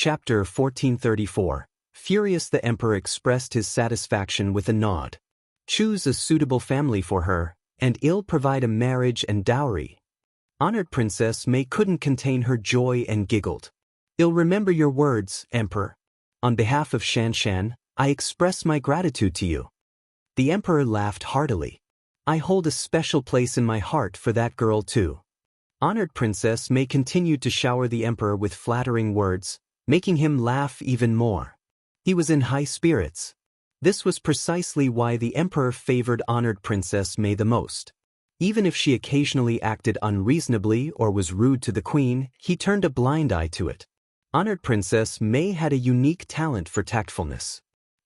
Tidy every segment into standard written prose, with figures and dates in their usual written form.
Chapter 1434. Furious, the emperor expressed his satisfaction with a nod. Choose a suitable family for her, and I'll provide a marriage and dowry. Honored Princess Mei couldn't contain her joy and giggled. I'll remember your words, Emperor. On behalf of Xianxia, I express my gratitude to you. The emperor laughed heartily. I hold a special place in my heart for that girl too. Honored Princess Mei continued to shower the emperor with flattering words, making him laugh even more. He was in high spirits. This was precisely why the emperor favored Honored Princess Mei the most. Even if she occasionally acted unreasonably or was rude to the queen, he turned a blind eye to it. Honored Princess Mei had a unique talent for tactfulness.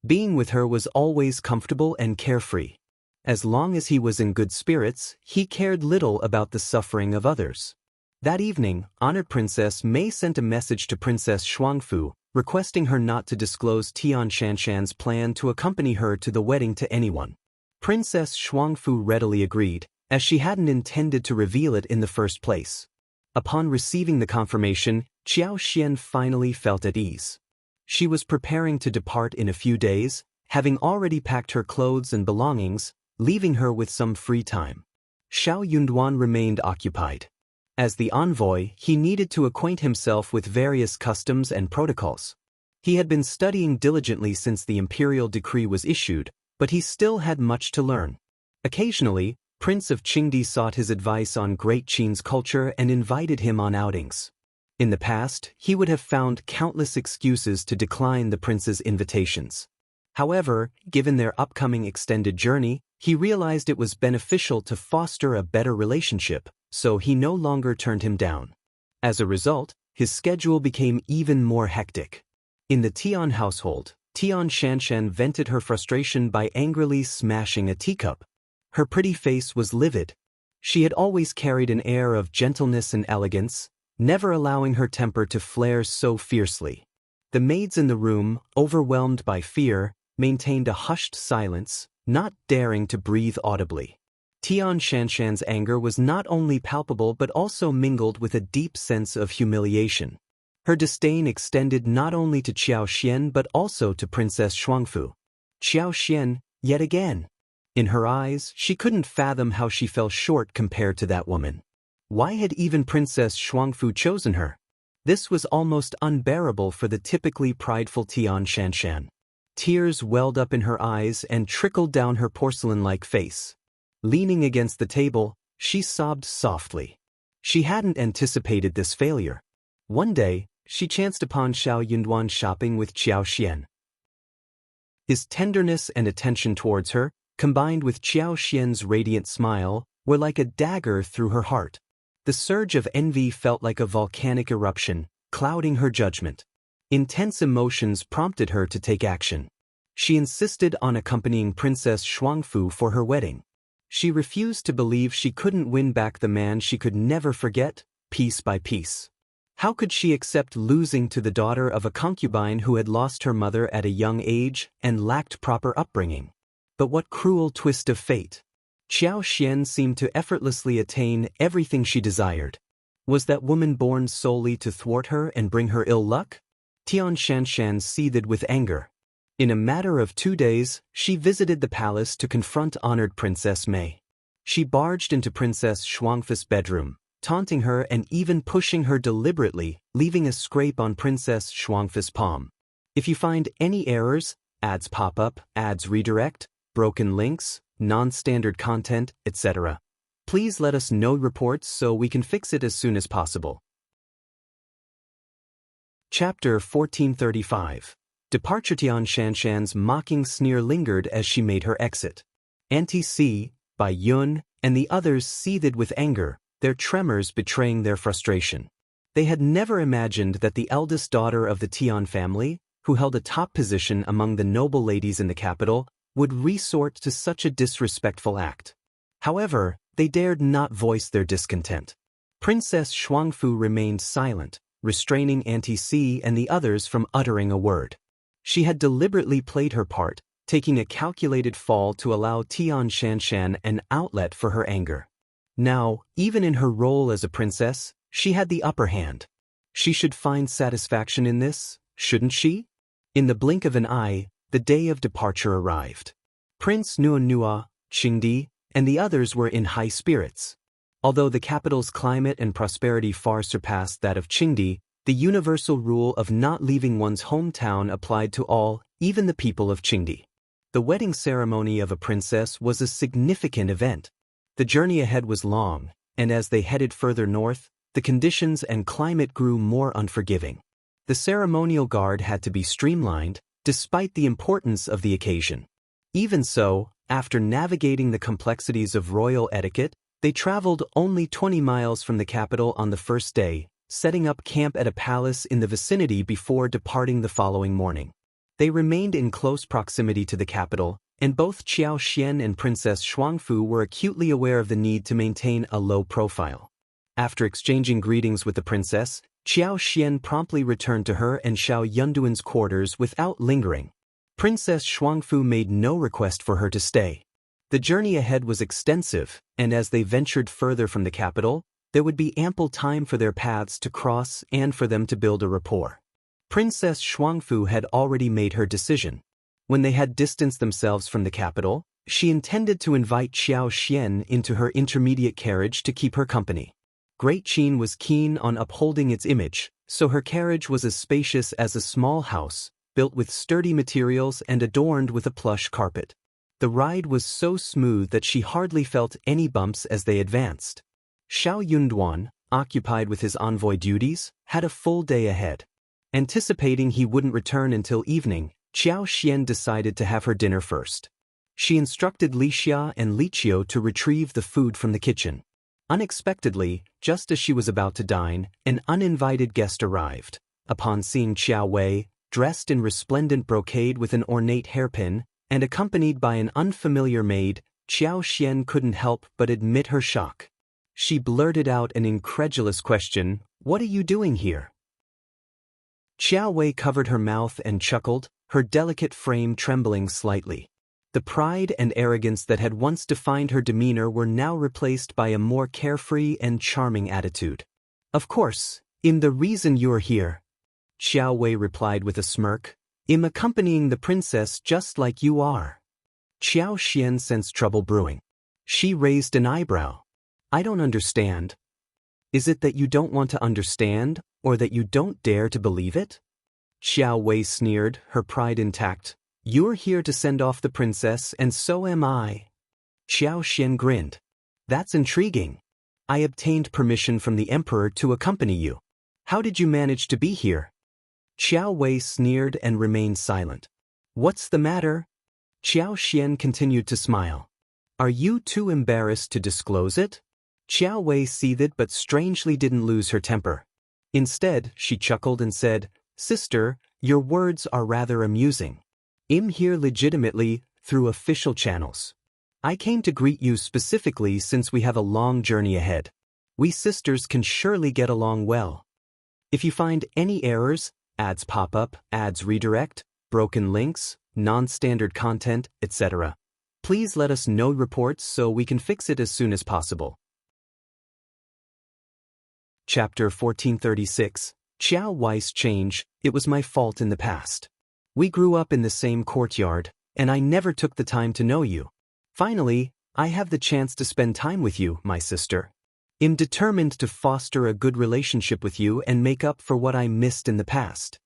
Being with her was always comfortable and carefree. As long as he was in good spirits, he cared little about the suffering of others. That evening, Honored Princess Mei sent a message to Princess Xuanfu, requesting her not to disclose Tian Shanshan's plan to accompany her to the wedding to anyone. Princess Xuanfu readily agreed, as she hadn't intended to reveal it in the first place. Upon receiving the confirmation, Qiao finally felt at ease. She was preparing to depart in a few days, having already packed her clothes and belongings, leaving her with some free time. Xiao Yunduan remained occupied. As the envoy, he needed to acquaint himself with various customs and protocols. He had been studying diligently since the imperial decree was issued, but he still had much to learn. Occasionally, Prince of Qingdi sought his advice on Great Qin's culture and invited him on outings. In the past, he would have found countless excuses to decline the prince's invitations. However, given their upcoming extended journey, he realized it was beneficial to foster a better relationship, so he no longer turned him down. As a result, his schedule became even more hectic. In the Tian household, Tian Shanshan vented her frustration by angrily smashing a teacup. Her pretty face was livid. She had always carried an air of gentleness and elegance, never allowing her temper to flare so fiercely. The maids in the room, overwhelmed by fear, maintained a hushed silence, not daring to breathe audibly. Tian Shanshan's anger was not only palpable but also mingled with a deep sense of humiliation. Her disdain extended not only to Qiao but also to Princess Xuanfu. Qiao, yet again. In her eyes, she couldn't fathom how she fell short compared to that woman. Why had even Princess Xuanfu chosen her? This was almost unbearable for the typically prideful Tian Shanshan. Tears welled up in her eyes and trickled down her porcelain-like face. Leaning against the table, she sobbed softly. She hadn't anticipated this failure. One day, she chanced upon Xiao Yunduan shopping with Qiao. His tenderness and attention towards her, combined with Qiao radiant smile, were like a dagger through her heart. The surge of envy felt like a volcanic eruption, clouding her judgment. Intense emotions prompted her to take action. She insisted on accompanying Princess Xuanfu for her wedding. She refused to believe she couldn't win back the man she could never forget, piece by piece. How could she accept losing to the daughter of a concubine who had lost her mother at a young age and lacked proper upbringing? But what cruel twist of fate! Qiao seemed to effortlessly attain everything she desired. Was that woman born solely to thwart her and bring her ill luck? Tian Shanshan seethed with anger. In a matter of 2 days, she visited the palace to confront Honored Princess Mei. She barged into Princess Xuanfu's bedroom, taunting her and even pushing her deliberately, leaving a scrape on Princess Xuanfu's palm. If you find any errors, ads pop up, ads redirect, broken links, non-standard content, etc., please let us know reports so we can fix it as soon as possible. Chapter 1435. Departure. Tian Shanshan's mocking sneer lingered as she made her exit. Auntie C, Bai Yun, and the others seethed with anger, their tremors betraying their frustration. They had never imagined that the eldest daughter of the Tian family, who held a top position among the noble ladies in the capital, would resort to such a disrespectful act. However, they dared not voice their discontent. Princess Xuanfu remained silent, restraining Auntie C and the others from uttering a word. She had deliberately played her part, taking a calculated fall to allow Tian Shanshan an outlet for her anger. Now, even in her role as a princess, she had the upper hand. She should find satisfaction in this, shouldn't she? In the blink of an eye, the day of departure arrived. Prince Nuanua, Qingdi, and the others were in high spirits. Although the capital's climate and prosperity far surpassed that of Qingdi, the universal rule of not leaving one's hometown applied to all, even the people of Qingdi. The wedding ceremony of a princess was a significant event. The journey ahead was long, and as they headed further north, the conditions and climate grew more unforgiving. The ceremonial guard had to be streamlined, despite the importance of the occasion. Even so, after navigating the complexities of royal etiquette, they traveled only 20 miles from the capital on the first day, setting up camp at a palace in the vicinity before departing the following morning. They remained in close proximity to the capital, and both Qiao Xian and Princess Xuangfu were acutely aware of the need to maintain a low profile. After exchanging greetings with the princess, Qiao Xian promptly returned to her and Xiao Yunduan's quarters without lingering. Princess Xuangfu made no request for her to stay. The journey ahead was extensive, and as they ventured further from the capital, there would be ample time for their paths to cross and for them to build a rapport. Princess Xuangfu had already made her decision. When they had distanced themselves from the capital, she intended to invite Qiao Xian into her intermediate carriage to keep her company. Great Qin was keen on upholding its image, so her carriage was as spacious as a small house, built with sturdy materials and adorned with a plush carpet. The ride was so smooth that she hardly felt any bumps as they advanced. Xiao Yunduan, occupied with his envoy duties, had a full day ahead. Anticipating he wouldn't return until evening, Qiao Xian decided to have her dinner first. She instructed Wuxia and Qiao to retrieve the food from the kitchen. Unexpectedly, just as she was about to dine, an uninvited guest arrived. Upon seeing Qiao Wei, dressed in resplendent brocade with an ornate hairpin, and accompanied by an unfamiliar maid, Qiao Xian couldn't help but admit her shock. She blurted out an incredulous question, "What are you doing here?" Qiao Wei covered her mouth and chuckled, her delicate frame trembling slightly. The pride and arrogance that had once defined her demeanor were now replaced by a more carefree and charming attitude. "Of course, I'm the reason you're here," Qiao Wei replied with a smirk. "I'm accompanying the princess just like you are." Qiao Xian sensed trouble brewing. She raised an eyebrow. "I don't understand. Is it that you don't want to understand, or that you don't dare to believe it?" Qiao Wei sneered, her pride intact. "You're here to send off the princess, and so am I." Qiao Xian grinned. "That's intriguing. I obtained permission from the emperor to accompany you. How did you manage to be here?" Qiao Wei sneered and remained silent. "What's the matter?" Qiao Xian continued to smile. "Are you too embarrassed to disclose it?" Qiao Wei seethed but strangely didn't lose her temper. Instead, she chuckled and said, "Sister, your words are rather amusing. I'm here legitimately, through official channels. I came to greet you specifically since we have a long journey ahead. We sisters can surely get along well. If you find any errors, ads pop up, ads redirect, broken links, non-standard content, etc., please let us know reports so we can fix it as soon as possible." Chapter 1436, Qiao Wei's Change. It was my fault in the past. We grew up in the same courtyard, and I never took the time to know you. Finally, I have the chance to spend time with you, my sister. I'm determined to foster a good relationship with you and make up for what I missed in the past.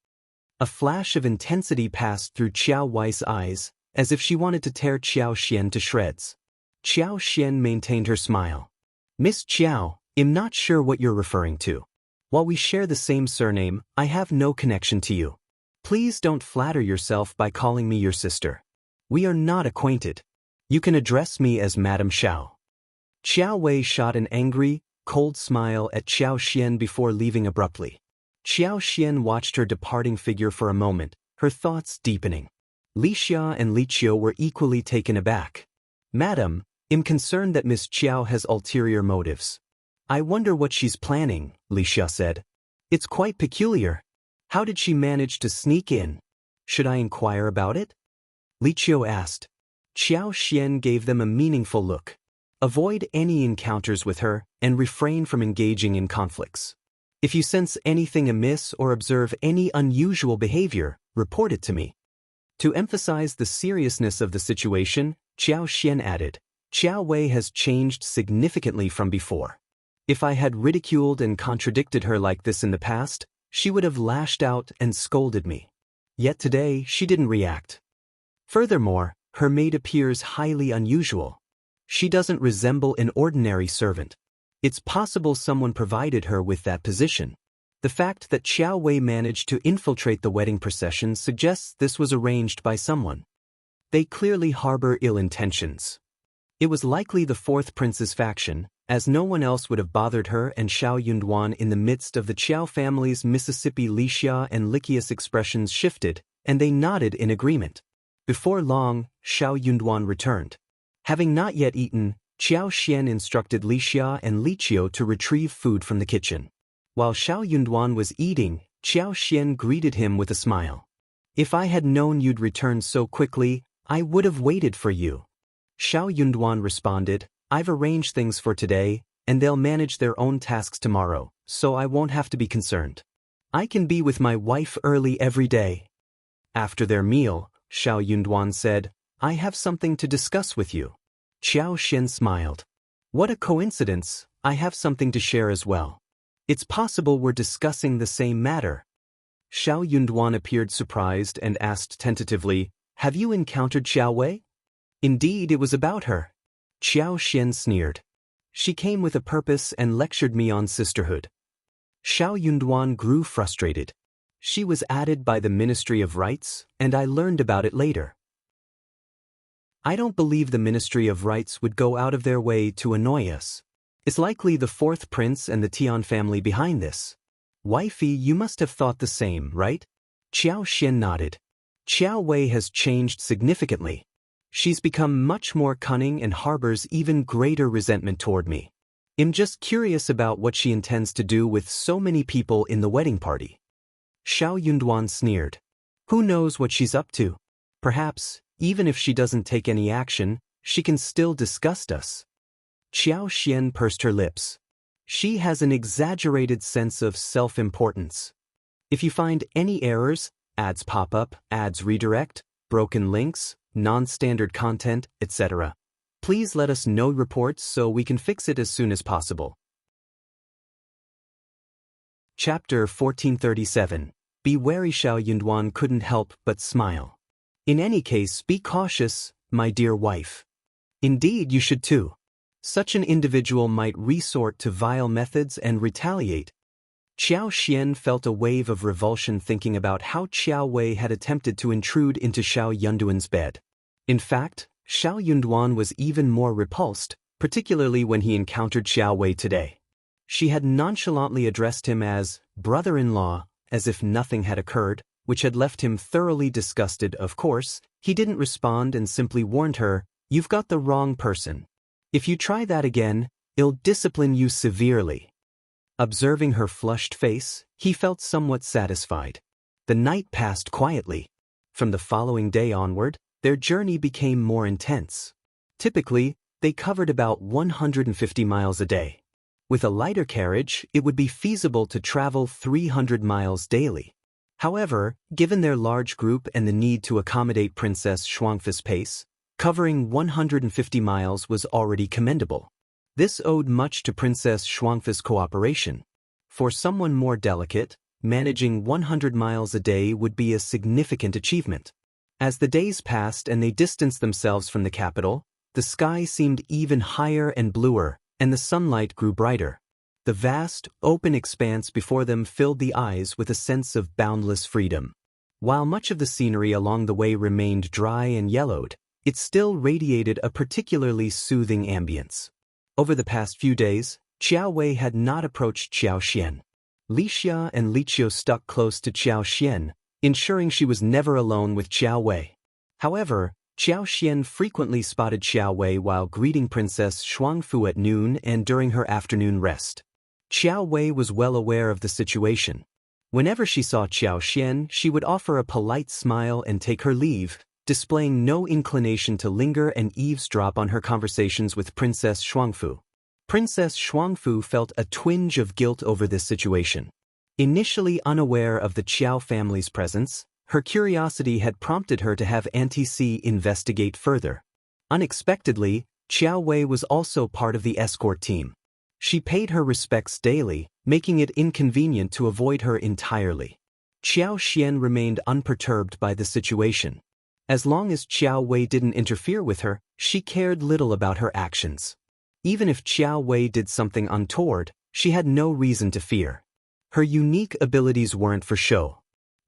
A flash of intensity passed through Qiao Wei's eyes, as if she wanted to tear Qiao Xian to shreds. Qiao Xian maintained her smile. "Miss Qiao, I'm not sure what you're referring to. While we share the same surname, I have no connection to you. Please don't flatter yourself by calling me your sister. We are not acquainted. You can address me as Madame Xiao." Qiao Wei shot an angry, cold smile at Qiao Xian before leaving abruptly. Qiao Xian watched her departing figure for a moment, her thoughts deepening. Wuxia and Qiao were equally taken aback. "Madam, I'm concerned that Miss Qiao has ulterior motives." "I wonder what she's planning," Wuxia said. "It's quite peculiar. How did she manage to sneak in? Should I inquire about it?" Qiao asked. Qiao Xian gave them a meaningful look. "Avoid any encounters with her, and refrain from engaging in conflicts." If you sense anything amiss or observe any unusual behavior, report it to me. To emphasize the seriousness of the situation, Xian added, Qiao Wei has changed significantly from before. If I had ridiculed and contradicted her like this in the past, she would have lashed out and scolded me. Yet today, she didn't react. Furthermore, her maid appears highly unusual. She doesn't resemble an ordinary servant. It's possible someone provided her with that position. The fact that Qiao Wei managed to infiltrate the wedding procession suggests this was arranged by someone. They clearly harbor ill intentions. It was likely the fourth prince's faction, as no one else would have bothered her and Xiao Yunduan in the midst of the Qiao family's Mississippi Lixia and Lichius expressions shifted, and they nodded in agreement. Before long, Xiao Yunduan returned. Having not yet eaten, Qiao Xian instructed Lixia and Liqiao to retrieve food from the kitchen. While Xiao Yunduan was eating, Qiao Xian greeted him with a smile. If I had known you'd return so quickly, I would have waited for you. Xiao Yunduan responded, I've arranged things for today, and they'll manage their own tasks tomorrow, so I won't have to be concerned. I can be with my wife early every day. After their meal, Xiao Yunduan said, I have something to discuss with you. Qiao Xian smiled. What a coincidence, I have something to share as well. It's possible we're discussing the same matter. Xiao Yunduan appeared surprised and asked tentatively, Have you encountered Qiao Wei? Indeed, it was about her. Qiao Xian sneered. She came with a purpose and lectured me on sisterhood. Xiao Yunduan grew frustrated. She was added by the Ministry of Rites, and I learned about it later. I don't believe the Ministry of Rites would go out of their way to annoy us. It's likely the fourth prince and the Tian family behind this. Wifey, you must have thought the same, right? Qiao Xian nodded. Qiao Wei has changed significantly. She's become much more cunning and harbors even greater resentment toward me. I'm just curious about what she intends to do with so many people in the wedding party. Xiao Yunduan sneered. Who knows what she's up to? Perhaps, even if she doesn't take any action, she can still disgust us. Qiao Xian pursed her lips. She has an exaggerated sense of self-importance. If you find any errors, ads pop up, ads redirect, broken links, non-standard content, etc., please let us know reports so we can fix it as soon as possible. Chapter 1437. Be wary. Xiao Yunduan couldn't help but smile. In any case, be cautious, my dear wife. Indeed, you should too. Such an individual might resort to vile methods and retaliate. Qiao Xian felt a wave of revulsion thinking about how Qiao Wei had attempted to intrude into Xiao Yunduan's bed. In fact, Xiao Yunduan was even more repulsed, particularly when he encountered Qiao Wei today. She had nonchalantly addressed him as brother-in-law, as if nothing had occurred, which had left him thoroughly disgusted. Of course, he didn't respond and simply warned her, You've got the wrong person. If you try that again, I'll discipline you severely. Observing her flushed face, he felt somewhat satisfied. The night passed quietly. From the following day onward, their journey became more intense. Typically, they covered about 150 miles a day. With a lighter carriage, it would be feasible to travel 300 miles daily. However, given their large group and the need to accommodate Princess Xianxia's pace, covering 150 miles was already commendable. This owed much to Princess Xianxia's cooperation. For someone more delicate, managing 100 miles a day would be a significant achievement. As the days passed and they distanced themselves from the capital, the sky seemed even higher and bluer, and the sunlight grew brighter. The vast, open expanse before them filled the eyes with a sense of boundless freedom. While much of the scenery along the way remained dry and yellowed, it still radiated a particularly soothing ambience. Over the past few days, Qiao Wei had not approached Qiao Xian. Lixia and Liqiao stuck close to Qiao Xian, ensuring she was never alone with Qiao Wei. However, Qiao Xian frequently spotted Qiao Wei while greeting Princess Xianxia at noon and during her afternoon rest. Qiao Wei was well aware of the situation. Whenever she saw Qiao Xian, she would offer a polite smile and take her leave, displaying no inclination to linger and eavesdrop on her conversations with Princess Xianxia. Princess Xuanfu felt a twinge of guilt over this situation. Initially unaware of the Qiao family's presence, her curiosity had prompted her to have Auntie C investigate further. Unexpectedly, Qiao Wei was also part of the escort team. She paid her respects daily, making it inconvenient to avoid her entirely. Qiao Xian remained unperturbed by the situation. As long as Qiao Wei didn't interfere with her, she cared little about her actions. Even if Qiao Wei did something untoward, she had no reason to fear. Her unique abilities weren't for show.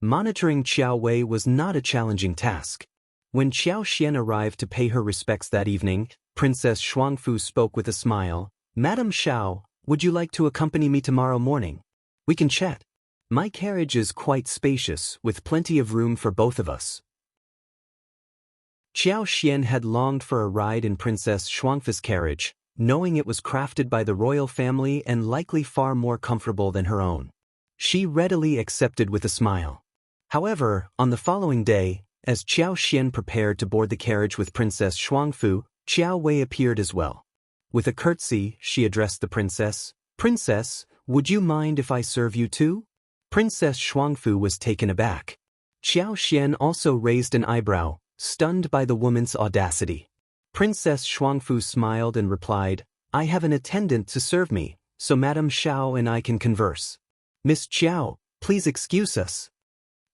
Monitoring Qiao Wei was not a challenging task. When Qiao Xian arrived to pay her respects that evening, Princess Xuanfu spoke with a smile. "Madam Xiao, would you like to accompany me tomorrow morning? We can chat. My carriage is quite spacious, with plenty of room for both of us." Qiao Xian had longed for a ride in Princess Xuanfu's carriage, knowing it was crafted by the royal family and likely far more comfortable than her own. She readily accepted with a smile. However, on the following day, as Qiao Xian prepared to board the carriage with Princess Xuanfu, Qiao Wei appeared as well. With a curtsy, she addressed the princess. "Princess, would you mind if I serve you too?" Princess Xuanfu was taken aback. Qiao Xian also raised an eyebrow, stunned by the woman's audacity. Princess Xuanfu smiled and replied, "I have an attendant to serve me, so Madame Xiao and I can converse. Miss Qiao, please excuse us."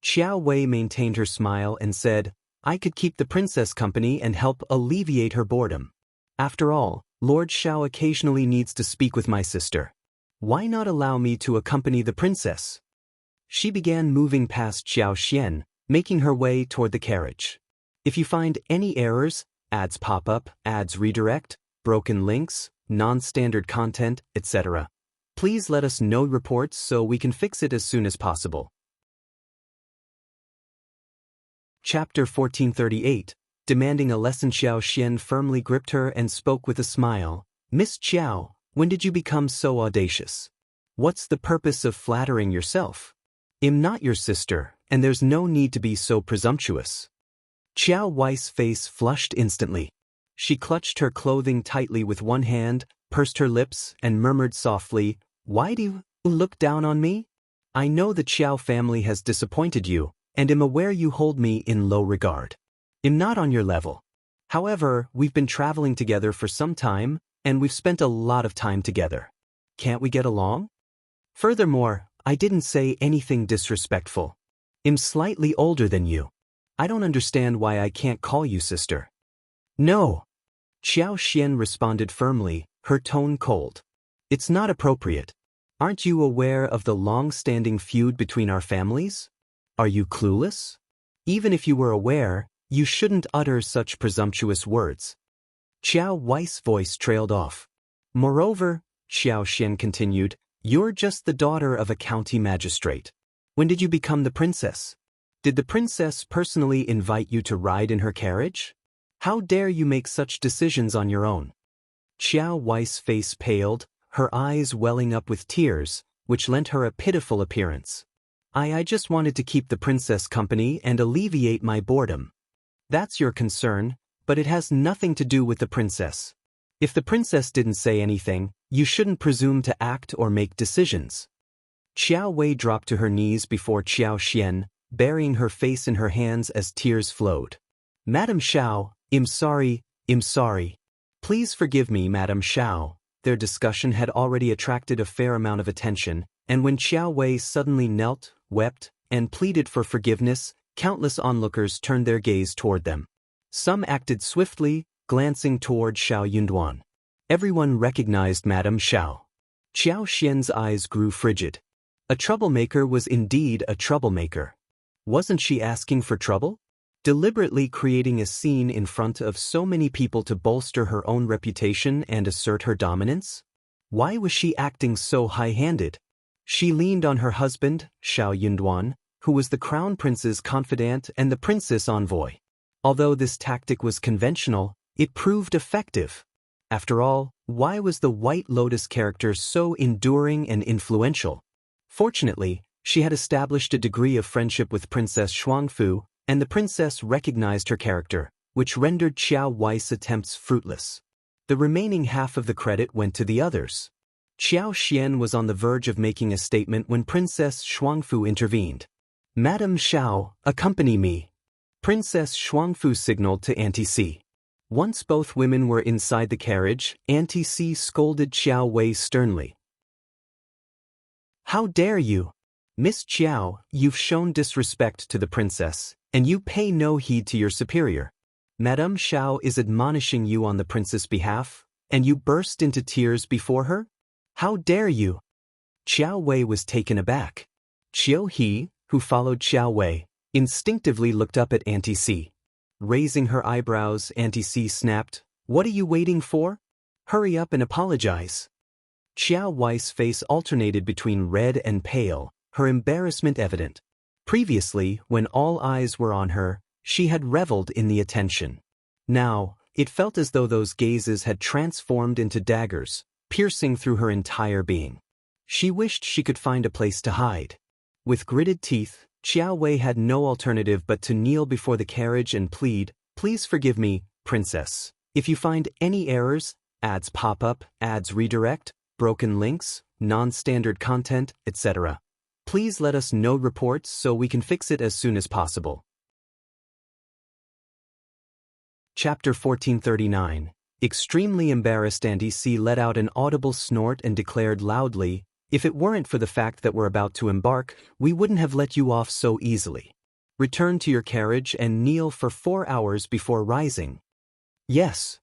Qiao Wei maintained her smile and said, "I could keep the princess company and help alleviate her boredom. After all, Lord Xiao occasionally needs to speak with my sister. Why not allow me to accompany the princess?" She began moving past Qiao Xian, making her way toward the carriage. "If you find any errors, ads pop up, ads redirect, broken links, non-standard content, etc., please let us know reports so we can fix it as soon as possible." Chapter 1438. Demanding a lesson. Qiao Xian firmly gripped her and spoke with a smile. "Miss Qiao, when did you become so audacious? What's the purpose of flattering yourself? I'm not your sister, and there's no need to be so presumptuous." Qiao Wei's face flushed instantly. She clutched her clothing tightly with one hand, pursed her lips, and murmured softly, "Why do you look down on me? I know the Qiao family has disappointed you, and am aware you hold me in low regard. I'm not on your level. However, we've been traveling together for some time, and we've spent a lot of time together. Can't we get along? Furthermore, I didn't say anything disrespectful. I'm slightly older than you. I don't understand why I can't call you sister." "No." Qiao Xian responded firmly, her tone cold. "It's not appropriate. Aren't you aware of the long-standing feud between our families? Are you clueless? Even if you were aware, you shouldn't utter such presumptuous words." Qiao Wei's voice trailed off. "Moreover," Qiao Xian continued, "you're just the daughter of a county magistrate. When did you become the princess? Did the princess personally invite you to ride in her carriage? How dare you make such decisions on your own?" Qiao Wei's face paled, her eyes welling up with tears, which lent her a pitiful appearance. I just wanted to keep the princess company and alleviate my boredom. That's your concern, but it has nothing to do with the princess. If the princess didn't say anything, you shouldn't presume to act or make decisions." Qiao Wei dropped to her knees before Qiao Xian, burying her face in her hands as tears flowed. "Madam Xiao, I'm sorry. Please forgive me, Madam Xiao." Their discussion had already attracted a fair amount of attention, and when Qiao Wei suddenly knelt, wept, and pleaded for forgiveness, countless onlookers turned their gaze toward them. Some acted swiftly, glancing toward Xiao Yunduan. Everyone recognized Madame Xiao. Qiao Xian's eyes grew frigid. A troublemaker was indeed a troublemaker. Wasn't she asking for trouble? Deliberately creating a scene in front of so many people to bolster her own reputation and assert her dominance? Why was she acting so high-handed? She leaned on her husband, Xiao Yunduan, who was the crown prince's confidant and the princess envoy. Although this tactic was conventional, it proved effective. After all, why was the White Lotus character so enduring and influential? Fortunately, she had established a degree of friendship with Princess Xuanfu, and the princess recognized her character, which rendered Qiao Wei's attempts fruitless. The remaining half of the credit went to the others. Xiao was on the verge of making a statement when Princess Shuangfu intervened. "Madam Xiao, accompany me." Princess Shuangfu signaled to Auntie C. Once both women were inside the carriage, Auntie C scolded Qiao Wei sternly. "How dare you? Miss Qiao, you've shown disrespect to the princess, and you pay no heed to your superior. Madame Xiao is admonishing you on the princess' behalf, and you burst into tears before her? How dare you?" Qiao Wei was taken aback. Qiao He, who followed Qiao Wei, instinctively looked up at Auntie C. Raising her eyebrows, Auntie C snapped, "What are you waiting for? Hurry up and apologize." Qiao Wei's face alternated between red and pale, her embarrassment evident. Previously, when all eyes were on her, she had reveled in the attention. Now, it felt as though those gazes had transformed into daggers, piercing through her entire being. She wished she could find a place to hide. With gritted teeth, Qiao Wei had no alternative but to kneel before the carriage and plead, "Please forgive me, princess. If you find any errors, ads pop up, ads redirect, broken links, non-standard content, etc. Please let us know reports so we can fix it as soon as possible." Chapter 1439. Extremely embarrassed, Auntie C let out an audible snort and declared loudly, "If it weren't for the fact that we're about to embark, we wouldn't have let you off so easily. Return to your carriage and kneel for 4 hours before rising. Yes.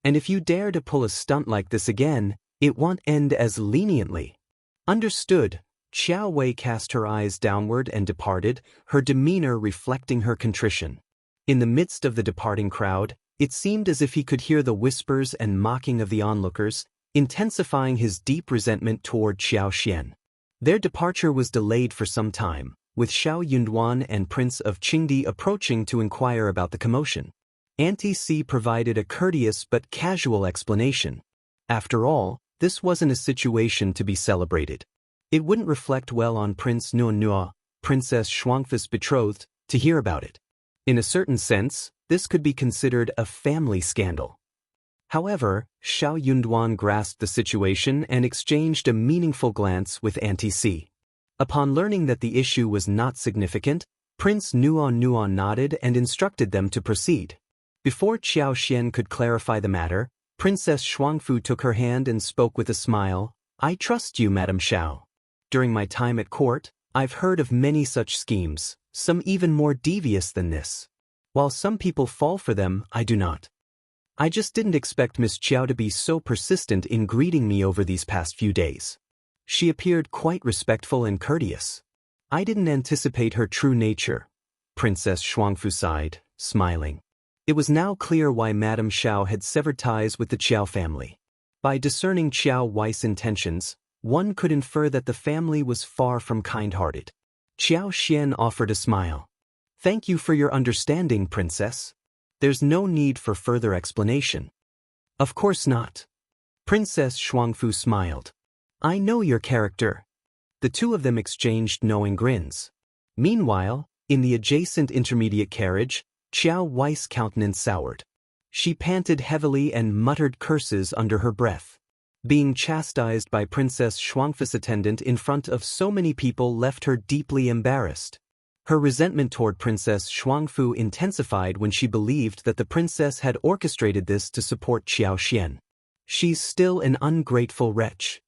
And if you dare to pull a stunt like this again, it won't end as leniently." "Understood." Qiao Wei cast her eyes downward and departed, her demeanor reflecting her contrition. In the midst of the departing crowd, it seemed as if he could hear the whispers and mocking of the onlookers, intensifying his deep resentment toward Xiao Xian. Their departure was delayed for some time, with Xiao Yunduan and Prince of Qingdi approaching to inquire about the commotion. Auntie C provided a courteous but casual explanation. After all, this wasn't a situation to be celebrated. It wouldn't reflect well on Prince Nuonua, Princess Shuangfu's betrothed, to hear about it. In a certain sense, this could be considered a family scandal. However, Xiao Yunduan grasped the situation and exchanged a meaningful glance with Auntie C. Upon learning that the issue was not significant, Prince Nuon nodded and instructed them to proceed. Before Xiao Xian could clarify the matter, Princess Shuangfu took her hand and spoke with a smile, "I trust you, Madam Xiao. During my time at court, I've heard of many such schemes, some even more devious than this. While some people fall for them, I do not. I just didn't expect Miss Qiao to be so persistent in greeting me over these past few days. She appeared quite respectful and courteous. I didn't anticipate her true nature." Princess Shuangfu sighed, smiling. It was now clear why Madame Xiao had severed ties with the Qiao family. By discerning Qiao Wei's intentions, one could infer that the family was far from kind-hearted. Qiao Xian offered a smile. "Thank you for your understanding, Princess. There's no need for further explanation." "Of course not." Princess Shuangfu smiled. "I know your character." The two of them exchanged knowing grins. Meanwhile, in the adjacent intermediate carriage, Qiao Wei's countenance soured. She panted heavily and muttered curses under her breath. Being chastised by Princess Shuangfu's attendant in front of so many people left her deeply embarrassed. Her resentment toward Princess Shuangfu intensified when she believed that the princess had orchestrated this to support Xiao Xian. "She's still an ungrateful wretch."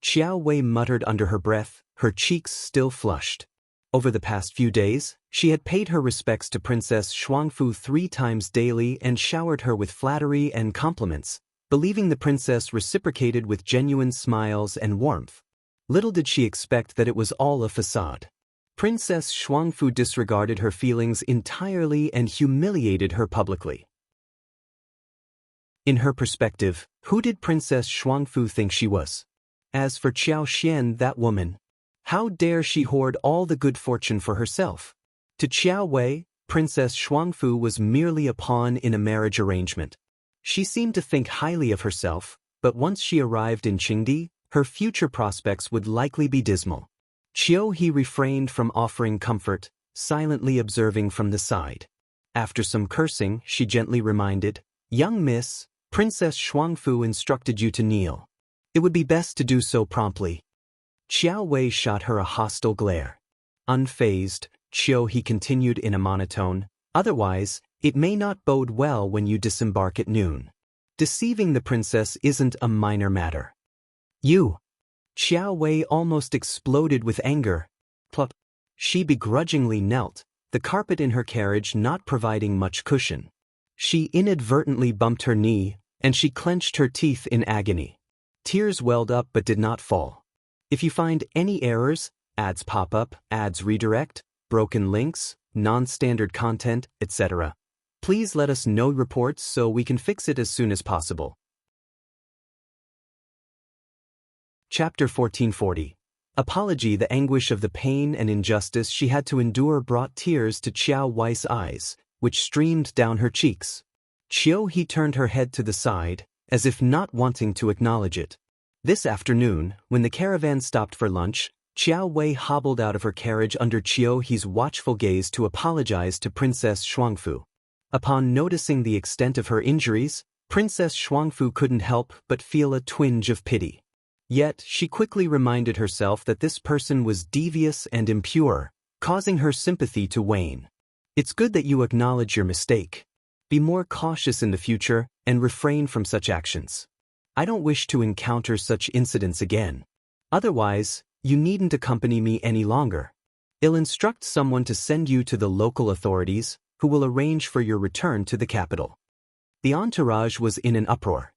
Qiao Wei muttered under her breath, her cheeks still flushed. Over the past few days, she had paid her respects to Princess Shuangfu 3 times daily and showered her with flattery and compliments, believing the princess reciprocated with genuine smiles and warmth. Little did she expect that it was all a facade. Princess Shuangfu disregarded her feelings entirely and humiliated her publicly. In her perspective, who did Princess Shuangfu think she was? As for Xiao Xian, that woman, how dare she hoard all the good fortune for herself? To Qiao Wei, Princess Shuangfu was merely a pawn in a marriage arrangement. She seemed to think highly of herself, but once she arrived in Qingdi, her future prospects would likely be dismal. Qiao He refrained from offering comfort, silently observing from the side. After some cursing, she gently reminded, "Young miss, Princess Xuanfu instructed you to kneel. It would be best to do so promptly. Qiao Wei shot her a hostile glare. Unfazed, Qiao he continued in a monotone, otherwise, it may not bode well when you disembark at noon. Deceiving the princess isn't a minor matter. You! Qiao Wei almost exploded with anger. Plop! She begrudgingly knelt, the carpet in her carriage not providing much cushion. She inadvertently bumped her knee, and she clenched her teeth in agony. Tears welled up but did not fall. If you find any errors, ads pop up, ads redirect, broken links, non-standard content, etc., please let us know reports so we can fix it as soon as possible. Chapter 1440. Apology. The anguish of the pain and injustice she had to endure brought tears to Qiao Wei's eyes, which streamed down her cheeks. Qiao he turned her head to the side, as if not wanting to acknowledge it. This afternoon, when the caravan stopped for lunch, Qiao Wei hobbled out of her carriage under Qiao he's watchful gaze to apologize to Princess Xuanfu. Upon noticing the extent of her injuries, Princess Xuanfu couldn't help but feel a twinge of pity. Yet, she quickly reminded herself that this person was devious and impure, causing her sympathy to wane. It's good that you acknowledge your mistake. Be more cautious in the future and refrain from such actions. I don't wish to encounter such incidents again. Otherwise, you needn't accompany me any longer. I'll instruct someone to send you to the local authorities, who will arrange for your return to the capital. The entourage was in an uproar.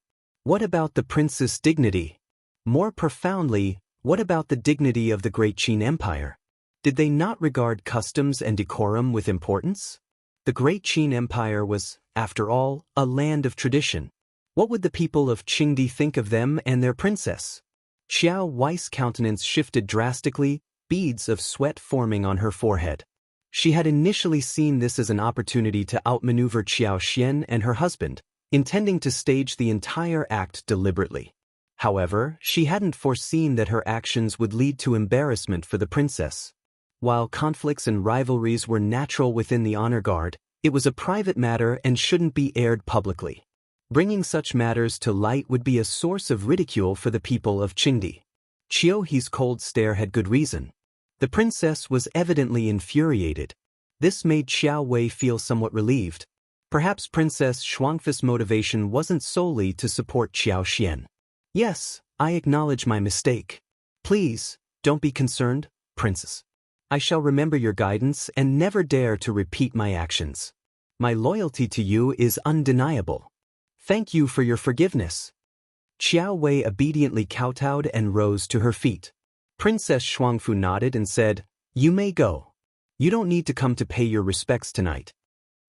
What about the prince's dignity? More profoundly, what about the dignity of the great Qin Empire? Did they not regard customs and decorum with importance? The great Qin Empire was, after all, a land of tradition. What would the people of Qingdi think of them and their princess? Qiao Wei's countenance shifted drastically, beads of sweat forming on her forehead. She had initially seen this as an opportunity to outmaneuver Qiao Xian and her husband, intending to stage the entire act deliberately. However, she hadn't foreseen that her actions would lead to embarrassment for the princess. While conflicts and rivalries were natural within the honor guard, it was a private matter and shouldn't be aired publicly. Bringing such matters to light would be a source of ridicule for the people of Qingdi. Qiao he's cold stare had good reason. The princess was evidently infuriated. This made Qiao Wei feel somewhat relieved. Perhaps Princess Xuanfu's motivation wasn't solely to support Qiao Xian. Yes, I acknowledge my mistake. Please, don't be concerned, princess. I shall remember your guidance and never dare to repeat my actions. My loyalty to you is undeniable. Thank you for your forgiveness. Qiao Wei obediently kowtowed and rose to her feet. Princess Xuanfu nodded and said, "You may go. You don't need to come to pay your respects tonight."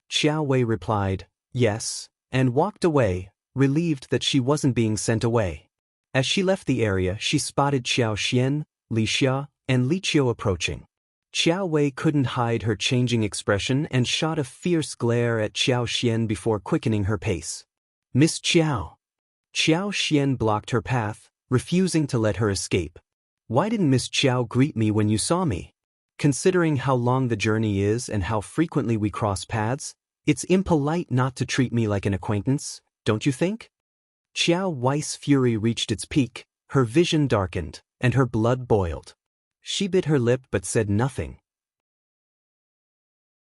Qiao Wei replied, "Yes," and walked away, relieved that she wasn't being sent away. As she left the area, she spotted Xiao Xian, Li Xia, and Li Qiao approaching. Qiao Wei couldn't hide her changing expression and shot a fierce glare at Xiao Xian before quickening her pace. "Miss Qiao." Xiao Xian blocked her path, refusing to let her escape. "Why didn't Miss Qiao greet me when you saw me? Considering how long the journey is and how frequently we cross paths, it's impolite not to treat me like an acquaintance, don't you think?" Qiao Wei's fury reached its peak, her vision darkened, and her blood boiled. She bit her lip but said nothing.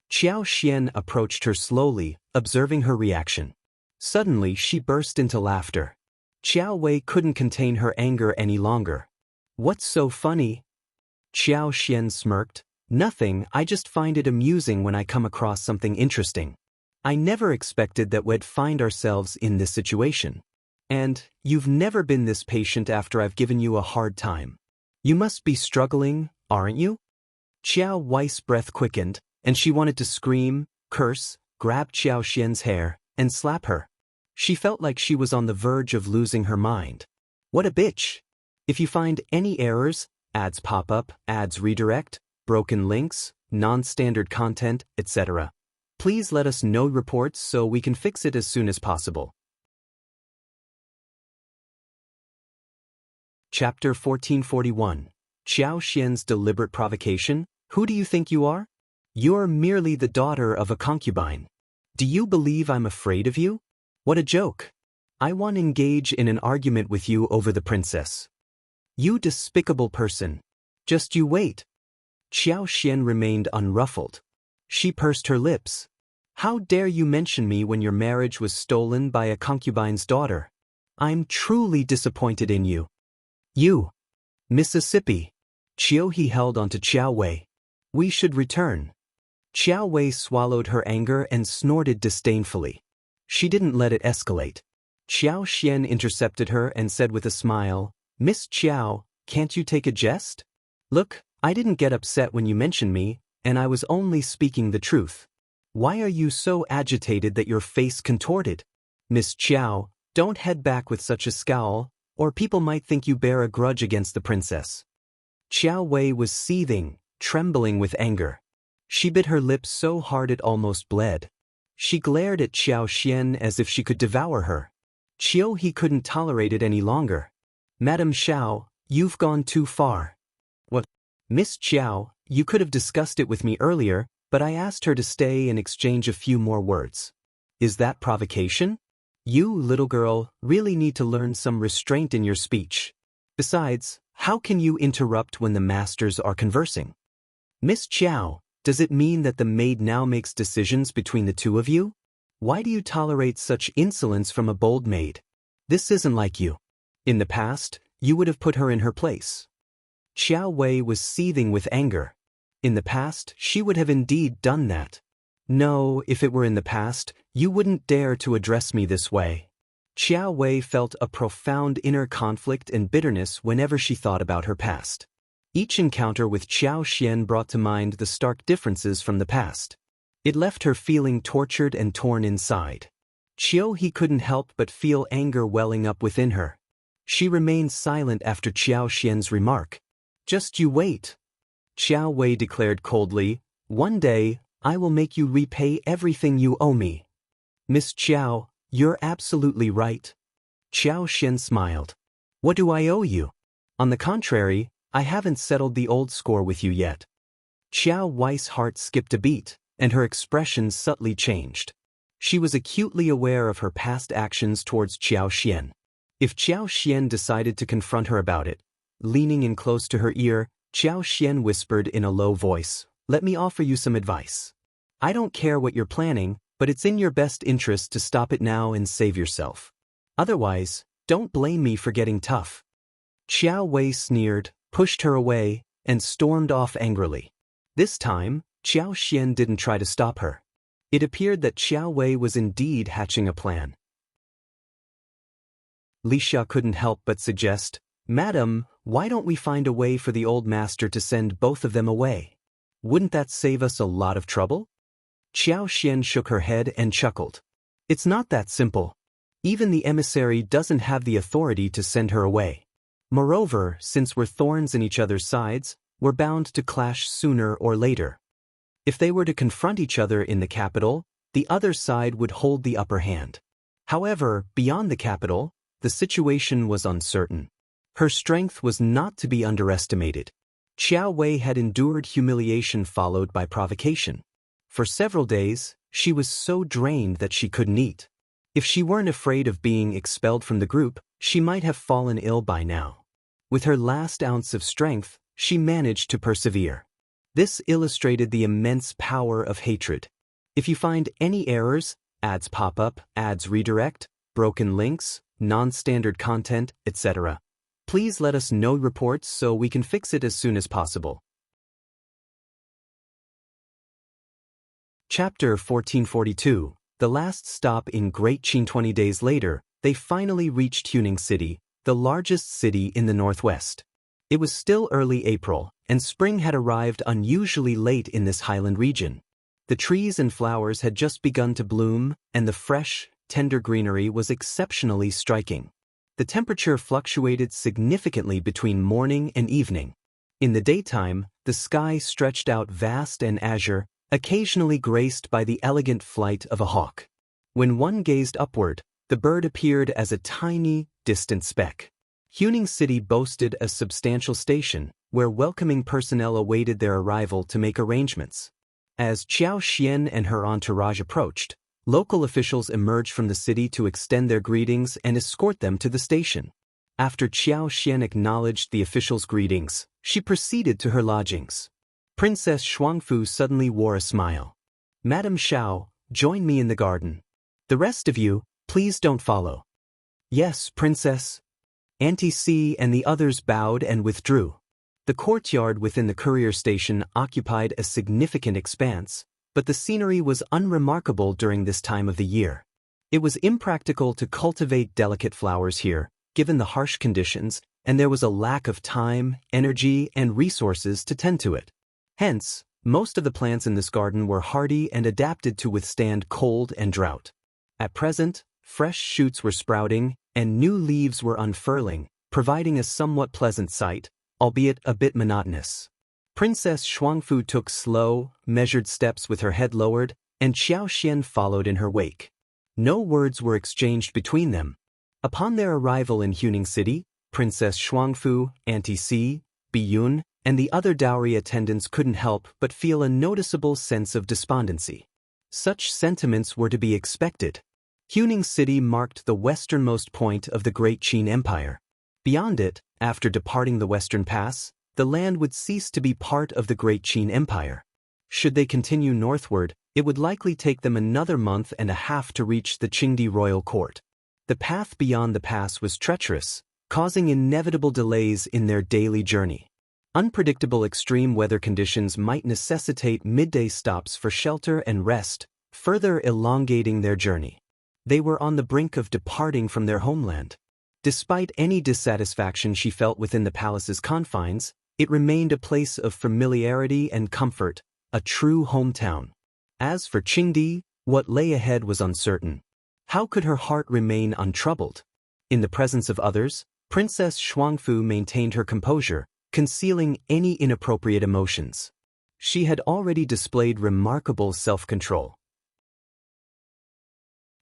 Xiao Xian approached her slowly, observing her reaction. Suddenly she burst into laughter. Qiao Wei couldn't contain her anger any longer. "What's so funny?" Xiao Xian smirked. "Nothing, I just find it amusing when I come across something interesting. I never expected that we'd find ourselves in this situation. And, you've never been this patient after I've given you a hard time. You must be struggling, aren't you?" Qiao Wei's breath quickened, and she wanted to scream, curse, grab Xiao Xian's hair, and slap her. She felt like she was on the verge of losing her mind. What a bitch! If you find any errors, ads pop up, ads redirect, broken links, non-standard content, etc., please let us know reports so we can fix it as soon as possible. Chapter 1441. Xiao Xian's deliberate provocation. Who do you think you are? You're merely the daughter of a concubine. Do you believe I'm afraid of you? What a joke. I won't engage in an argument with you over the princess. You despicable person. Just you wait. Xianxia remained unruffled. She pursed her lips. How dare you mention me when your marriage was stolen by a concubine's daughter? I'm truly disappointed in you. You. Mississippi. Qiao held onto Qiao Wei. We should return. Qiao Wei swallowed her anger and snorted disdainfully. She didn't let it escalate. Xianxia intercepted her and said with a smile, Miss Qiao, can't you take a jest? Look, I didn't get upset when you mentioned me, and I was only speaking the truth. Why are you so agitated that your face contorted? Miss Qiao, don't head back with such a scowl, or people might think you bear a grudge against the princess. Qiao Wei was seething, trembling with anger. She bit her lips so hard it almost bled. She glared at Xianxia as if she could devour her. Qiao couldn't tolerate it any longer. Madame Xiao, you've gone too far. What? Miss Qiao, you could have discussed it with me earlier, but I asked her to stay and exchange a few more words. Is that provocation? You, little girl, really need to learn some restraint in your speech. Besides, how can you interrupt when the masters are conversing? Miss Qiao, does it mean that the maid now makes decisions between the two of you? Why do you tolerate such insolence from a bold maid? This isn't like you. In the past, you would have put her in her place. Qiao Wei was seething with anger. In the past, she would have indeed done that. No, if it were in the past, you wouldn't dare to address me this way. Qiao Wei felt a profound inner conflict and bitterness whenever she thought about her past. Each encounter with Xianxia brought to mind the stark differences from the past. It left her feeling tortured and torn inside. Qiao couldn't help but feel anger welling up within her. She remained silent after Xiaoxian's remark. Just you wait. Qiao Wei declared coldly, one day, I will make you repay everything you owe me. Miss Qiao, you're absolutely right. Xiaoxian smiled. What do I owe you? On the contrary, I haven't settled the old score with you yet. Qiao Wei's heart skipped a beat, and her expression subtly changed. She was acutely aware of her past actions towards Xiaoxian. If Xiaoxian decided to confront her about it, leaning in close to her ear, Xiaoxian whispered in a low voice, let me offer you some advice. I don't care what you're planning, but it's in your best interest to stop it now and save yourself. Otherwise, don't blame me for getting tough. Qiao Wei sneered, pushed her away, and stormed off angrily. This time, Xiaoxian didn't try to stop her. It appeared that Qiao Wei was indeed hatching a plan. Leisha couldn't help but suggest, Madam, why don't we find a way for the old master to send both of them away? Wouldn't that save us a lot of trouble? Xiaoxian shook her head and chuckled. It's not that simple. Even the emissary doesn't have the authority to send her away. Moreover, since we're thorns in each other's sides, we're bound to clash sooner or later. If they were to confront each other in the capital, the other side would hold the upper hand. However, beyond the capital, the situation was uncertain. Her strength was not to be underestimated. Qiao Wei had endured humiliation followed by provocation. For several days, she was so drained that she couldn't eat. If she weren't afraid of being expelled from the group, she might have fallen ill by now. With her last ounce of strength, she managed to persevere. This illustrated the immense power of hatred. If you find any errors, ads pop up, ads redirect, broken links, non-standard content, etc., please let us know reports so we can fix it as soon as possible. Chapter 1442, The Last Stop in Great Qing. 20 days later, they finally reached Huning City, the largest city in the northwest. It was still early April, and spring had arrived unusually late in this highland region. The trees and flowers had just begun to bloom, and the fresh, tender greenery was exceptionally striking. The temperature fluctuated significantly between morning and evening. In the daytime, the sky stretched out vast and azure, occasionally graced by the elegant flight of a hawk. When one gazed upward, the bird appeared as a tiny, distant speck. Huning City boasted a substantial station, where welcoming personnel awaited their arrival to make arrangements. As Xiaoxian and her entourage approached, Local officials emerged from the city to extend their greetings and escort them to the station. After Qiao Xian acknowledged the officials' greetings, she proceeded to her lodgings. Princess Xuanfu suddenly wore a smile. "Madame Xiao, join me in the garden. The rest of you, please don't follow." "Yes, Princess." Auntie C and the others bowed and withdrew. The courtyard within the courier station occupied a significant expanse, but the scenery was unremarkable during this time of the year. It was impractical to cultivate delicate flowers here, given the harsh conditions, and there was a lack of time, energy, and resources to tend to it. Hence, most of the plants in this garden were hardy and adapted to withstand cold and drought. At present, fresh shoots were sprouting, and new leaves were unfurling, providing a somewhat pleasant sight, albeit a bit monotonous. Princess Xuanfu took slow, measured steps with her head lowered, and Qiao Xian followed in her wake. No words were exchanged between them. Upon their arrival in Huning City, Princess Xuanfu, Auntie C, Biyun, and the other dowry attendants couldn't help but feel a noticeable sense of despondency. Such sentiments were to be expected. Huning City marked the westernmost point of the Great Qin Empire. Beyond it, after departing the Western Pass, the land would cease to be part of the Great Qin Empire. Should they continue northward, it would likely take them another month and a half to reach the Qingdi royal court. The path beyond the pass was treacherous, causing inevitable delays in their daily journey. Unpredictable extreme weather conditions might necessitate midday stops for shelter and rest, further elongating their journey. They were on the brink of departing from their homeland. Despite any dissatisfaction she felt within the palace's confines, it remained a place of familiarity and comfort, a true hometown. As for Qingdi, what lay ahead was uncertain. How could her heart remain untroubled? In the presence of others, Princess Xuanfu maintained her composure, concealing any inappropriate emotions. She had already displayed remarkable self-control.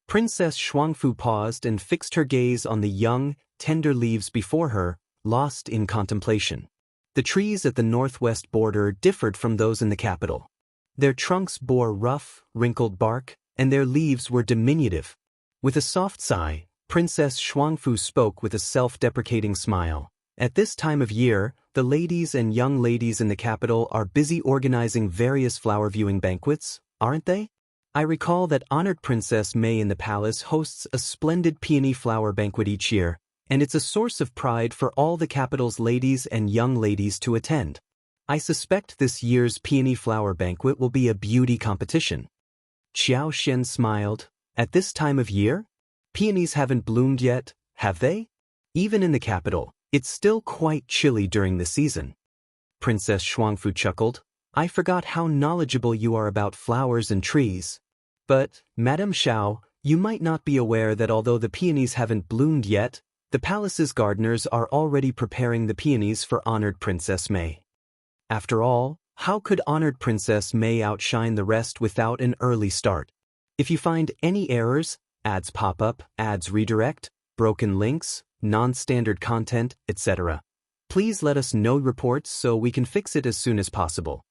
Princess Xuanfu paused and fixed her gaze on the young, tender leaves before her, lost in contemplation. The trees at the northwest border differed from those in the capital. Their trunks bore rough, wrinkled bark, and their leaves were diminutive. With a soft sigh, Princess Xuanfu spoke with a self-deprecating smile. "At this time of year, the ladies and young ladies in the capital are busy organizing various flower-viewing banquets, aren't they? I recall that honored Princess Mei in the palace hosts a splendid peony flower banquet each year, and it's a source of pride for all the capital's ladies and young ladies to attend. I suspect this year's peony flower banquet will be a beauty competition." Qiao Xian smiled. "At this time of year? Peonies haven't bloomed yet, have they? Even in the capital, it's still quite chilly during the season." Princess Xuanfu chuckled. "I forgot how knowledgeable you are about flowers and trees. But, Madame Xiao, you might not be aware that although the peonies haven't bloomed yet, the palace's gardeners are already preparing the peonies for honored Princess Mei. After all, how could honored Princess Mei outshine the rest without an early start? If you find any errors, ads pop up, ads redirect, broken links, non-standard content, etc., please let us know reports so we can fix it as soon as possible."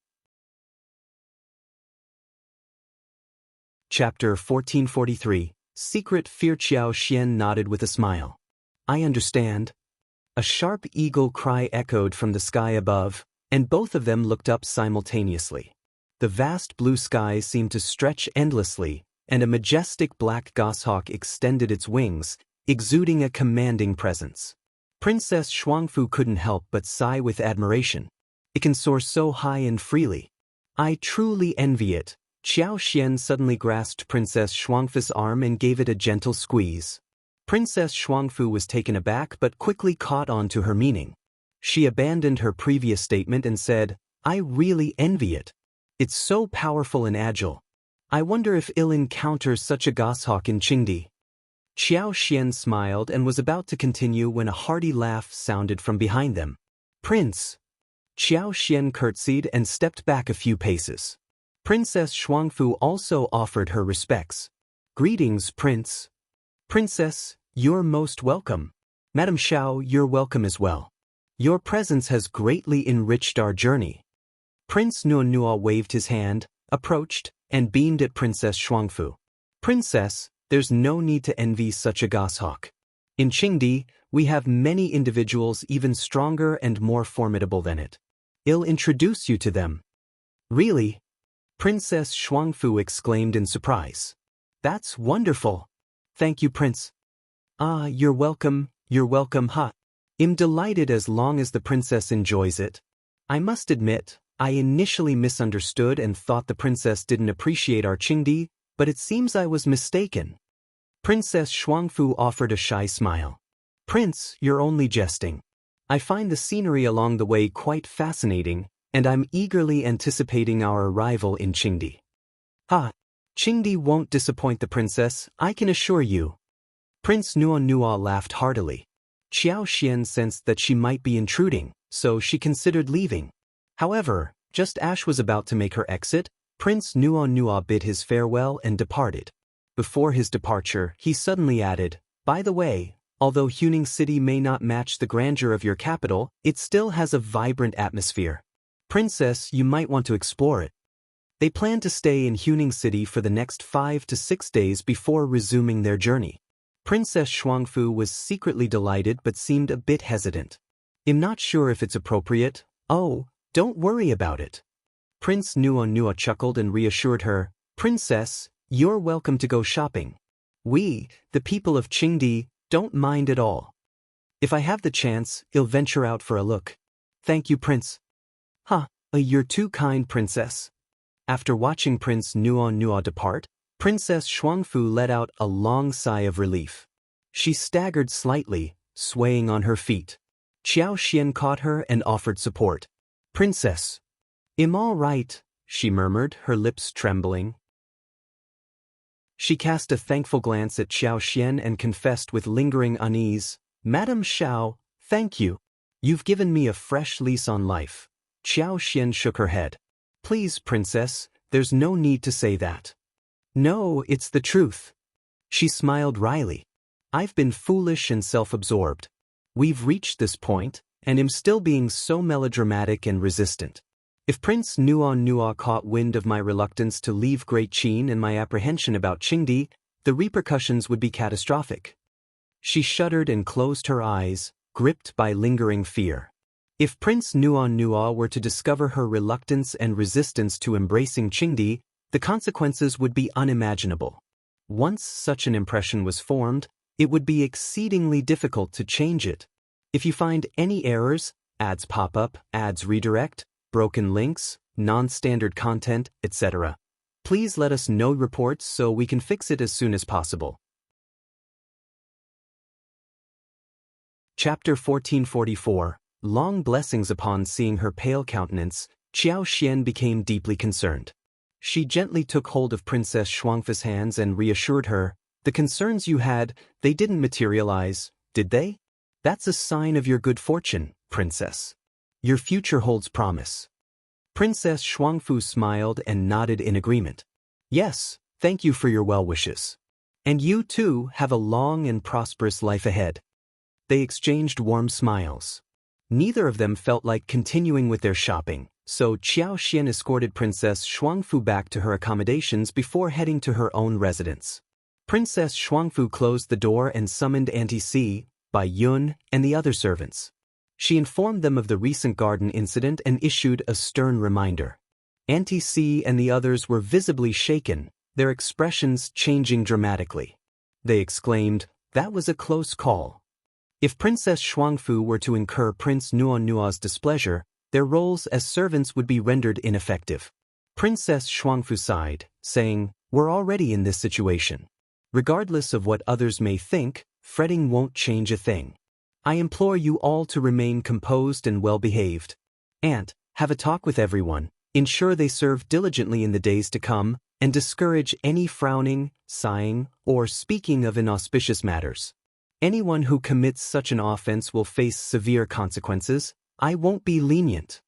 Chapter 1443, Secret Fear. Qiao Xian nodded with a smile. "I understand." A sharp eagle cry echoed from the sky above, and both of them looked up simultaneously. The vast blue sky seemed to stretch endlessly, and a majestic black goshawk extended its wings, exuding a commanding presence. Princess Xuanfu couldn't help but sigh with admiration. "It can soar so high and freely. I truly envy it." Qiao Xian suddenly grasped Princess Xuanfu's arm and gave it a gentle squeeze. Princess Xuanfu was taken aback but quickly caught on to her meaning. She abandoned her previous statement and said, "I really envy it. It's so powerful and agile. I wonder if I'll encounter such a goshawk in Qingdi." Qiao Xian smiled and was about to continue when a hearty laugh sounded from behind them. "Prince!" Qiao Xian curtsied and stepped back a few paces. Princess Xuanfu also offered her respects. "Greetings, Prince." "Princess, you're most welcome." "Madame Xiao, you're welcome as well. Your presence has greatly enriched our journey." Prince Nuanua waved his hand, approached, and beamed at Princess Xuanfu. Princess, there's no need to envy such a goshawk. In Qingdi, we have many individuals even stronger and more formidable than it. I'll introduce you to them. Really? Princess Shuangfu exclaimed in surprise. That's wonderful. Thank you, Prince. Ah, you're welcome, ha. I'm delighted as long as the princess enjoys it. I must admit, I initially misunderstood and thought the princess didn't appreciate our Qingdi, but it seems I was mistaken. Princess Shuangfu offered a shy smile. Prince, you're only jesting. I find the scenery along the way quite fascinating, and I'm eagerly anticipating our arrival in Qingdi. Ha! Qingdi won't disappoint the princess, I can assure you. Prince Nuo laughed heartily. Xiao sensed that she might be intruding, so she considered leaving. However, just as she was about to make her exit, Prince Nuo bid his farewell and departed. Before his departure, he suddenly added, by the way, although Huning City may not match the grandeur of your capital, it still has a vibrant atmosphere. Princess, you might want to explore it. They planned to stay in Huning City for the next 5 to 6 days before resuming their journey. Princess Shuangfu was secretly delighted but seemed a bit hesitant. I'm not sure if it's appropriate. Oh, don't worry about it. Prince Nuo chuckled and reassured her, Princess, you're welcome to go shopping. We, the people of Qingdi, don't mind at all. If I have the chance, I'll venture out for a look. Thank you, Prince. You're too kind, Princess. After watching Prince Nuo depart, Princess Shuangfu let out a long sigh of relief. She staggered slightly, swaying on her feet. Qiao caught her and offered support. Princess. I'm all right, she murmured, her lips trembling. She cast a thankful glance at Qiao and confessed with lingering unease, Madam Xiao, thank you. You've given me a fresh lease on life. Qiao shook her head. Please, Princess, there's no need to say that. No, it's the truth. She smiled wryly. I've been foolish and self-absorbed. We've reached this point, and am still being so melodramatic and resistant. If Prince Nuo caught wind of my reluctance to leave Great Qin and my apprehension about Qingdi, the repercussions would be catastrophic. She shuddered and closed her eyes, gripped by lingering fear. If Prince Nuo were to discover her reluctance and resistance to embracing Qingdi, the consequences would be unimaginable. Once such an impression was formed, it would be exceedingly difficult to change it. If you find any errors, ads pop up, ads redirect, broken links, non-standard content, etc., please let us know reports so we can fix it as soon as possible. Chapter 1444. Long blessings. Upon seeing her pale countenance, Qiao became deeply concerned. She gently took hold of Princess Shuangfu's hands and reassured her, the concerns you had, they didn't materialize, did they? That's a sign of your good fortune, Princess. Your future holds promise. Princess Shuangfu smiled and nodded in agreement. Yes, thank you for your well wishes. And you too have a long and prosperous life ahead. They exchanged warm smiles. Neither of them felt like continuing with their shopping, so Qiao escorted Princess Shuangfu back to her accommodations before heading to her own residence. Princess Shuangfu closed the door and summoned Auntie Si, Bai Yun, and the other servants. She informed them of the recent garden incident and issued a stern reminder. Auntie Si and the others were visibly shaken, their expressions changing dramatically. They exclaimed, that was a close call. If Princess Shuangfu were to incur Prince Nuo's displeasure, their roles as servants would be rendered ineffective. Princess Shuangfu sighed, saying, we're already in this situation. Regardless of what others may think, fretting won't change a thing. I implore you all to remain composed and well-behaved. And, have a talk with everyone, ensure they serve diligently in the days to come, and discourage any frowning, sighing, or speaking of inauspicious matters. Anyone who commits such an offense will face severe consequences. I won't be lenient.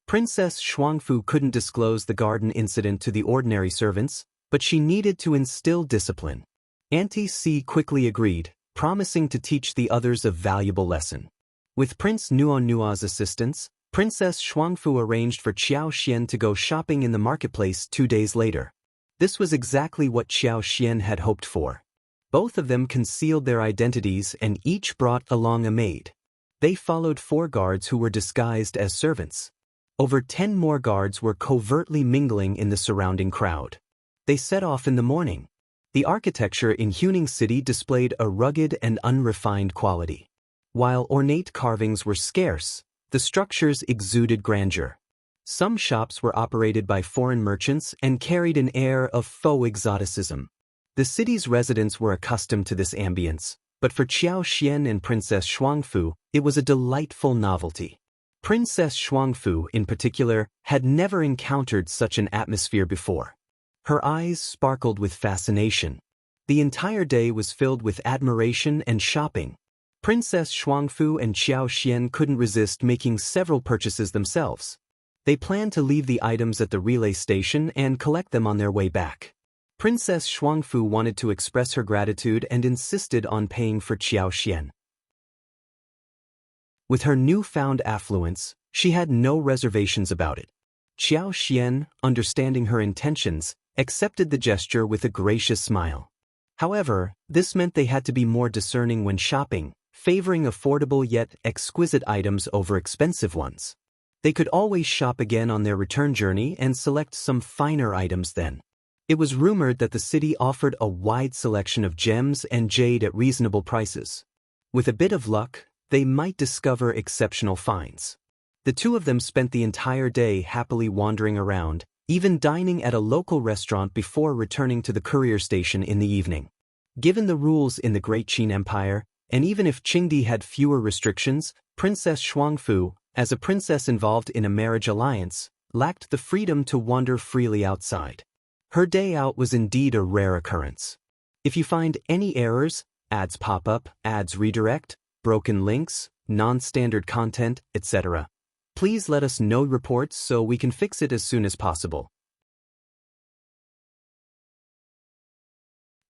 Princess Shuangfu couldn't disclose the garden incident to the ordinary servants, but she needed to instill discipline. Auntie Si quickly agreed, promising to teach the others a valuable lesson. With Prince Nuo's assistance, Princess Shuangfu arranged for Qiao to go shopping in the marketplace 2 days later. This was exactly what Xianxia had hoped for. Both of them concealed their identities and each brought along a maid. They followed 4 guards who were disguised as servants. Over 10 more guards were covertly mingling in the surrounding crowd. They set off in the morning. The architecture in Xuning City displayed a rugged and unrefined quality. While ornate carvings were scarce, the structures exuded grandeur. Some shops were operated by foreign merchants and carried an air of faux exoticism. The city's residents were accustomed to this ambience, but for Qiao and Princess Shuangfu, it was a delightful novelty. Princess Shuangfu, in particular, had never encountered such an atmosphere before. Her eyes sparkled with fascination. The entire day was filled with admiration and shopping. Princess Shuangfu and Qiao couldn't resist making several purchases themselves. They planned to leave the items at the relay station and collect them on their way back. Princess Shuangfu wanted to express her gratitude and insisted on paying for Qiao. With her newfound affluence, she had no reservations about it. Qiao, understanding her intentions, accepted the gesture with a gracious smile. However, this meant they had to be more discerning when shopping, favoring affordable yet exquisite items over expensive ones. They could always shop again on their return journey and select some finer items then. It was rumored that the city offered a wide selection of gems and jade at reasonable prices. With a bit of luck, they might discover exceptional finds. The two of them spent the entire day happily wandering around, even dining at a local restaurant before returning to the courier station in the evening. Given the rules in the Great Qin Empire, and even if Qingdi had fewer restrictions, Princess Shuangfu, as a princess involved in a marriage alliance, lacked the freedom to wander freely outside. Her day out was indeed a rare occurrence. If you find any errors, ads pop up, ads redirect, broken links, non-standard content, etc., please let us know reports so we can fix it as soon as possible.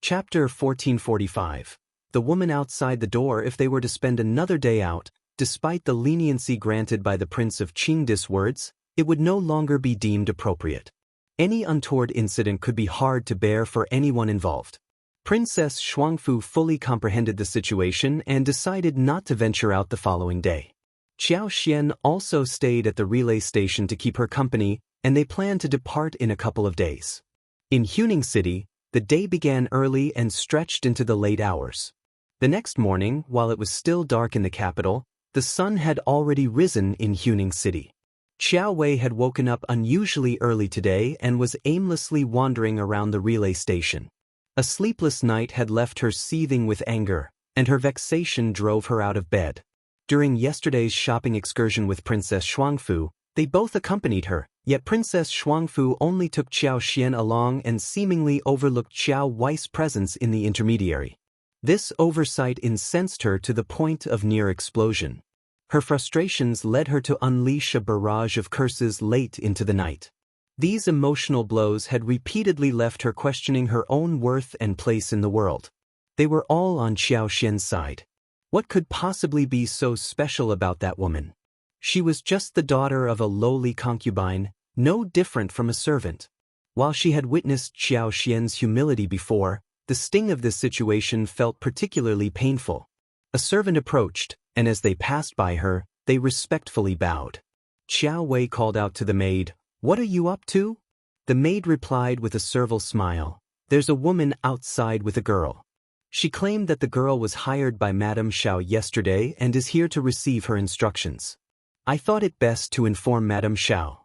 Chapter 1445. The woman outside the door if they were to spend another day out. Despite the leniency granted by the Prince of Qingdi's words, it would no longer be deemed appropriate. Any untoward incident could be hard to bear for anyone involved. Princess Shuangfu fully comprehended the situation and decided not to venture out the following day. Qiao also stayed at the relay station to keep her company, and they planned to depart in a couple of days. In Xuning City, the day began early and stretched into the late hours. The next morning, while it was still dark in the capital, the sun had already risen in Xuning City. Qiao had woken up unusually early today and was aimlessly wandering around the relay station. A sleepless night had left her seething with anger, and her vexation drove her out of bed. During yesterday's shopping excursion with Princess Shuangfu, they both accompanied her, yet Princess Shuangfu only took Qiao along and seemingly overlooked Qiao Wei's presence in the intermediary. This oversight incensed her to the point of near explosion. Her frustrations led her to unleash a barrage of curses late into the night. These emotional blows had repeatedly left her questioning her own worth and place in the world. They were all on Xiaoxian's side. What could possibly be so special about that woman? She was just the daughter of a lowly concubine, no different from a servant. While she had witnessed Xiaoxian's humility before, the sting of this situation felt particularly painful. A servant approached, and as they passed by her, they respectfully bowed. Qiao called out to the maid, "What are you up to?" The maid replied with a servile smile, "There's a woman outside with a girl. She claimed that the girl was hired by Madame Xiao yesterday and is here to receive her instructions. I thought it best to inform Madame Xiao."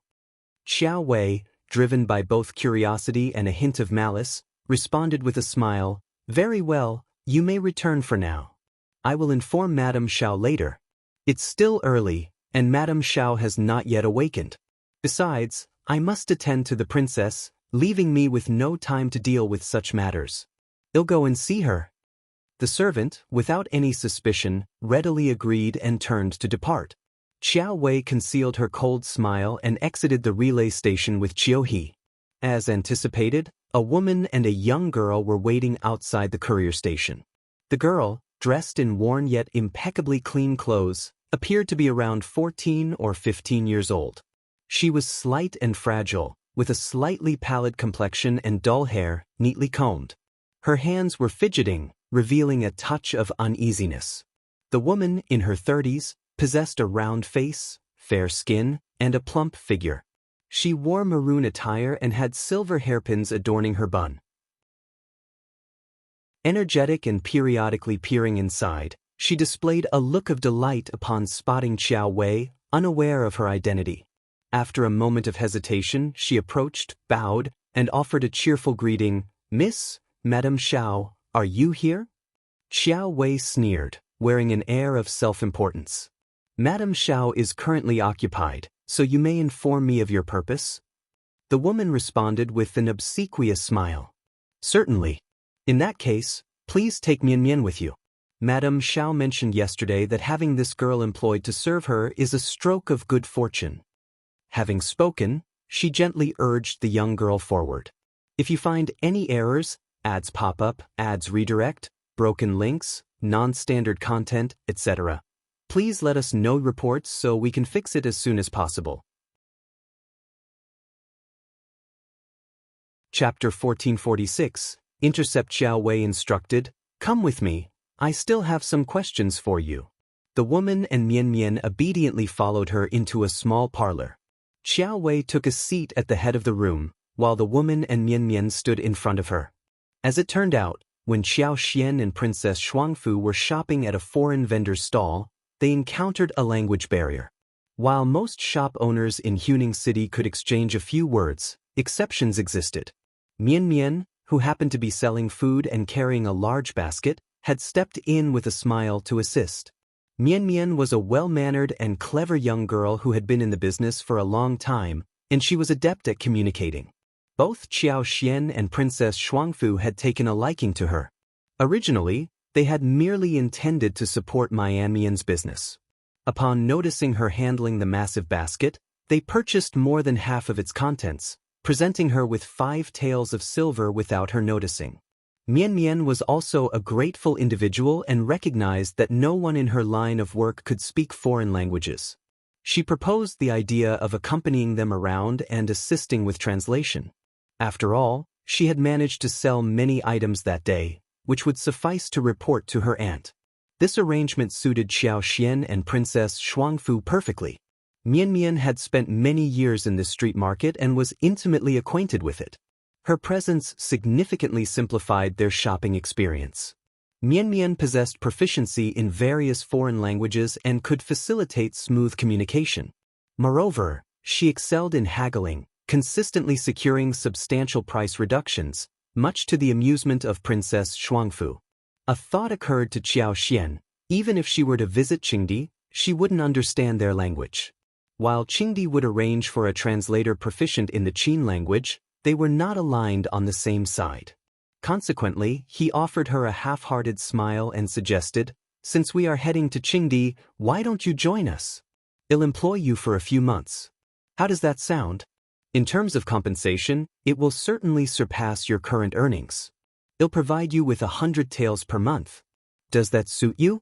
Xiao, driven by both curiosity and a hint of malice, responded with a smile, "Very well, you may return for now. I will inform Madame Xiao later. It's still early, and Madame Xiao has not yet awakened. Besides, I must attend to the princess, leaving me with no time to deal with such matters. I'll go and see her." The servant, without any suspicion, readily agreed and turned to depart. Qiao concealed her cold smile and exited the relay station with Qiao. As anticipated, a woman and a young girl were waiting outside the courier station. The girl, dressed in worn yet impeccably clean clothes, appeared to be around 14 or 15 years old. She was slight and fragile, with a slightly pallid complexion and dull hair, neatly combed. Her hands were fidgeting, revealing a touch of uneasiness. The woman, in her 30s, possessed a round face, fair skin, and a plump figure. She wore maroon attire and had silver hairpins adorning her bun. Energetic and periodically peering inside, she displayed a look of delight upon spotting Qiao Wei, unaware of her identity. After a moment of hesitation, she approached, bowed, and offered a cheerful greeting. "Miss, Madame Xiao, are you here?" Qiao Wei sneered, wearing an air of self-importance. "Madame Xiao is currently occupied, so you may inform me of your purpose?" The woman responded with an obsequious smile. "Certainly. In that case, please take Mian Mian with you. Madame Xiao mentioned yesterday that having this girl employed to serve her is a stroke of good fortune." Having spoken, she gently urged the young girl forward. "If you find any errors, ads pop up, ads redirect, broken links, non-standard content, etc., please let us know reports so we can fix it as soon as possible." Chapter 1446, Intercept. Qiao Wei instructed, "Come with me, I still have some questions for you." The woman and Mian Mian obediently followed her into a small parlor. Qiao Wei took a seat at the head of the room, while the woman and Mian Mian stood in front of her. As it turned out, when Xiao Xian and Princess Xuanfu were shopping at a foreign vendor's stall, they encountered a language barrier. While most shop owners in Huning City could exchange a few words, exceptions existed. Mian Mian, who happened to be selling food and carrying a large basket, had stepped in with a smile to assist. Mian Mian was a well-mannered and clever young girl who had been in the business for a long time, and she was adept at communicating. Both Xiao Xian and Princess Xuanfu had taken a liking to her. Originally, they had merely intended to support Mian Mian's business. Upon noticing her handling the massive basket, they purchased more than half of its contents, presenting her with 5 taels of silver without her noticing. Mian Mian was also a grateful individual and recognized that no one in her line of work could speak foreign languages. She proposed the idea of accompanying them around and assisting with translation. After all, she had managed to sell many items that day, which would suffice to report to her aunt. This arrangement suited Xiao Xian and Princess Xuanfu perfectly. Mian Mian had spent many years in this street market and was intimately acquainted with it. Her presence significantly simplified their shopping experience. Mian Mian possessed proficiency in various foreign languages and could facilitate smooth communication. Moreover, she excelled in haggling, consistently securing substantial price reductions, much to the amusement of Princess Xuanfu. A thought occurred to Xiao Xian: even if she were to visit Qingdi, she wouldn't understand their language. While Qingdi would arrange for a translator proficient in the Qin language, they were not aligned on the same side. Consequently, he offered her a half-hearted smile and suggested, "Since we are heading to Qingdi, why don't you join us? I'll employ you for a few months. How does that sound? In terms of compensation, it will certainly surpass your current earnings. I'll provide you with 100 taels per month. Does that suit you?"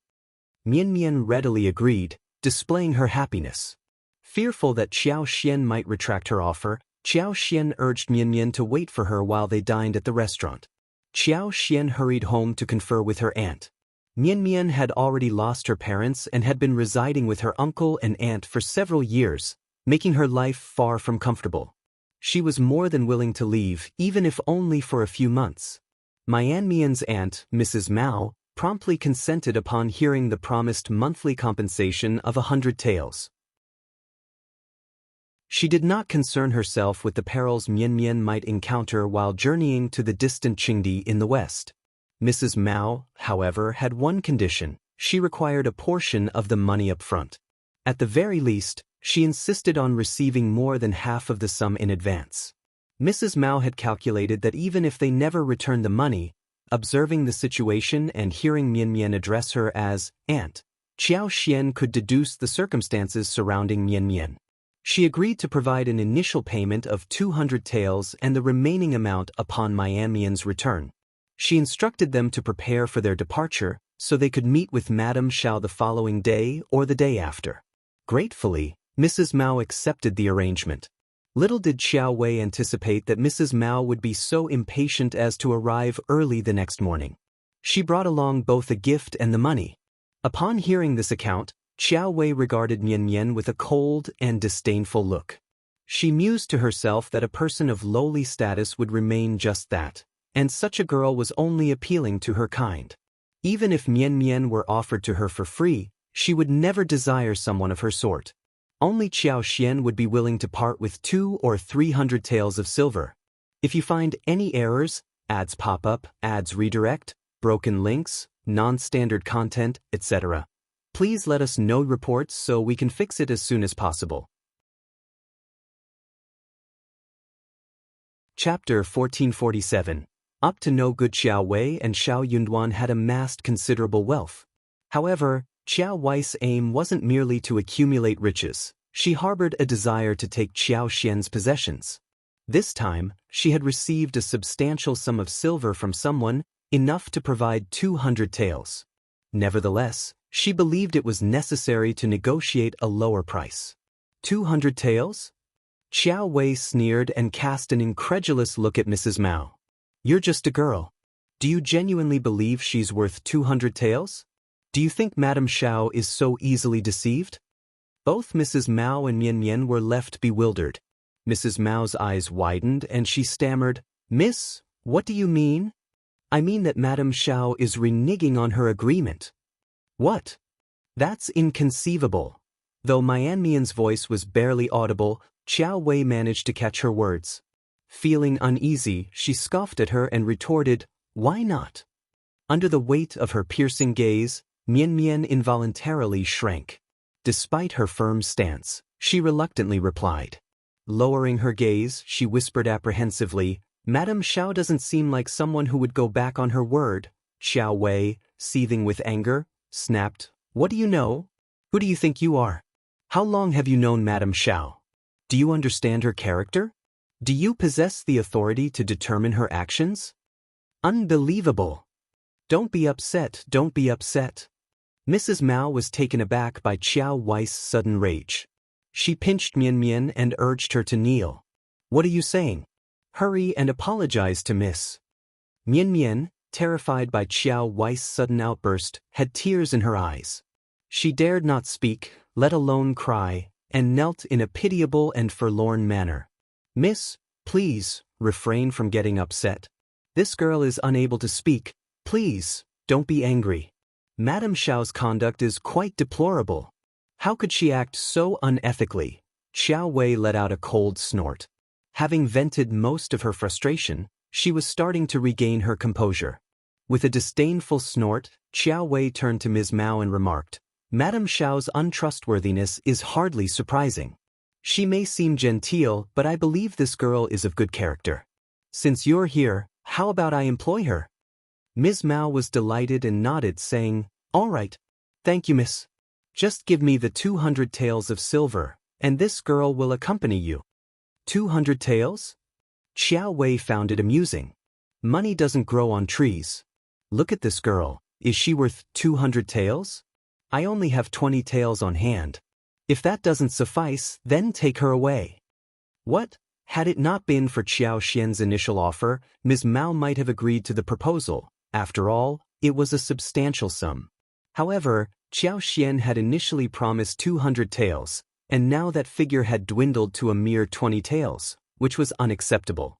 Mian Mian readily agreed, displaying her happiness. Fearful that Xiao Xian might retract her offer, Xiao Xian urged Mian Mian to wait for her while they dined at the restaurant. Xiao Xian hurried home to confer with her aunt. Mian Mian had already lost her parents and had been residing with her uncle and aunt for several years, making her life far from comfortable. She was more than willing to leave, even if only for a few months. Mian Mian's aunt, Mrs. Mao, promptly consented upon hearing the promised monthly compensation of 100 taels. She did not concern herself with the perils Mian Mian might encounter while journeying to the distant Qingdi in the west. Mrs. Mao, however, had one condition: she required a portion of the money up front. At the very least, she insisted on receiving more than half of the sum in advance. Mrs. Mao had calculated that even if they never returned the money, observing the situation and hearing Mian Mian address her as aunt, Xiao Xian could deduce the circumstances surrounding Mian Mian. She agreed to provide an initial payment of 200 taels and the remaining amount upon Mian Mian's return. She instructed them to prepare for their departure so they could meet with Madame Xiao the following day or the day after. Gratefully, Mrs. Mao accepted the arrangement. Little did Xiao Wei anticipate that Mrs. Mao would be so impatient as to arrive early the next morning. She brought along both the gift and the money. Upon hearing this account, Xiao Wei regarded Mian Mian with a cold and disdainful look. She mused to herself that a person of lowly status would remain just that, and such a girl was only appealing to her kind. Even if Mian Mian were offered to her for free, she would never desire someone of her sort. Only Qiao Xian would be willing to part with 200 or 300 taels of silver. If you find any errors, ads pop up, ads redirect, broken links, non-standard content, etc., please let us know reports so we can fix it as soon as possible. Chapter 1447. Up to no good, Xiao Wei and Xiao Yunduan had amassed considerable wealth. However, Qiao Wei's aim wasn't merely to accumulate riches. She harbored a desire to take Qiao Xian's possessions. This time, she had received a substantial sum of silver from someone, enough to provide 200 taels. Nevertheless, she believed it was necessary to negotiate a lower price. 200 taels? Qiao Wei sneered and cast an incredulous look at Mrs. Mao. You're just a girl. Do you genuinely believe she's worth 200 taels? Do you think Madame Xiao is so easily deceived? Both Mrs. Mao and Mian Mian were left bewildered. Mrs. Mao's eyes widened and she stammered, Miss, what do you mean? I mean that Madame Xiao is reneging on her agreement. What? That's inconceivable. Though Mian Mian's voice was barely audible, Qiao Wei managed to catch her words. Feeling uneasy, she scoffed at her and retorted, Why not? Under the weight of her piercing gaze, Mian Mian involuntarily shrank. Despite her firm stance, she reluctantly replied. Lowering her gaze, she whispered apprehensively, Madame Xiao doesn't seem like someone who would go back on her word. Xiao Wei, seething with anger, snapped, What do you know? Who do you think you are? How long have you known Madame Xiao? Do you understand her character? Do you possess the authority to determine her actions? Unbelievable. Don't be upset, don't be upset. Mrs. Mao was taken aback by Qiao Wei's sudden rage. She pinched Mian Mian and urged her to kneel. What are you saying? Hurry and apologize to Miss. Mian Mian, terrified by Qiao Wei's sudden outburst, had tears in her eyes. She dared not speak, let alone cry, and knelt in a pitiable and forlorn manner. Miss, please, refrain from getting upset. This girl is unable to speak. Please, don't be angry. Madame Xiao's conduct is quite deplorable. How could she act so unethically? Xiao Wei let out a cold snort. Having vented most of her frustration, she was starting to regain her composure. With a disdainful snort, Xiao Wei turned to Ms. Mao and remarked, Madame Xiao's untrustworthiness is hardly surprising. She may seem genteel, but I believe this girl is of good character. Since you're here, how about I employ her? Ms. Mao was delighted and nodded, saying, All right. Thank you, miss. Just give me the 200 taels of silver, and this girl will accompany you. 200 taels? Xiao Wei found it amusing. Money doesn't grow on trees. Look at this girl. Is she worth 200 taels? I only have 20 taels on hand. If that doesn't suffice, then take her away. What? Had it not been for Qiao Xian's initial offer, Ms. Mao might have agreed to the proposal. After all, it was a substantial sum. However, Qiao Xian had initially promised 200 taels, and now that figure had dwindled to a mere 20 taels, which was unacceptable.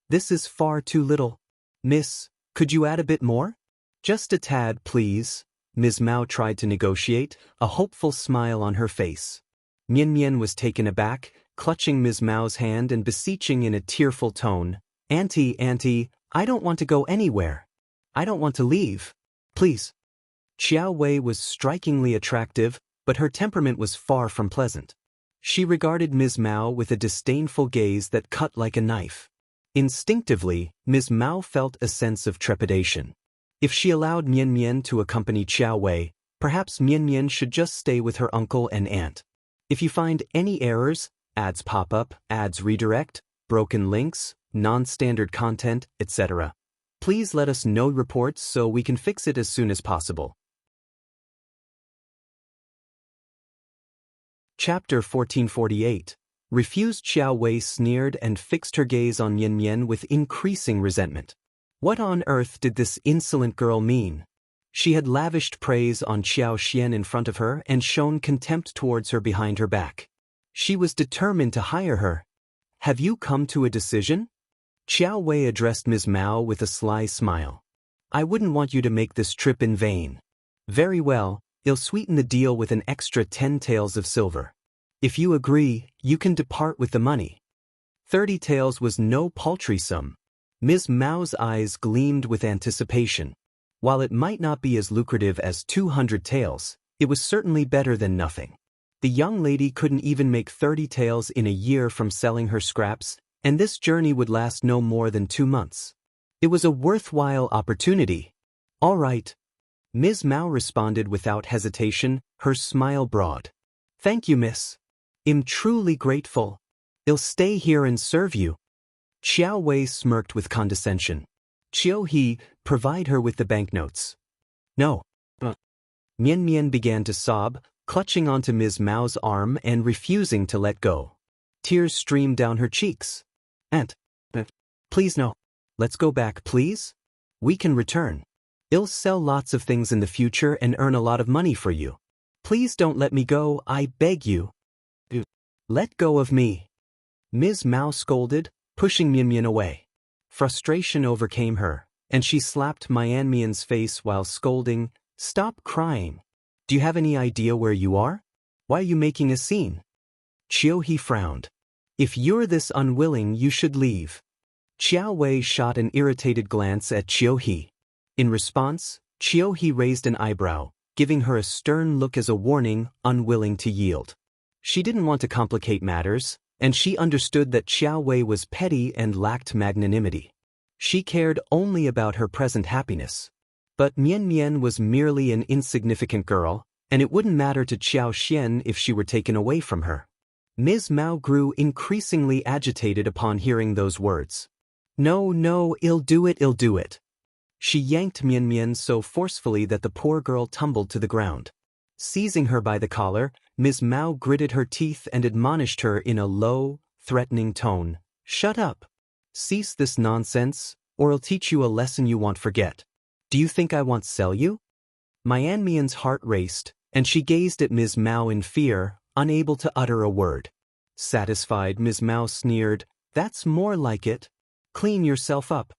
This is far too little. Miss, could you add a bit more? Just a tad, please. Ms. Mao tried to negotiate, a hopeful smile on her face. Mian Mian was taken aback, clutching Ms. Mao's hand and beseeching in a tearful tone, Auntie, I don't want to go anywhere. I don't want to leave. Please. Xiao Wei was strikingly attractive, but her temperament was far from pleasant. She regarded Ms. Mao with a disdainful gaze that cut like a knife. Instinctively, Ms. Mao felt a sense of trepidation. If she allowed Mian Mian to accompany Xiao Wei, perhaps Mian Mian should just stay with her uncle and aunt. If you find any errors, ads pop up, ads redirect, broken links, non-standard content, etc., please let us know reports so we can fix it as soon as possible. Chapter 1448. Refused. Xiao Wei sneered and fixed her gaze on Mian Mian with increasing resentment. What on earth did this insolent girl mean? She had lavished praise on Qiao Xian in front of her and shown contempt towards her behind her back. She was determined to hire her. Have you come to a decision? Qiao Wei addressed Ms. Mao with a sly smile. I wouldn't want you to make this trip in vain. Very well, I'll sweeten the deal with an extra 10 taels of silver. If you agree, you can depart with the money. 30 taels was no paltry sum. Ms. Mao's eyes gleamed with anticipation. While it might not be as lucrative as 200 taels, it was certainly better than nothing. The young lady couldn't even make 30 taels in a year from selling her scraps, and this journey would last no more than 2 months. It was a worthwhile opportunity. All right. Ms. Mao responded without hesitation, her smile broad. Thank you, miss. I'm truly grateful. I'll stay here and serve you. Xiao Wei smirked with condescension. Qiao He, provide her with the banknotes. No. Mian Mian began to sob, clutching onto Ms. Mao's arm and refusing to let go. Tears streamed down her cheeks. Aunt. Please no. Let's go back, please. We can return. I'll sell lots of things in the future and earn a lot of money for you. Please don't let me go, I beg you. Let go of me. Ms. Mao scolded, pushing Mian Mian away. Frustration overcame her, and she slapped Mian Mian's face while scolding, Stop crying. Do you have any idea where you are? Why are you making a scene? Qiao He frowned. If you're this unwilling, you should leave. Qiao Wei shot an irritated glance at Qiao He. In response, Qiao He raised an eyebrow, giving her a stern look as a warning, unwilling to yield. She didn't want to complicate matters, and she understood that Qiao Wei was petty and lacked magnanimity. She cared only about her present happiness. But Mian Mian was merely an insignificant girl, and it wouldn't matter to Qiao Xian if she were taken away from her. Ms. Mao grew increasingly agitated upon hearing those words. No, I'll do it. She yanked Mian Mian so forcefully that the poor girl tumbled to the ground. Seizing her by the collar, Ms. Mao gritted her teeth and admonished her in a low, threatening tone. Shut up. Cease this nonsense, or I'll teach you a lesson you won't forget. Do you think I won't sell you? Mian Mian's heart raced, and she gazed at Ms. Mao in fear, unable to utter a word. Satisfied, Ms. Mao sneered, That's more like it. Clean yourself up.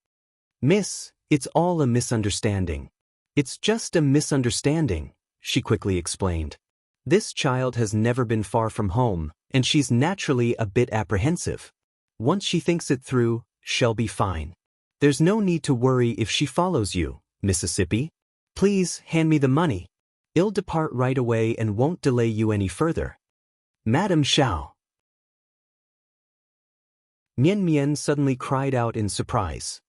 Miss, it's all a misunderstanding. It's just a misunderstanding, she quickly explained. This child has never been far from home, and she's naturally a bit apprehensive. Once she thinks it through, she'll be fine. There's no need to worry if she follows you, Mississippi. Please hand me the money. I'll depart right away and won't delay you any further. Madam Xiao. Mian Mian suddenly cried out in surprise.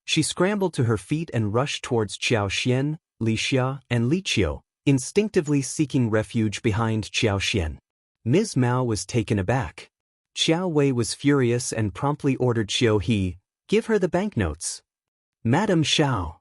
She scrambled to her feet and rushed towards Qiao Xian, Li Xia, and Li Qiao, instinctively seeking refuge behind Qiao Xian. Ms. Mao was taken aback. Qiao Wei was furious and promptly ordered Qiao He, Give her the banknotes. Madam Xiao.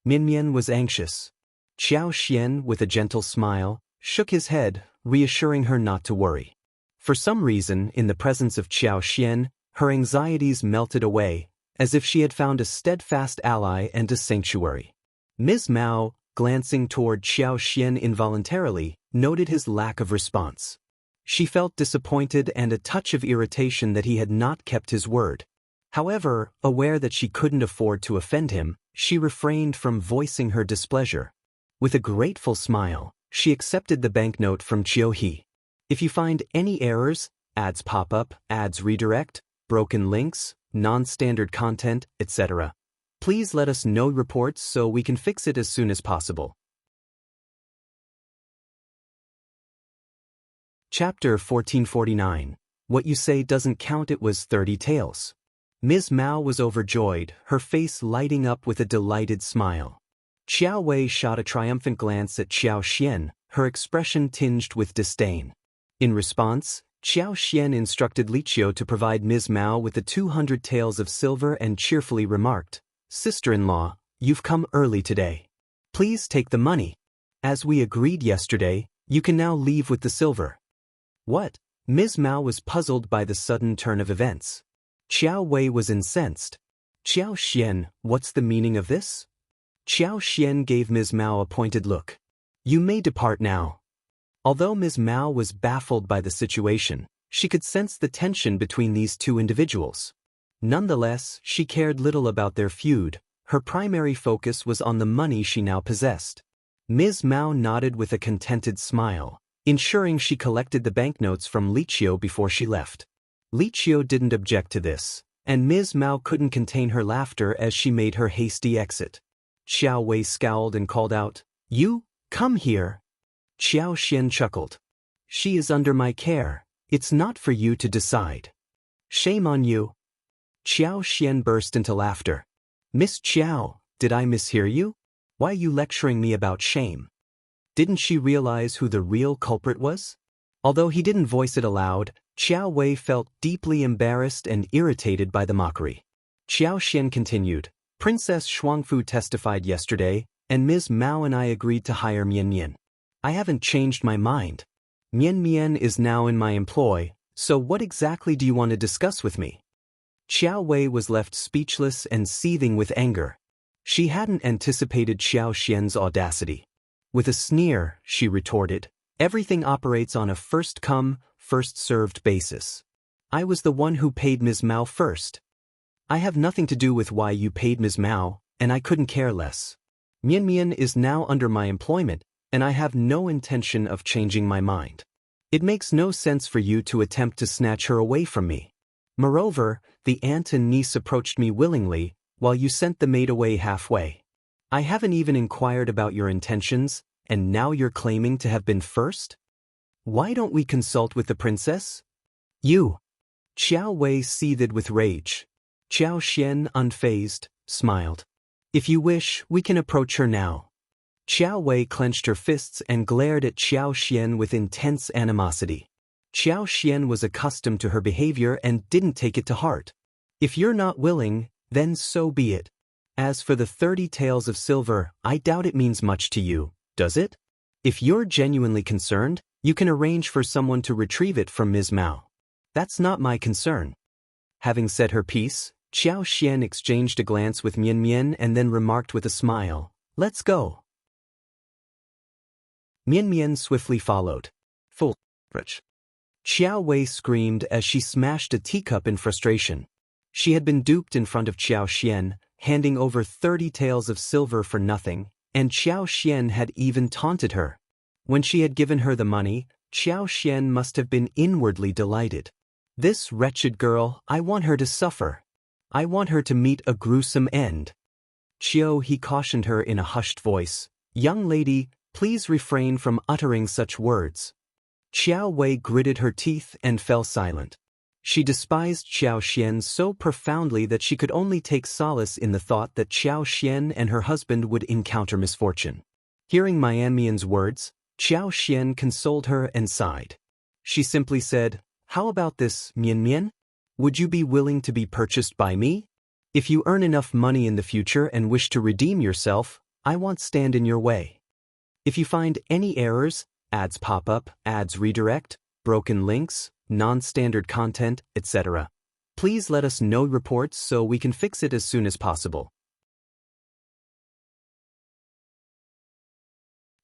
Mian Mian was anxious. Qiao Xian, with a gentle smile, shook his head, reassuring her not to worry. For some reason, in the presence of Qiao Xian, her anxieties melted away, as if she had found a steadfast ally and a sanctuary. Ms. Mao, glancing toward Qiao Xian involuntarily, noted his lack of response. She felt disappointed and a touch of irritation that he had not kept his word. However, aware that she couldn't afford to offend him, she refrained from voicing her displeasure. With a grateful smile, she accepted the banknote from Qiao He. If you find any errors, ads pop up, ads redirect, broken links, non-standard content, etc., please let us know reports so we can fix it as soon as possible. Chapter 1449. What you say doesn't count. It was 30 taels. Ms. Mao was overjoyed, her face lighting up with a delighted smile. Qiao Wei shot a triumphant glance at Qiao Xian, her expression tinged with disdain. In response, Qiao Xian instructed Li Qiao to provide Ms. Mao with the 200 taels of silver and cheerfully remarked, Sister-in-law, you've come early today. Please take the money. As we agreed yesterday, you can now leave with the silver. What? Ms. Mao was puzzled by the sudden turn of events. Qiao Wei was incensed. Qiao Xian, what's the meaning of this? Qiao Xian gave Ms. Mao a pointed look. You may depart now. Although Ms. Mao was baffled by the situation, she could sense the tension between these two individuals. Nonetheless, she cared little about their feud. Her primary focus was on the money she now possessed. Ms. Mao nodded with a contented smile, ensuring she collected the banknotes from Qiao before she left. Qiao didn't object to this, and Ms. Mao couldn't contain her laughter as she made her hasty exit. Qiao Wei scowled and called out, You, come here. Qiao Xian chuckled. She is under my care. It's not for you to decide. Shame on you. Qiao Xian burst into laughter. Miss Qiao, did I mishear you? Why are you lecturing me about shame? Didn't she realize who the real culprit was? Although he didn't voice it aloud, Qiao Wei felt deeply embarrassed and irritated by the mockery. Qiao Xian continued, Princess Shuangfu testified yesterday, and Ms. Mao and I agreed to hire Mian Mian. I haven't changed my mind. Mian Mian is now in my employ, so what exactly do you want to discuss with me? Qiao Wei was left speechless and seething with anger. She hadn't anticipated Qiao Xian's audacity. With a sneer, she retorted, Everything operates on a first-come, first-served basis. I was the one who paid Ms. Mao first. I have nothing to do with why you paid Ms. Mao, and I couldn't care less. Mian Mian is now under my employment, and I have no intention of changing my mind. It makes no sense for you to attempt to snatch her away from me. Moreover, the aunt and niece approached me willingly, while you sent the maid away halfway. I haven't even inquired about your intentions, and now you're claiming to have been first? Why don't we consult with the princess? You. Qiao Wei seethed with rage. Qiao Xian, unfazed, smiled. If you wish, we can approach her now. Qiao Wei clenched her fists and glared at Qiao Xian with intense animosity. Qiao Xian was accustomed to her behavior and didn't take it to heart. If you're not willing, then so be it. As for the 30 taels of silver, I doubt it means much to you, does it? If you're genuinely concerned, you can arrange for someone to retrieve it from Ms. Mao. That's not my concern. Having said her piece, Qiao Xian exchanged a glance with Mian Mian and then remarked with a smile, Let's go. Mian Mian swiftly followed. Full rich. Qiao Wei screamed as she smashed a teacup in frustration. She had been duped in front of Qiao Xian, handing over 30 taels of silver for nothing, and Qiao Xian had even taunted her. When she had given her the money, Qiao Xian must have been inwardly delighted. This wretched girl, I want her to suffer. I want her to meet a gruesome end. Qiao, he cautioned her in a hushed voice, Young lady, please refrain from uttering such words. Qiao Wei gritted her teeth and fell silent. She despised Qiao Xian so profoundly that she could only take solace in the thought that Qiao Xian and her husband would encounter misfortune. Hearing Mian Mian's words, Qiao Xian consoled her and sighed. She simply said, How about this, Mian Mian? Would you be willing to be purchased by me? If you earn enough money in the future and wish to redeem yourself, I won't stand in your way. If you find any errors, ads pop up, ads redirect, broken links, non-standard content, etc., please let us know reports so we can fix it as soon as possible.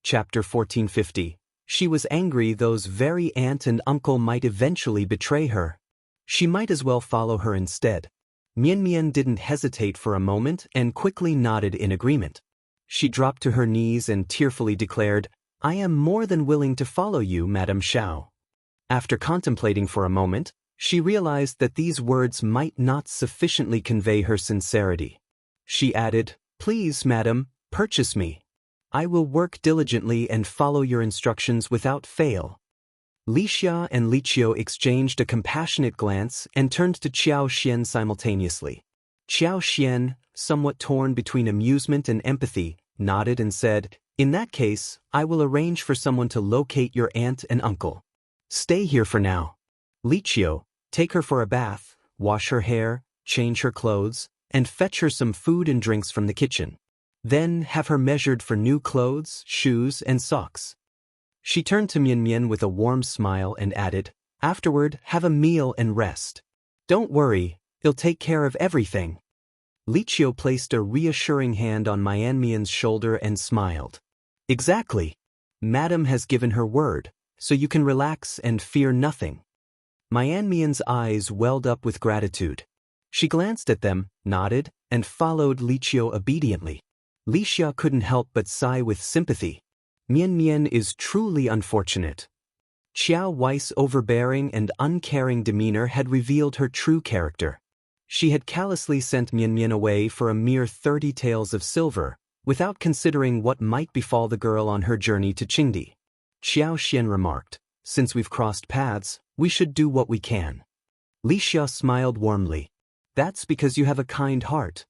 Chapter 1450. She was angry those very aunt and uncle might eventually betray her. She might as well follow her instead. Mian Mian didn't hesitate for a moment and quickly nodded in agreement. She dropped to her knees and tearfully declared, I am more than willing to follow you, Madame Xiao. After contemplating for a moment, she realized that these words might not sufficiently convey her sincerity. She added, Please, madam, purchase me. I will work diligently and follow your instructions without fail. Wuxia and Qiao exchanged a compassionate glance and turned to Qiao Xian simultaneously. Qiao Xian, somewhat torn between amusement and empathy, nodded and said, In that case, I will arrange for someone to locate your aunt and uncle. Stay here for now. Qiao, take her for a bath, wash her hair, change her clothes, and fetch her some food and drinks from the kitchen. Then have her measured for new clothes, shoes, and socks. She turned to Mian Mian with a warm smile and added, "Afterward, have a meal and rest. Don't worry, he'll take care of everything." Qiao placed a reassuring hand on Mian Mian's shoulder and smiled. "Exactly. Madam has given her word, so you can relax and fear nothing." Mian Mian's eyes welled up with gratitude. She glanced at them, nodded, and followed Qiao obediently. Xia couldn't help but sigh with sympathy. Mian Mian is truly unfortunate. Qiao Wei's overbearing and uncaring demeanor had revealed her true character. She had callously sent Mian Mian away for a mere 30 taels of silver, without considering what might befall the girl on her journey to Qingdi. Xiao remarked, "Since we've crossed paths, we should do what we can." Xia smiled warmly. "That's because you have a kind heart."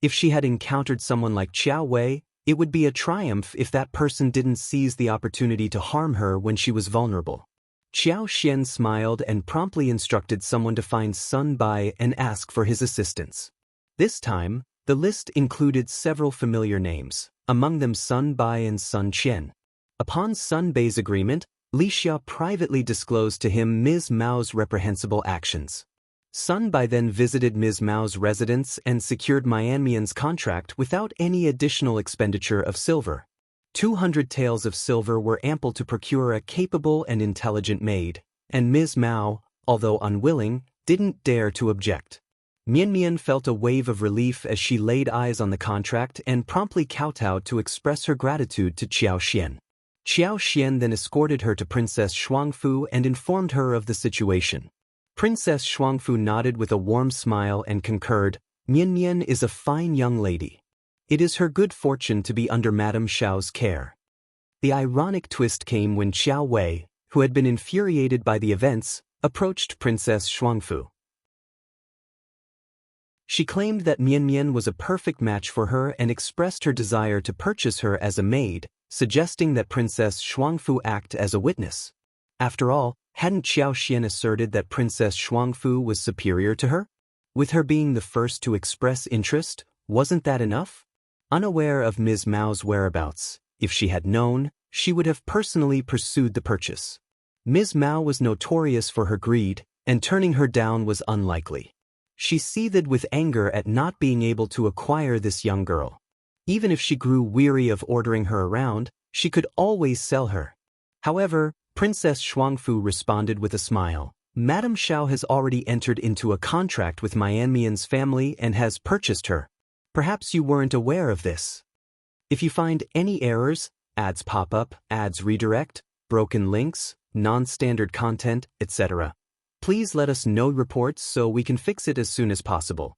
If she had encountered someone like Qiao Wei, it would be a triumph if that person didn't seize the opportunity to harm her when she was vulnerable. Xiao smiled and promptly instructed someone to find Sun Bai and ask for his assistance. This time, the list included several familiar names, among them Sun Bai and Sun Qian. Upon Sun Bai's agreement, Xia privately disclosed to him Ms. Mao's reprehensible actions. Sun Bai then visited Ms. Mao's residence and secured Mian Mian's contract without any additional expenditure of silver. 200 taels of silver were ample to procure a capable and intelligent maid, and Ms. Mao, although unwilling, didn't dare to object. Mian Mian felt a wave of relief as she laid eyes on the contract and promptly kowtowed to express her gratitude to Qiao Xian. Qiao Xian then escorted her to Princess Shuangfu and informed her of the situation. Princess Shuangfu nodded with a warm smile and concurred, "Mian Mian is a fine young lady. It is her good fortune to be under Madame Xiao's care." The ironic twist came when Qiao Wei, who had been infuriated by the events, approached Princess Shuangfu. She claimed that Mian Mian was a perfect match for her and expressed her desire to purchase her as a maid, suggesting that Princess Shuangfu act as a witness. After all, hadn't Qiao Xian asserted that Princess Shuangfu was superior to her? With her being the first to express interest, wasn't that enough? Unaware of Ms. Mao's whereabouts, if she had known, she would have personally pursued the purchase. Ms. Mao was notorious for her greed, and turning her down was unlikely. She seethed with anger at not being able to acquire this young girl. Even if she grew weary of ordering her around, she could always sell her. However, Princess Shuangfu responded with a smile. "Madame Xiao has already entered into a contract with Mian Mian's family and has purchased her. Perhaps you weren't aware of this. If you find any errors, ads pop up, ads redirect, broken links, non-standard content, etc., please let us know reports so we can fix it as soon as possible."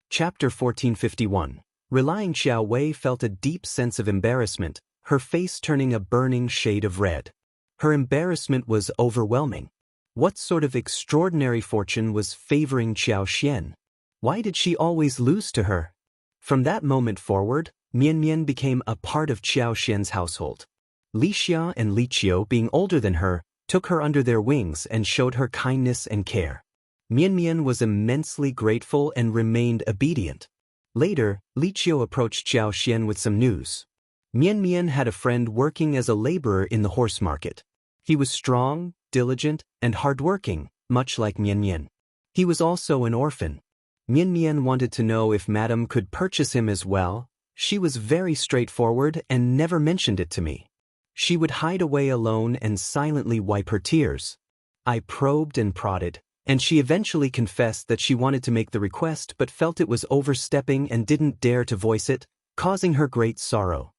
Chapter 1451. Relying Qiao Wei felt a deep sense of embarrassment, her face turning a burning shade of red. Her embarrassment was overwhelming. What sort of extraordinary fortune was favoring Qiao Xian? Why did she always lose to her? From that moment forward, Mian Mian became a part of Qiao Xian's household. Xia and Qiao, being older than her, took her under their wings and showed her kindness and care. Mian Mian was immensely grateful and remained obedient. Later, Qiao approached Qiao Xian with some news. Mian Mian had a friend working as a laborer in the horse market. He was strong, diligent, and hardworking, much like Mian Mian. He was also an orphan. Mian Mian wanted to know if Madame could purchase him as well. She was very straightforward and never mentioned it to me. She would hide away alone and silently wipe her tears. I probed and prodded, and she eventually confessed that she wanted to make the request but felt it was overstepping and didn't dare to voice it, causing her great sorrow.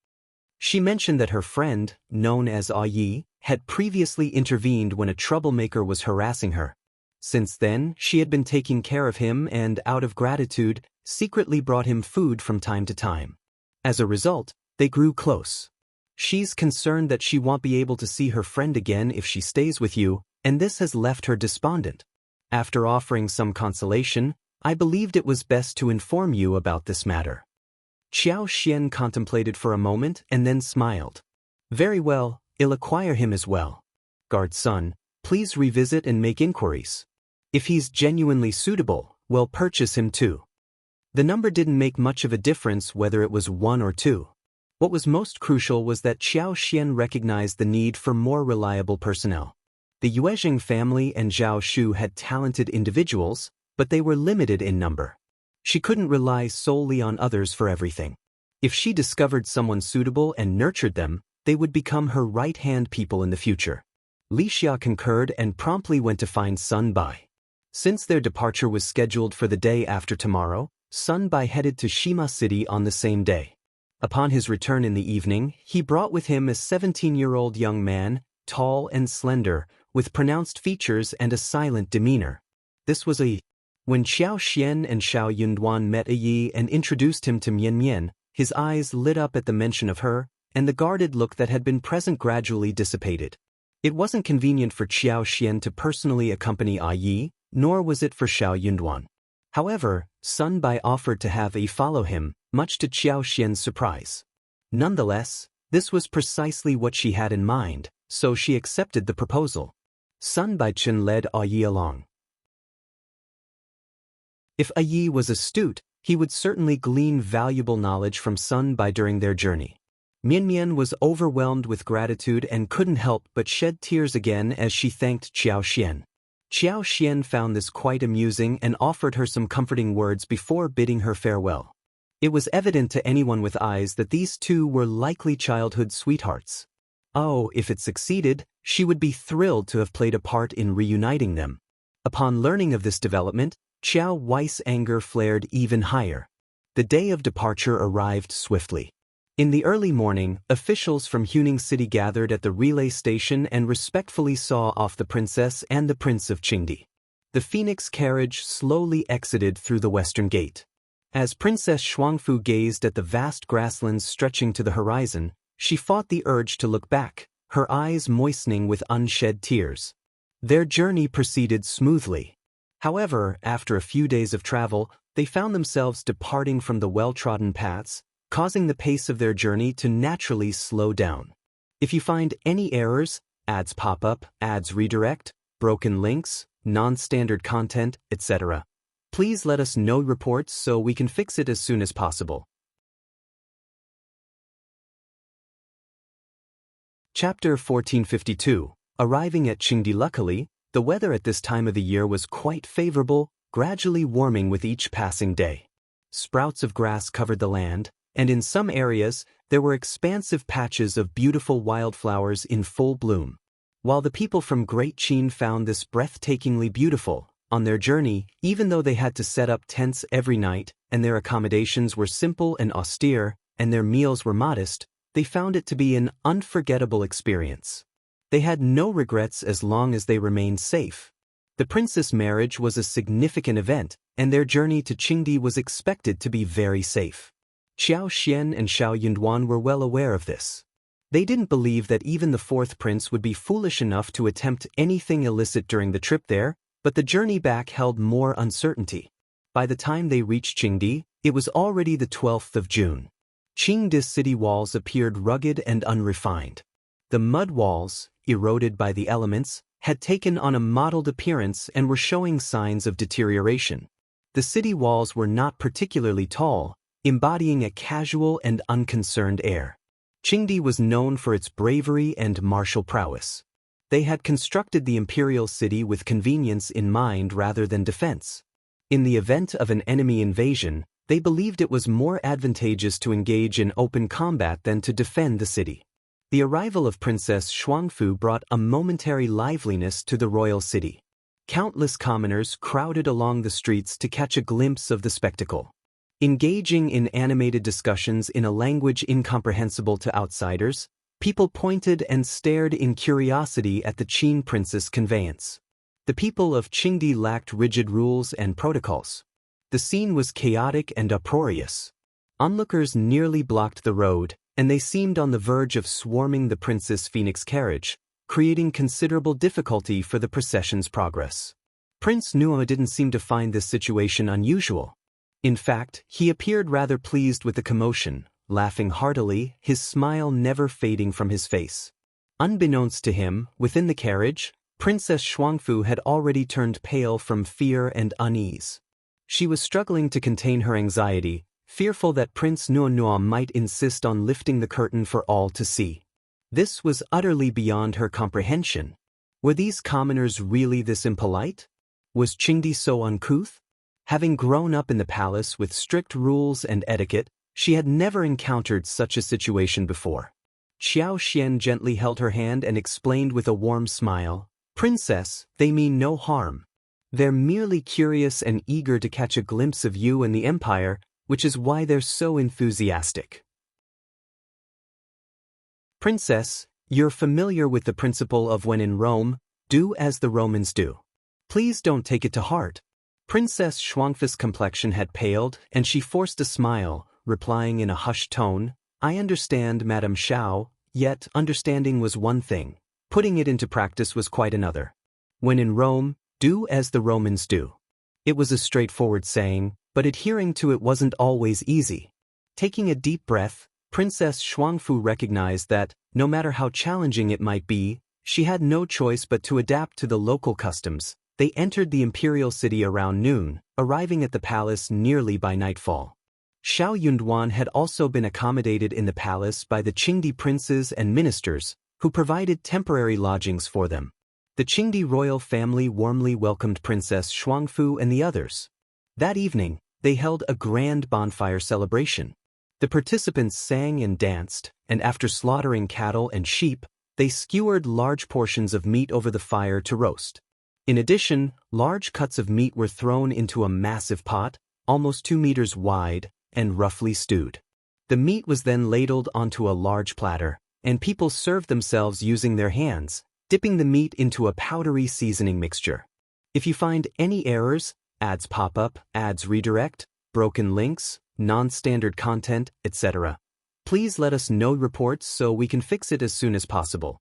She mentioned that her friend, known as Yi, had previously intervened when a troublemaker was harassing her. Since then, she had been taking care of him and, out of gratitude, secretly brought him food from time to time. As a result, they grew close. She's concerned that she won't be able to see her friend again if she stays with you, and this has left her despondent. After offering some consolation, I believed it was best to inform you about this matter. Qiao Xian contemplated for a moment and then smiled. Very well, I'll acquire him as well. Guard son, please revisit and make inquiries. If he's genuinely suitable, we'll purchase him too. The number didn't make much of a difference whether it was 1 or 2. What was most crucial was that Qiao Xian recognized the need for more reliable personnel. The Yuezheng family and Zhao Shu had talented individuals, but they were limited in number. She couldn't rely solely on others for everything. If she discovered someone suitable and nurtured them, they would become her right-hand people in the future. Wuxia concurred and promptly went to find Sun Bai. Since their departure was scheduled for the day after tomorrow, Sun Bai headed to Shima City on the same day. Upon his return in the evening, he brought with him a 17-year-old young man, tall and slender, with pronounced features and a silent demeanor. This was Yi. When Xiao Xian and Xiao Yunduan met Yi and introduced him to Mian Mian, his eyes lit up at the mention of her, and the guarded look that had been present gradually dissipated. It wasn't convenient for Xiao Xian to personally accompany Yi, nor was it for Xiao Yunduan. However, Sun Bai offered to have Yi follow him, much to Xiao Xian's surprise. Nonetheless, this was precisely what she had in mind, so she accepted the proposal. Sun Bai Chen led Yi along. If Yi was astute, he would certainly glean valuable knowledge from Sun Bai during their journey. Mian Mian was overwhelmed with gratitude and couldn't help but shed tears again as she thanked Qiao Xian. Qiao Xian found this quite amusing and offered her some comforting words before bidding her farewell. It was evident to anyone with eyes that these two were likely childhood sweethearts. Oh, if it succeeded, she would be thrilled to have played a part in reuniting them. Upon learning of this development, Qiao Wei's anger flared even higher. The day of departure arrived swiftly. In the early morning, officials from Huning City gathered at the relay station and respectfully saw off the princess and the prince of Qingdi. The phoenix carriage slowly exited through the western gate. As Princess Shuangfu gazed at the vast grasslands stretching to the horizon, she fought the urge to look back, her eyes moistening with unshed tears. Their journey proceeded smoothly. However, after a few days of travel, they found themselves departing from the well-trodden paths, causing the pace of their journey to naturally slow down. If you find any errors, ads pop up, ads redirect, broken links, non-standard content, etc., please let us know reports so we can fix it as soon as possible. Chapter 1452. Arriving at Qingdi. Luckily, the weather at this time of the year was quite favorable, gradually warming with each passing day. Sprouts of grass covered the land, and in some areas, there were expansive patches of beautiful wildflowers in full bloom. While the people from Great Qin found this breathtakingly beautiful, on their journey, even though they had to set up tents every night, and their accommodations were simple and austere, and their meals were modest, they found it to be an unforgettable experience. They had no regrets as long as they remained safe. The princess' marriage was a significant event, and their journey to Qingdi was expected to be very safe. Xiao Xian and Xiao Yunduan were well aware of this. They didn't believe that even the fourth prince would be foolish enough to attempt anything illicit during the trip there, but the journey back held more uncertainty. By the time they reached Qingdi, it was already the 12th of June. Qingdi's city walls appeared rugged and unrefined. The mud walls, eroded by the elements, had taken on a mottled appearance and were showing signs of deterioration. The city walls were not particularly tall, embodying a casual and unconcerned air. Qingdi was known for its bravery and martial prowess. They had constructed the imperial city with convenience in mind rather than defense. In the event of an enemy invasion, they believed it was more advantageous to engage in open combat than to defend the city. The arrival of Princess Shuangfu brought a momentary liveliness to the royal city. Countless commoners crowded along the streets to catch a glimpse of the spectacle. Engaging in animated discussions in a language incomprehensible to outsiders, people pointed and stared in curiosity at the Qin princess conveyance. The people of Qingdi lacked rigid rules and protocols. The scene was chaotic and uproarious. Onlookers nearly blocked the road, and they seemed on the verge of swarming the Princess Phoenix carriage, creating considerable difficulty for the procession's progress. Prince Nuo didn't seem to find this situation unusual. In fact, he appeared rather pleased with the commotion, laughing heartily, his smile never fading from his face. Unbeknownst to him, within the carriage, Princess Shuangfu had already turned pale from fear and unease. She was struggling to contain her anxiety, fearful that Prince Nuo might insist on lifting the curtain for all to see. This was utterly beyond her comprehension. Were these commoners really this impolite? Was Qingdi so uncouth? Having grown up in the palace with strict rules and etiquette, she had never encountered such a situation before. Xiao gently held her hand and explained with a warm smile, "Princess, they mean no harm. They're merely curious and eager to catch a glimpse of you and the Empire, which is why they're so enthusiastic." Princess, you're familiar with the principle of when in Rome, do as the Romans do. Please don't take it to heart. Princess Xuanfa's complexion had paled, and she forced a smile, replying in a hushed tone, "I understand, Madame Xiao, yet understanding was one thing. Putting it into practice was quite another. When in Rome, do as the Romans do." It was a straightforward saying, but adhering to it wasn't always easy. Taking a deep breath, Princess Xuanfu recognized that, no matter how challenging it might be, she had no choice but to adapt to the local customs. They entered the imperial city around noon, arriving at the palace nearly by nightfall. Xiao Yunduan had also been accommodated in the palace by the Qingdi princes and ministers, who provided temporary lodgings for them. The Qingdi royal family warmly welcomed Princess Xuanfu and the others. That evening, they held a grand bonfire celebration. The participants sang and danced, and after slaughtering cattle and sheep, they skewered large portions of meat over the fire to roast. In addition, large cuts of meat were thrown into a massive pot, almost 2 meters wide, and roughly stewed. The meat was then ladled onto a large platter, and people served themselves using their hands, dipping the meat into a powdery seasoning mixture. If you find any errors, ads pop up, ads redirect, broken links, non-standard content, etc., please let us know reports so we can fix it as soon as possible.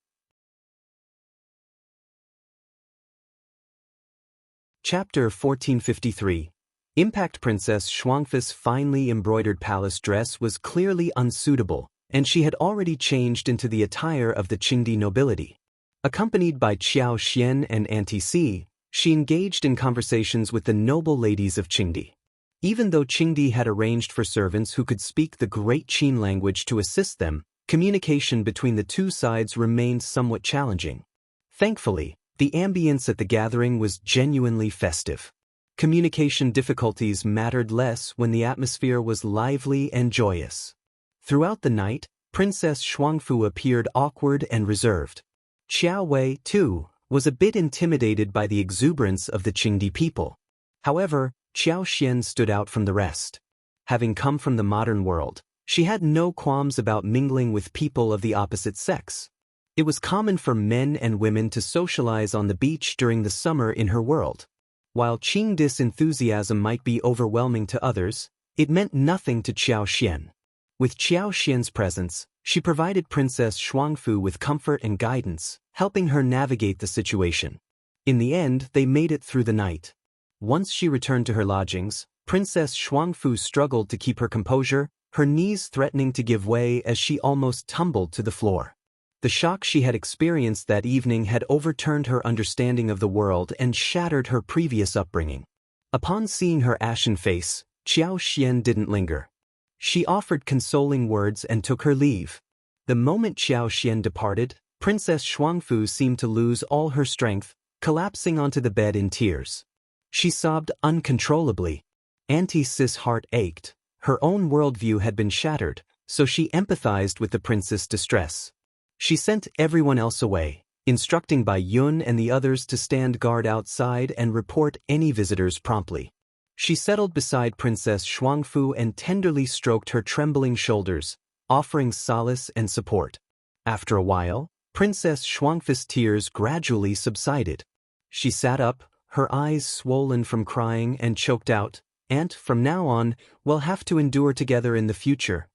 Chapter 1453. Impact. Princess Xuanfa's finely embroidered palace dress was clearly unsuitable, and she had already changed into the attire of the Qingdi nobility. Accompanied by Qiao Xian and Auntie Si, she engaged in conversations with the noble ladies of Qingdi. Even though Qingdi had arranged for servants who could speak the Great Qin language to assist them, communication between the two sides remained somewhat challenging. Thankfully, the ambience at the gathering was genuinely festive. Communication difficulties mattered less when the atmosphere was lively and joyous. Throughout the night, Princess Xuanfu appeared awkward and reserved. Qiao Wei, too, was a bit intimidated by the exuberance of the Qingdi people. However, Qiao Xian stood out from the rest. Having come from the modern world, she had no qualms about mingling with people of the opposite sex. It was common for men and women to socialize on the beach during the summer in her world. While Qingdi's enthusiasm might be overwhelming to others, it meant nothing to Qiao Xian. With Qiao Xian's presence, she provided Princess Xuanfu with comfort and guidance, helping her navigate the situation. In the end, they made it through the night. Once she returned to her lodgings, Princess Xuanfu struggled to keep her composure, her knees threatening to give way as she almost tumbled to the floor. The shock she had experienced that evening had overturned her understanding of the world and shattered her previous upbringing. Upon seeing her ashen face, Qiao Xian didn't linger. She offered consoling words and took her leave. The moment Qiao Xian departed, Princess Xuanfu seemed to lose all her strength, collapsing onto the bed in tears. She sobbed uncontrollably. Auntie Sis' heart ached. Her own worldview had been shattered, so she empathized with the prince's distress. She sent everyone else away, instructing Bai Yun and the others to stand guard outside and report any visitors promptly. She settled beside Princess Xuanfu and tenderly stroked her trembling shoulders, offering solace and support. After a while, Princess Xuanfu's tears gradually subsided. She sat up, her eyes swollen from crying, and choked out, "Aunt, from now on, we'll have to endure together in the future."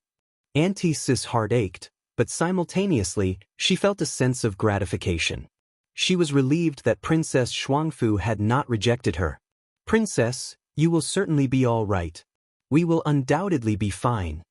Auntie Sis' heart ached, but simultaneously, she felt a sense of gratification. She was relieved that Princess Xuanfu had not rejected her. "Princess, you will certainly be all right. We will undoubtedly be fine."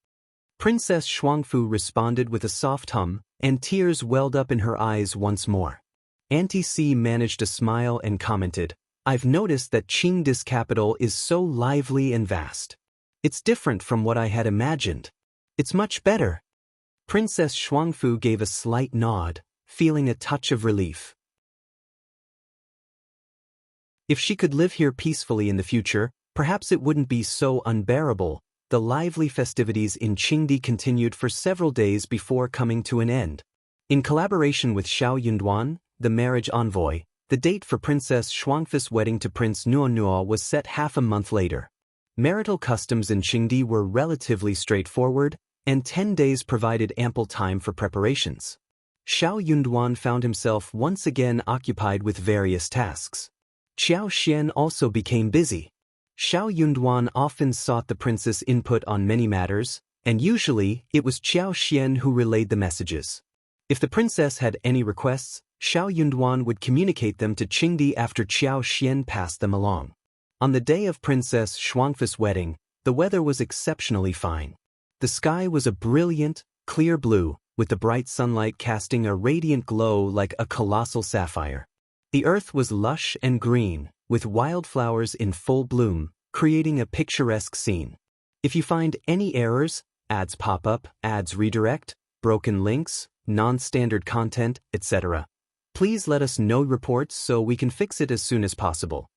Princess Xuanfu responded with a soft hum, and tears welled up in her eyes once more. Auntie Si managed a smile and commented, "I've noticed that Qingdi's capital is so lively and vast. It's different from what I had imagined. It's much better. Princess Xuanfu gave a slight nod, feeling a touch of relief. If she could live here peacefully in the future, perhaps it wouldn't be so unbearable. The lively festivities in Qingdi continued for several days before coming to an end. In collaboration with Xiao Yunduan, the marriage envoy, the date for Princess Xuanfu's wedding to Prince Nuo was set half a month later. Marital customs in Qingdi were relatively straightforward, and 10 days provided ample time for preparations. Xiao Yunduan found himself once again occupied with various tasks. Xianxia also became busy. Xiao Yunduan often sought the prince's input on many matters, and usually it was Xianxia who relayed the messages. If the princess had any requests, Xiao Yunduan would communicate them to Qingdi after Xianxia passed them along. On the day of Princess Xuanfu's wedding, the weather was exceptionally fine. The sky was a brilliant, clear blue, with the bright sunlight casting a radiant glow like a colossal sapphire. The earth was lush and green, with wildflowers in full bloom, creating a picturesque scene. If you find any errors, ads pop up, ads redirect, broken links, non-standard content, etc., please let us know reports so we can fix it as soon as possible.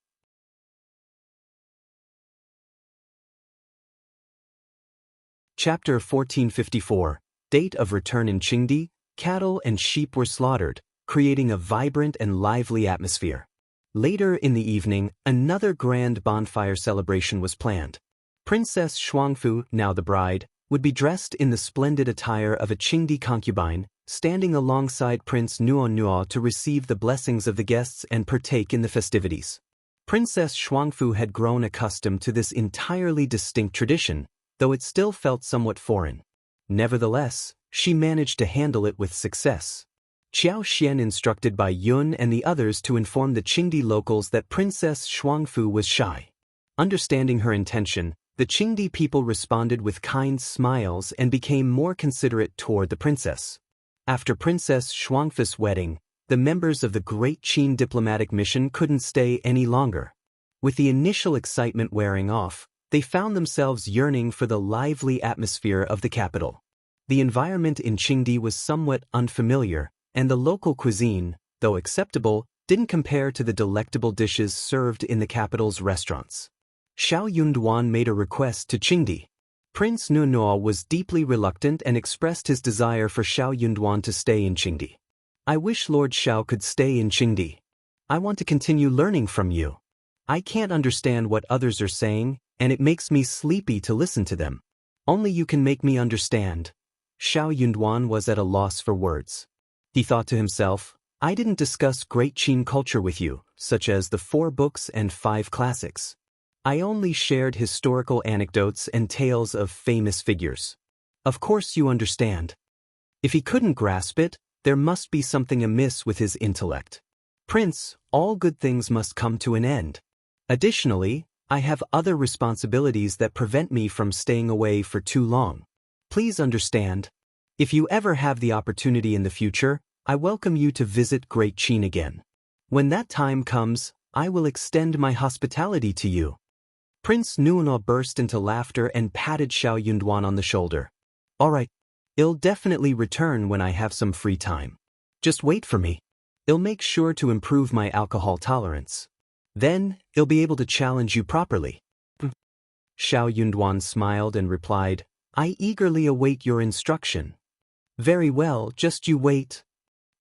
Chapter 1454. Date of return in Qingdi. Cattle and sheep were slaughtered, creating a vibrant and lively atmosphere. Later in the evening, another grand bonfire celebration was planned. Princess Xuanfu, now the bride, would be dressed in the splendid attire of a Qingdi concubine, standing alongside Prince Nuo to receive the blessings of the guests and partake in the festivities. Princess Xuanfu had grown accustomed to this entirely distinct tradition, though it still felt somewhat foreign. Nevertheless, she managed to handle it with success. Xianxia instructed by Yun and the others to inform the Qingdi locals that Princess Xuanfu was shy. Understanding her intention, the Qingdi people responded with kind smiles and became more considerate toward the princess. After Princess Xuanfu's wedding, the members of the Great Qin diplomatic mission couldn't stay any longer. With the initial excitement wearing off, they found themselves yearning for the lively atmosphere of the capital. The environment in Qingdi was somewhat unfamiliar, and the local cuisine, though acceptable, didn't compare to the delectable dishes served in the capital's restaurants. Xiao Yunduan made a request to Qingdi. Prince Nuo was deeply reluctant and expressed his desire for Xiao Yunduan to stay in Qingdi. I wish Lord Xiao could stay in Qingdi. I want to continue learning from you. I can't understand what others are saying, and it makes me sleepy to listen to them. Only you can make me understand. Xiao Yunduan was at a loss for words. He thought to himself, I didn't discuss Great Qin culture with you, such as the 4 books and 5 classics. I only shared historical anecdotes and tales of famous figures. Of course you understand. If he couldn't grasp it, there must be something amiss with his intellect. Prince, all good things must come to an end. Additionally, I have other responsibilities that prevent me from staying away for too long. Please understand. If you ever have the opportunity in the future, I welcome you to visit Great Qin again. When that time comes, I will extend my hospitality to you. Prince Nuo burst into laughter and patted Xiao Yunduan on the shoulder. All right, I'll definitely return when I have some free time. Just wait for me. I'll make sure to improve my alcohol tolerance. Then, I'll be able to challenge you properly. Xiao Yunduan smiled and replied, I eagerly await your instruction. Very well, just you wait.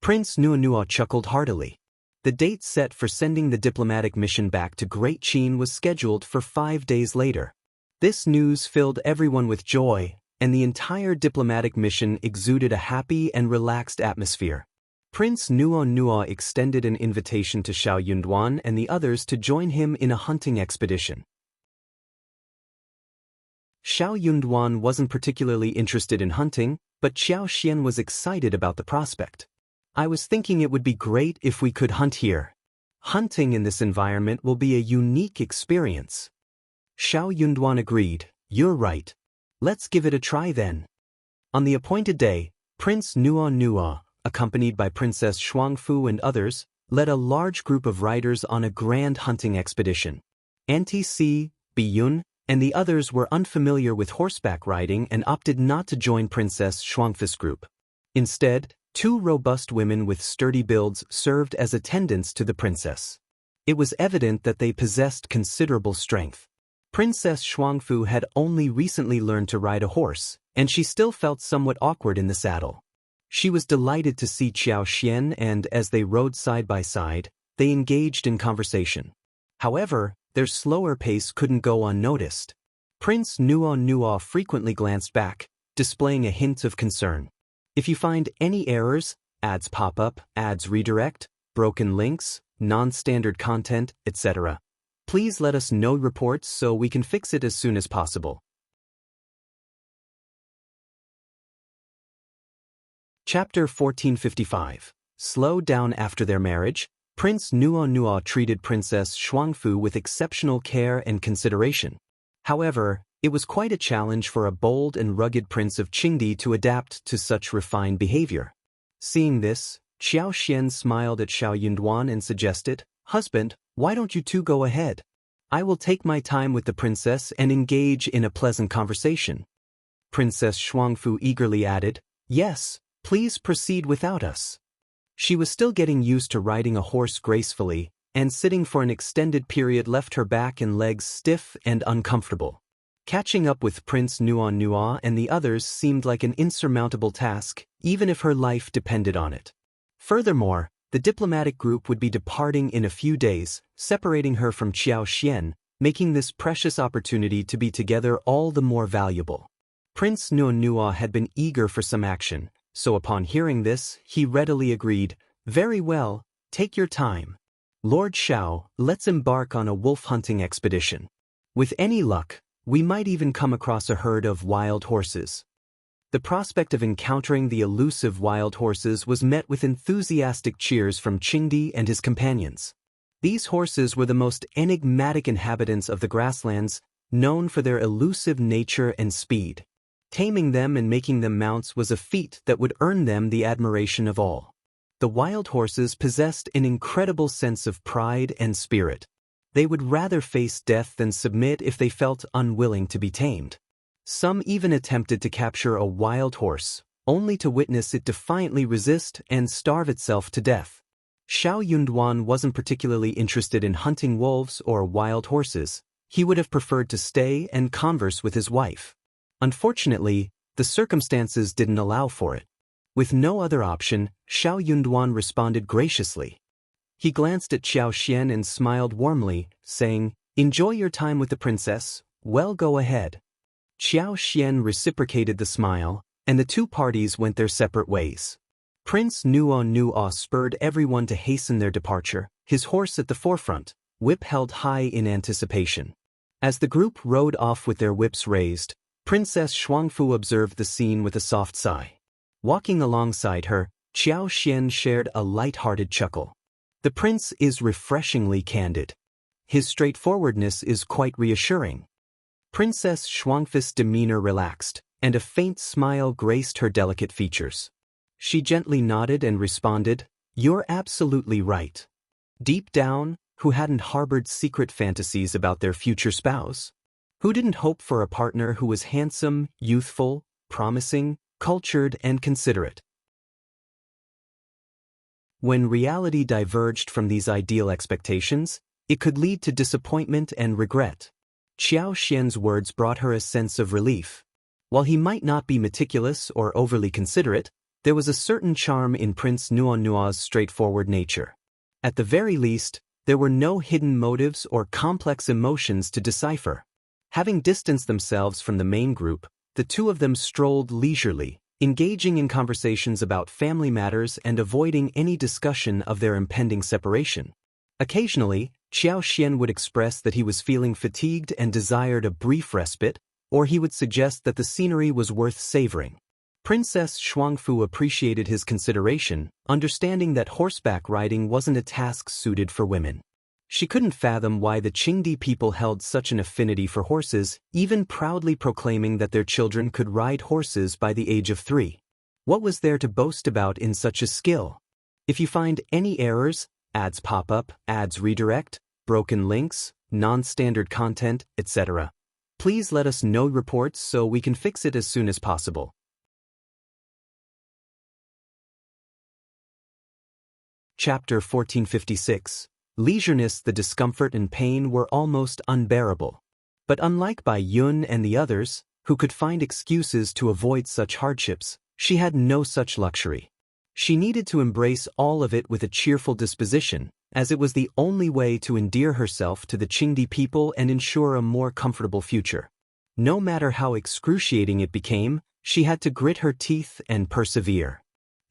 Prince Nuo chuckled heartily. The date set for sending the diplomatic mission back to Great Qin was scheduled for 5 days later. This news filled everyone with joy, and the entire diplomatic mission exuded a happy and relaxed atmosphere. Prince Nuo extended an invitation to Xiao Yunduan and the others to join him in a hunting expedition. Xiao Yunduan wasn't particularly interested in hunting, but Xianxia was excited about the prospect. I was thinking it would be great if we could hunt here. Hunting in this environment will be a unique experience. Xiao Yunduan agreed, you're right. Let's give it a try then. On the appointed day, Prince Nuo, accompanied by Princess Xuanfu and others, led a large group of riders on a grand hunting expedition. NTC, Biyun, and the others were unfamiliar with horseback riding and opted not to join Princess Xuanfu's group. Instead, 2 robust women with sturdy builds served as attendants to the princess. It was evident that they possessed considerable strength. Princess Xuanfu had only recently learned to ride a horse, and she still felt somewhat awkward in the saddle. She was delighted to see Qiao and as they rode side by side, they engaged in conversation. However, their slower pace couldn't go unnoticed. Prince Nuo frequently glanced back, displaying a hint of concern. If you find any errors, ads pop up, ads redirect, broken links, non-standard content, etc., please let us know reports so we can fix it as soon as possible. Chapter 1455. Slow down after their marriage, Prince Nuo treated Princess Xuanfu with exceptional care and consideration. However, it was quite a challenge for a bold and rugged prince of Qingdi to adapt to such refined behavior. Seeing this, Xiao smiled at Xiao Yunduan and suggested, "Husband, why don't you two go ahead? I will take my time with the princess and engage in a pleasant conversation." Princess Xuanfu eagerly added, "Yes, please proceed without us." She was still getting used to riding a horse gracefully, and sitting for an extended period left her back and legs stiff and uncomfortable. Catching up with Prince Nuo and the others seemed like an insurmountable task, even if her life depended on it. Furthermore, the diplomatic group would be departing in a few days, separating her from Qiao, making this precious opportunity to be together all the more valuable. Prince Nuo had been eager for some action, so upon hearing this, he readily agreed, "Very well, take your time. Lord Xiao, let's embark on a wolf hunting expedition. With any luck, we might even come across a herd of wild horses." The prospect of encountering the elusive wild horses was met with enthusiastic cheers from Qingdi and his companions. These horses were the most enigmatic inhabitants of the grasslands, known for their elusive nature and speed. Taming them and making them mounts was a feat that would earn them the admiration of all. The wild horses possessed an incredible sense of pride and spirit. They would rather face death than submit if they felt unwilling to be tamed. Some even attempted to capture a wild horse, only to witness it defiantly resist and starve itself to death. Xiao Yunduan wasn't particularly interested in hunting wolves or wild horses. He would have preferred to stay and converse with his wife. Unfortunately, the circumstances didn't allow for it. With no other option, Xiao Yunduan responded graciously. He glanced at Qiao and smiled warmly, saying, "Enjoy your time with the princess, well, go ahead." Qiao reciprocated the smile, and the two parties went their separate ways. Prince Nuo spurred everyone to hasten their departure, his horse at the forefront, whip held high in anticipation. As the group rode off with their whips raised, Princess Xuanfu observed the scene with a soft sigh. Walking alongside her, Qiao shared a light-hearted chuckle. The prince is refreshingly candid. His straightforwardness is quite reassuring. Princess Xuanfu's demeanor relaxed, and a faint smile graced her delicate features. She gently nodded and responded, "You're absolutely right." Deep down, who hadn't harbored secret fantasies about their future spouse? Who didn't hope for a partner who was handsome, youthful, promising, cultured, and considerate? When reality diverged from these ideal expectations, it could lead to disappointment and regret. Qiao words brought her a sense of relief. While he might not be meticulous or overly considerate, there was a certain charm in Prince Nuo's straightforward nature. At the very least, there were no hidden motives or complex emotions to decipher. Having distanced themselves from the main group, the two of them strolled leisurely, engaging in conversations about family matters and avoiding any discussion of their impending separation. Occasionally, Qiao would express that he was feeling fatigued and desired a brief respite, or he would suggest that the scenery was worth savoring. Princess Xuanfu appreciated his consideration, understanding that horseback riding wasn't a task suited for women. She couldn't fathom why the Qingdi people held such an affinity for horses, even proudly proclaiming that their children could ride horses by the age of 3. What was there to boast about in such a skill? If you find any errors, ads pop up, ads redirect, broken links, non-standard content, etc., Please let us know reports so we can fix it as soon as possible. Chapter 1456. Leisureness. The discomfort and pain were almost unbearable. But unlike Bai Yun and the others, who could find excuses to avoid such hardships, she had no such luxury. She needed to embrace all of it with a cheerful disposition, as it was the only way to endear herself to the Qingdi people and ensure a more comfortable future. No matter how excruciating it became, she had to grit her teeth and persevere.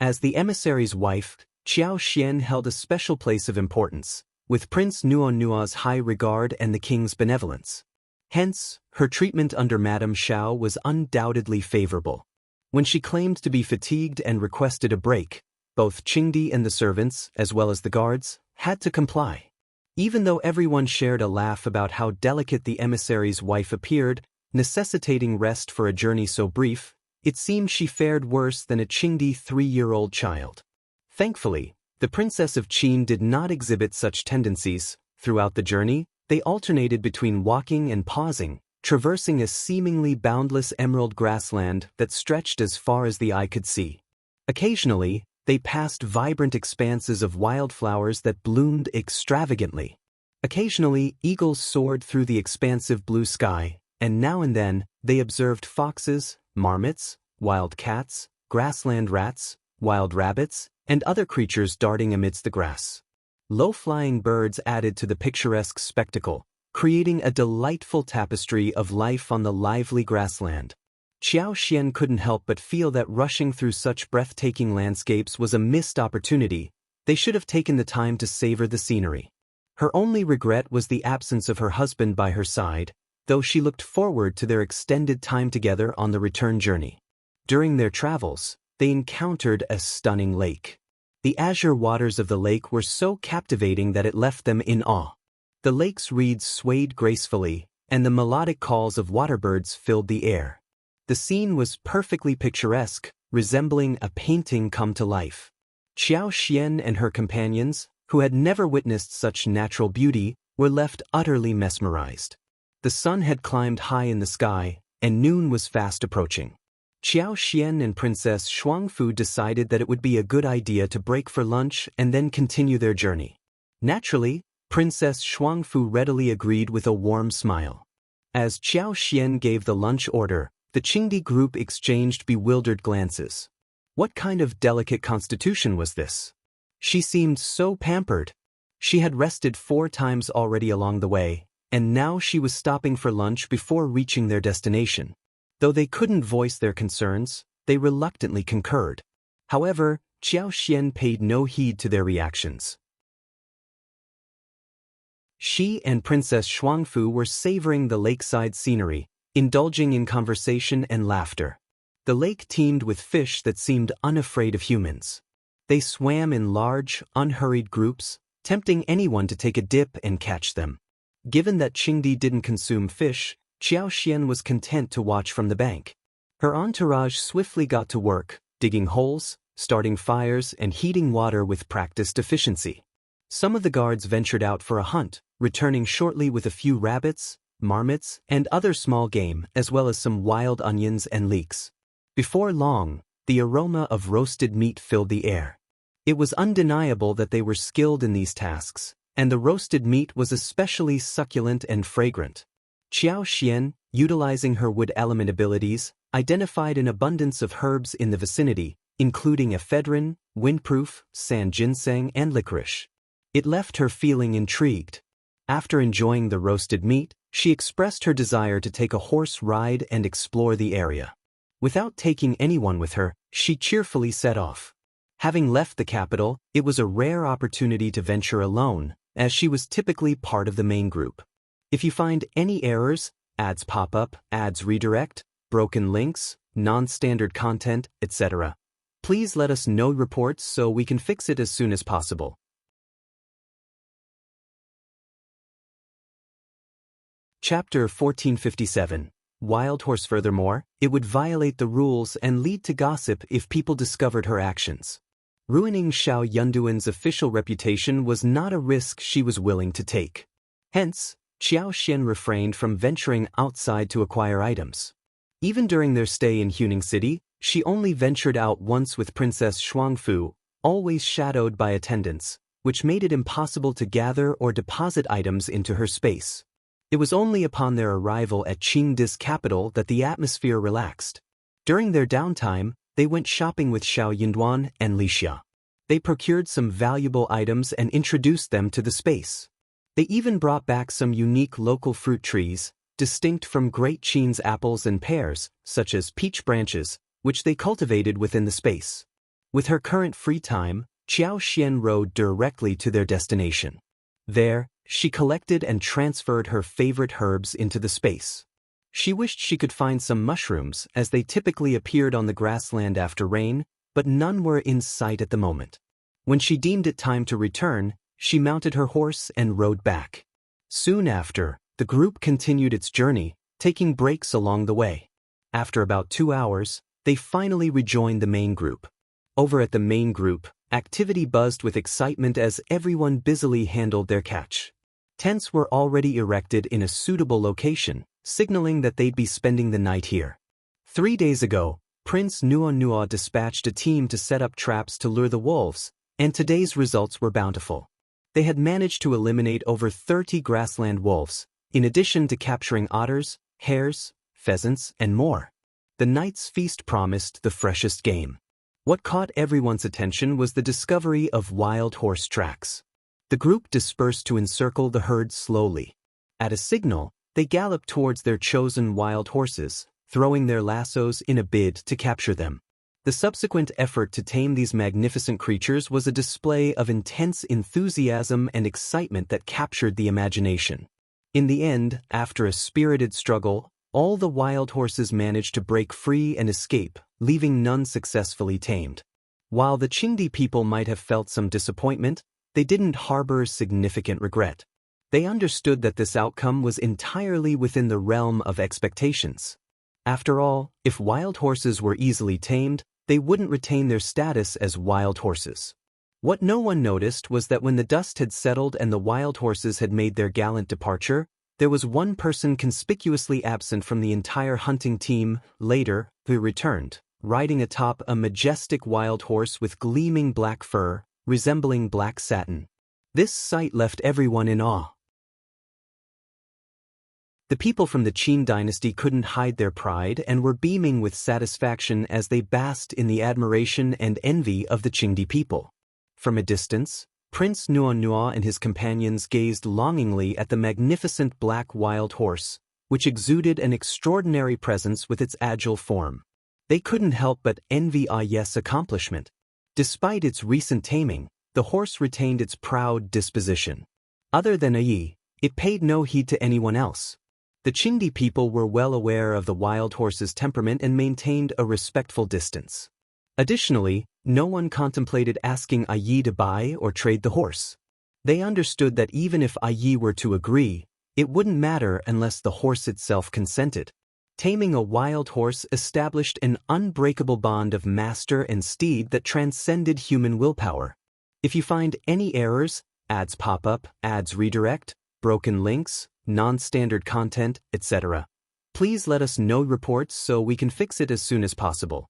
As the emissary's wife, Qiao Xian held a special place of importance, with Prince Nuonua's high regard and the king's benevolence. Hence, her treatment under Madame Xiao was undoubtedly favorable. When she claimed to be fatigued and requested a break, both Qingdi and the servants, as well as the guards, had to comply. Even though everyone shared a laugh about how delicate the emissary's wife appeared, necessitating rest for a journey so brief, it seemed she fared worse than a Qingdi 3-year-old child. Thankfully, the Princess of Qin did not exhibit such tendencies. Throughout the journey, they alternated between walking and pausing, traversing a seemingly boundless emerald grassland that stretched as far as the eye could see. Occasionally, they passed vibrant expanses of wildflowers that bloomed extravagantly. Occasionally, eagles soared through the expansive blue sky, and now and then, they observed foxes, marmots, wild cats, grassland rats, wild rabbits, and other creatures darting amidst the grass. Low-flying birds added to the picturesque spectacle, creating a delightful tapestry of life on the lively grassland. Qiao Xian couldn't help but feel that rushing through such breathtaking landscapes was a missed opportunity. They should have taken the time to savor the scenery. Her only regret was the absence of her husband by her side, though she looked forward to their extended time together on the return journey. During their travels, they encountered a stunning lake. The azure waters of the lake were so captivating that it left them in awe. The lake's reeds swayed gracefully, and the melodic calls of waterbirds filled the air. The scene was perfectly picturesque, resembling a painting come to life. Qiao Xian and her companions, who had never witnessed such natural beauty, were left utterly mesmerized. The sun had climbed high in the sky, and noon was fast approaching. Qiao Xian and Princess Xuangfu decided that it would be a good idea to break for lunch and then continue their journey. Naturally, Princess Xuangfu readily agreed with a warm smile. As Qiao Xian gave the lunch order, the Qingdi group exchanged bewildered glances. What kind of delicate constitution was this? She seemed so pampered. She had rested 4 times already along the way, and now she was stopping for lunch before reaching their destination. Though they couldn't voice their concerns, they reluctantly concurred. However, Qiao Xian paid no heed to their reactions. She and Princess Xuangfu were savoring the lakeside scenery, indulging in conversation and laughter. The lake teemed with fish that seemed unafraid of humans. They swam in large, unhurried groups, tempting anyone to take a dip and catch them. Given that Qingdi didn't consume fish, Qiao Xian was content to watch from the bank. Her entourage swiftly got to work, digging holes, starting fires, and heating water with practiced efficiency. Some of the guards ventured out for a hunt, returning shortly with a few rabbits, marmots, and other small game, as well as some wild onions and leeks. Before long, the aroma of roasted meat filled the air. It was undeniable that they were skilled in these tasks, and the roasted meat was especially succulent and fragrant. Qiao Xian, utilizing her wood element abilities, identified an abundance of herbs in the vicinity, including ephedrine, windproof, sand ginseng, and licorice. It left her feeling intrigued. After enjoying the roasted meat, she expressed her desire to take a horse ride and explore the area. Without taking anyone with her, she cheerfully set off. Having left the capital, it was a rare opportunity to venture alone, as she was typically part of the main group. If you find any errors, ads pop up, ads redirect, broken links, non-standard content, etc., please let us know reports so we can fix it as soon as possible. Chapter 1457. Wild Horse. Furthermore, it would violate the rules and lead to gossip if people discovered her actions. Ruining Xiao Yunduan's official reputation was not a risk she was willing to take. Hence, Qiao Xian refrained from venturing outside to acquire items. Even during their stay in Huning City, she only ventured out once with Princess Shuangfu, always shadowed by attendants, which made it impossible to gather or deposit items into her space. It was only upon their arrival at Qingdi's capital that the atmosphere relaxed. During their downtime, they went shopping with Xiao Yunduan and Lixia. They procured some valuable items and introduced them to the space. They even brought back some unique local fruit trees, distinct from Great Qin's apples and pears, such as peach branches, which they cultivated within the space. With her current free time, Qiao Xian rode directly to their destination. There, she collected and transferred her favorite herbs into the space. She wished she could find some mushrooms, as they typically appeared on the grassland after rain, but none were in sight at the moment. When she deemed it time to return, she mounted her horse and rode back. Soon after, the group continued its journey, taking breaks along the way. After about 2 hours, they finally rejoined the main group. Over at the main group, activity buzzed with excitement as everyone busily handled their catch. Tents were already erected in a suitable location, signaling that they'd be spending the night here. 3 days ago, Prince Nuo dispatched a team to set up traps to lure the wolves, and today's results were bountiful. They had managed to eliminate over 30 grassland wolves, in addition to capturing otters, hares, pheasants, and more. The night's feast promised the freshest game. What caught everyone's attention was the discovery of wild horse tracks. The group dispersed to encircle the herd slowly. At a signal, they galloped towards their chosen wild horses, throwing their lassos in a bid to capture them. The subsequent effort to tame these magnificent creatures was a display of intense enthusiasm and excitement that captured the imagination. In the end, after a spirited struggle, all the wild horses managed to break free and escape, leaving none successfully tamed. While the Qingdi people might have felt some disappointment, they didn't harbor significant regret. They understood that this outcome was entirely within the realm of expectations. After all, if wild horses were easily tamed, they wouldn't retain their status as wild horses. What no one noticed was that when the dust had settled and the wild horses had made their gallant departure, there was one person conspicuously absent from the entire hunting team, later, who returned, riding atop a majestic wild horse with gleaming black fur, resembling black satin. This sight left everyone in awe. The people from the Qin dynasty couldn't hide their pride and were beaming with satisfaction as they basked in the admiration and envy of the Qingdi people. From a distance, Prince Nuo and his companions gazed longingly at the magnificent black wild horse, which exuded an extraordinary presence with its agile form. They couldn't help but envy Aye's accomplishment. Despite its recent taming, the horse retained its proud disposition. Other than Aye, it paid no heed to anyone else. The Qingdi people were well aware of the wild horse's temperament and maintained a respectful distance. Additionally, no one contemplated asking Aye to buy or trade the horse. They understood that even if Aye were to agree, it wouldn't matter unless the horse itself consented. Taming a wild horse established an unbreakable bond of master and steed that transcended human willpower. If you find any errors, ads pop up, ads redirect, broken links, non-standard content, etc., please let us know reports so we can fix it as soon as possible.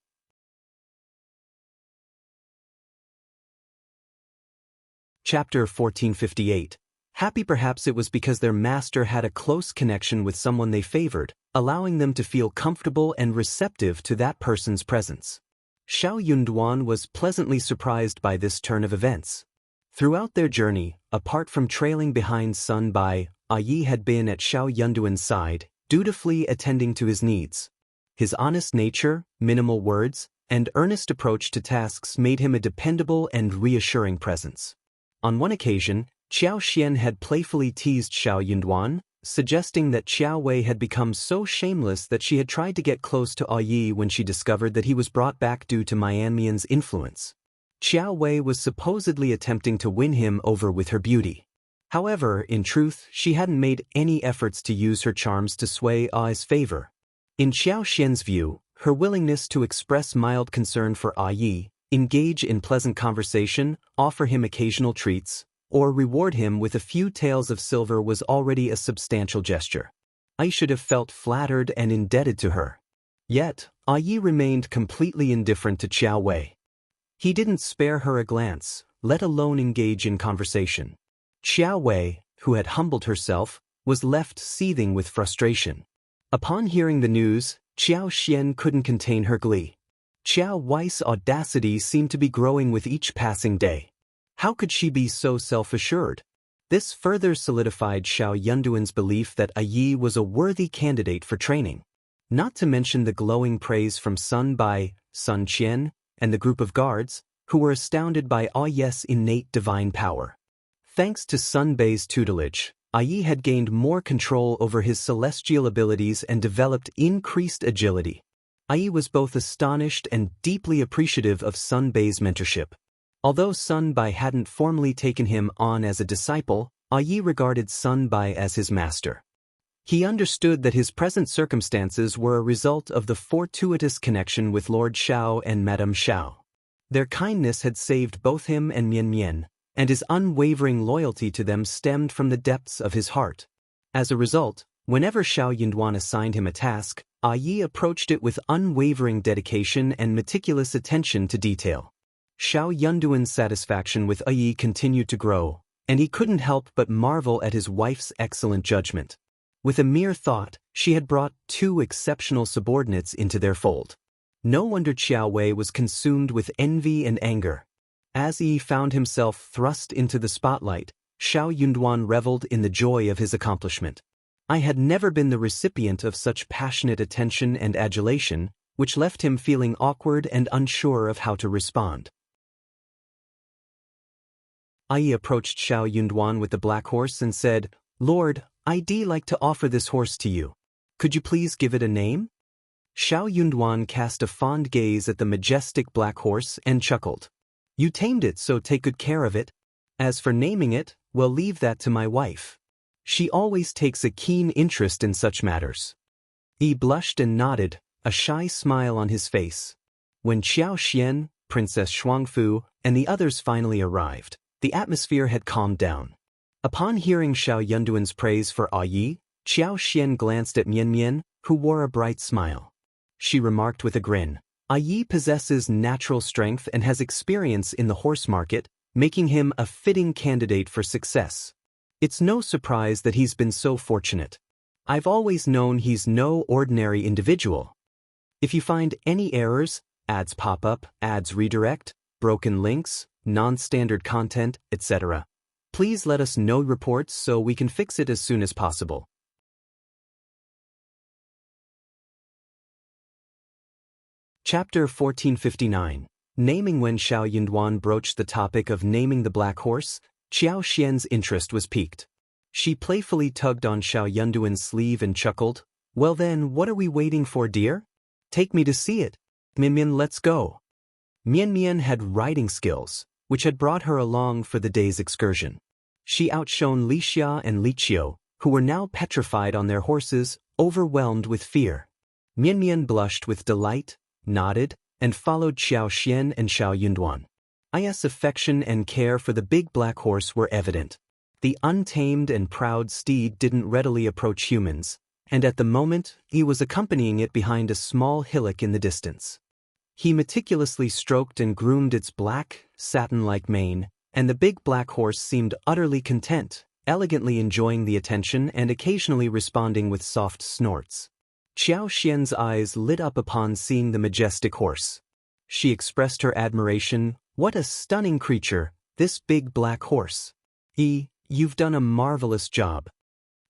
Chapter 1458. Happy. Perhaps it was because their master had a close connection with someone they favored, allowing them to feel comfortable and receptive to that person's presence. Xiao Yunduan was pleasantly surprised by this turn of events. Throughout their journey, apart from trailing behind Sun Bai, Aye had been at Xiao Yunduan's side, dutifully attending to his needs. His honest nature, minimal words, and earnest approach to tasks made him a dependable and reassuring presence. On one occasion, Qiao Xian had playfully teased Xiao Yunduan, suggesting that Qiao Wei had become so shameless that she had tried to get close to Aye when she discovered that he was brought back due to Mianmian's influence. Qiao Wei was supposedly attempting to win him over with her beauty. However, in truth, she hadn't made any efforts to use her charms to sway Aye's favor. In Qiao Xian's view, her willingness to express mild concern for Aye, engage in pleasant conversation, offer him occasional treats, or reward him with a few taels of silver was already a substantial gesture. I should have felt flattered and indebted to her. Yet, Yi remained completely indifferent to Qiao Wei. He didn't spare her a glance, let alone engage in conversation. Qiao Wei, who had humbled herself, was left seething with frustration. Upon hearing the news, Qiao Xian couldn't contain her glee. Qiao Wei's audacity seemed to be growing with each passing day. How could she be so self-assured? This further solidified Xiao Yunduan's belief that Yi was a worthy candidate for training. Not to mention the glowing praise from Sun Bai, Sun Qian, and the group of guards, who were astounded by Yi's innate divine power. Thanks to Sun Bai's tutelage, Yi had gained more control over his celestial abilities and developed increased agility. Yi was both astonished and deeply appreciative of Sun Bai's mentorship. Although Sun Bai hadn't formally taken him on as a disciple, Yi regarded Sun Bai as his master. He understood that his present circumstances were a result of the fortuitous connection with Lord Xiao and Madame Xiao. Their kindness had saved both him and Mian Mian, and his unwavering loyalty to them stemmed from the depths of his heart. As a result, whenever Xiao Yunduan assigned him a task, Yi approached it with unwavering dedication and meticulous attention to detail. Xiao Yunduan's satisfaction with Yi continued to grow, and he couldn't help but marvel at his wife's excellent judgment. With a mere thought, she had brought two exceptional subordinates into their fold. No wonder Qiao Wei was consumed with envy and anger. As Yi found himself thrust into the spotlight, Xiao Yunduan reveled in the joy of his accomplishment. I had never been the recipient of such passionate attention and adulation, which left him feeling awkward and unsure of how to respond. Yi approached Xiao Yunduan with the black horse and said, "Lord, I'd like to offer this horse to you. Could you please give it a name?" Xiao Yunduan cast a fond gaze at the majestic black horse and chuckled. "You tamed it, so take good care of it. As for naming it, well, leave that to my wife. She always takes a keen interest in such matters." Yi blushed and nodded, a shy smile on his face. When Qiao Xian, Princess Shuangfu, and the others finally arrived, the atmosphere had calmed down. Upon hearing Xiao Yunduan's praise for Yi, Qiao Xian glanced at Mian Mian, who wore a bright smile. She remarked with a grin, "Yi possesses natural strength and has experience in the horse market, making him a fitting candidate for success. It's no surprise that he's been so fortunate. I've always known he's no ordinary individual. If you find any errors, ads pop up, ads redirect, broken links, non-standard content, etc., please let us know reports so we can fix it as soon as possible." Chapter 1459. Naming. When Xiao Yunduan broached the topic of naming the black horse, Qiao Xian's interest was piqued. She playfully tugged on Xiao Yunduan's sleeve and chuckled, "Well then, what are we waiting for, dear? Take me to see it. Mian Mian, let's go." Mian Mian had riding skills, which had brought her along for the day's excursion. She outshone Wuxia and Qiao, who were now petrified on their horses, overwhelmed with fear. Mian Mian blushed with delight, nodded, and followed Qiao Xian and Xiao Yunduan. Yi's affection and care for the big black horse were evident. The untamed and proud steed didn't readily approach humans, and at the moment, he was accompanying it behind a small hillock in the distance. He meticulously stroked and groomed its black, satin-like mane, and the big black horse seemed utterly content, elegantly enjoying the attention and occasionally responding with soft snorts. Qiao Xian's eyes lit up upon seeing the majestic horse. She expressed her admiration. "What a stunning creature, this big black horse. You've done a marvelous job."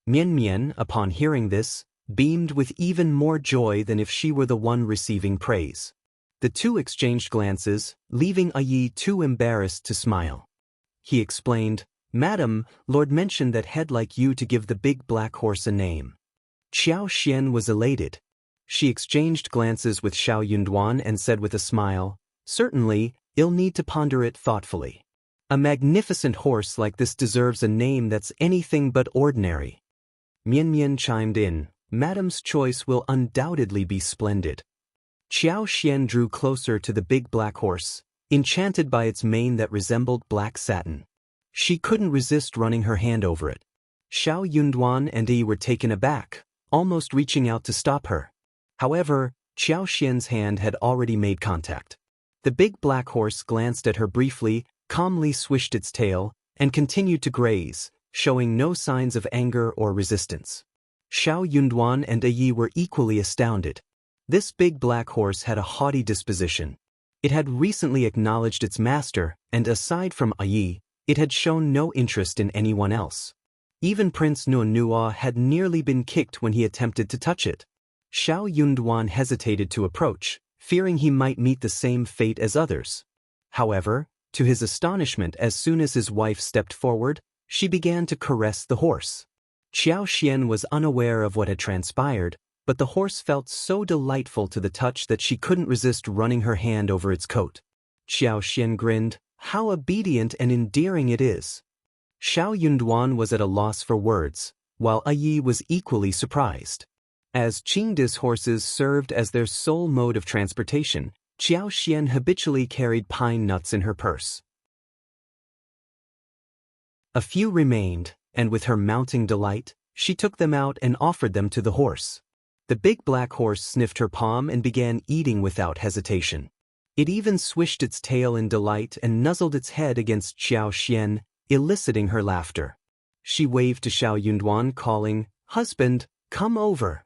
Mian Mian, upon hearing this, beamed with even more joy than if she were the one receiving praise. The two exchanged glances, leaving Yi too embarrassed to smile. He explained, "Madam, Lord mentioned that he'd like you to give the big black horse a name." Qiao Xian was elated. She exchanged glances with Xiao Yunduan and said with a smile, "Certainly, you'll need to ponder it thoughtfully. A magnificent horse like this deserves a name that's anything but ordinary." Mian Mian chimed in, "Madam's choice will undoubtedly be splendid." Qiao Xian drew closer to the big black horse, enchanted by its mane that resembled black satin. She couldn't resist running her hand over it. Xiao Yunduan and Yi were taken aback, almost reaching out to stop her. However, Qiao Xian's hand had already made contact. The big black horse glanced at her briefly, calmly swished its tail, and continued to graze, showing no signs of anger or resistance. Xiao Yunduan and Yi were equally astounded. This big black horse had a haughty disposition. It had recently acknowledged its master, and aside from Yi, it had shown no interest in anyone else. Even Prince Nuanua had nearly been kicked when he attempted to touch it. Xiao Yunduan hesitated to approach, fearing he might meet the same fate as others. However, to his astonishment, as soon as his wife stepped forward, she began to caress the horse. Qiao Xian was unaware of what had transpired, but the horse felt so delightful to the touch that she couldn't resist running her hand over its coat. Qiao Xian grinned. How obedient and endearing it is. Xiao Yunduan was at a loss for words, while Yi was equally surprised. As Qingdi's horses served as their sole mode of transportation, Qiao Xian habitually carried pine nuts in her purse. A few remained, and with her mounting delight, she took them out and offered them to the horse. The big black horse sniffed her palm and began eating without hesitation. It even swished its tail in delight and nuzzled its head against Xiao Xian, eliciting her laughter. She waved to Xiao Yunduan, calling, "Husband, come over."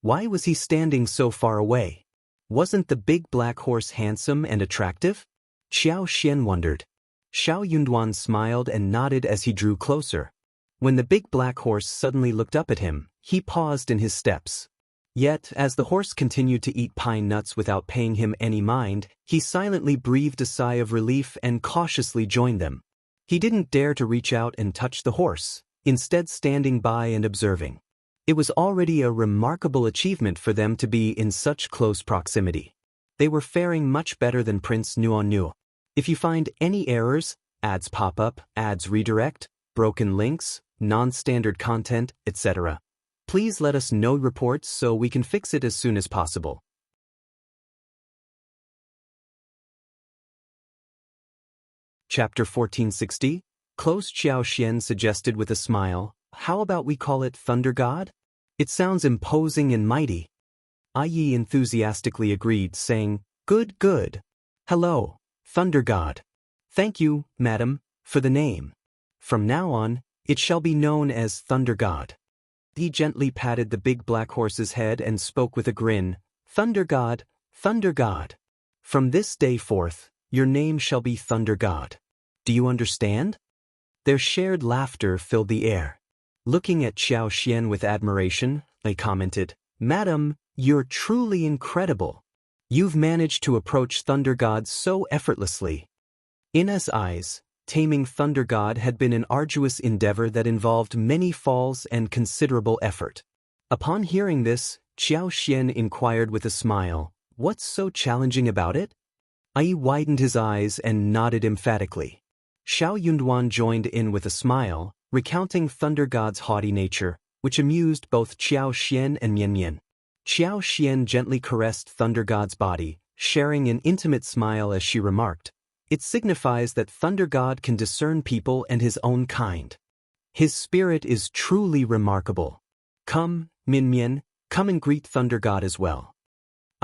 Why was he standing so far away? Wasn't the big black horse handsome and attractive? Xiao Xian wondered. Xiao Yunduan smiled and nodded as he drew closer. When the big black horse suddenly looked up at him, he paused in his steps. Yet, as the horse continued to eat pine nuts without paying him any mind, he silently breathed a sigh of relief and cautiously joined them. He didn't dare to reach out and touch the horse, instead standing by and observing. It was already a remarkable achievement for them to be in such close proximity. They were faring much better than Prince Nuanua. If you find any errors, ads pop up, ads redirect, broken links, non-standard content, etc., please let us know reports so we can fix it as soon as possible. Chapter 1460, Close Qiao Xian suggested with a smile, "How about we call it Thunder God? It sounds imposing and mighty." Yi enthusiastically agreed, saying, "Good, good. Hello, Thunder God. Thank you, madam, for the name. From now on, it shall be known as Thunder God." He gently patted the big black horse's head and spoke with a grin, Thunder God, Thunder God. From this day forth, your name shall be Thunder God. Do you understand?" Their shared laughter filled the air. Looking at Qiao Xian with admiration, they commented, "Madam, you're truly incredible. You've managed to approach Thunder God so effortlessly." In his eyes, taming Thunder God had been an arduous endeavor that involved many falls and considerable effort. Upon hearing this, Qiao Xian inquired with a smile, "What's so challenging about it?" Yi widened his eyes and nodded emphatically. Xiao Yunduan joined in with a smile, recounting Thunder God's haughty nature, which amused both Qiao Xian and Mian Mian. Qiao Xian gently caressed Thunder God's body, sharing an intimate smile as she remarked, "It signifies that Thunder God can discern people and his own kind. His spirit is truly remarkable. Come, Mian Mian, come and greet Thunder God as well."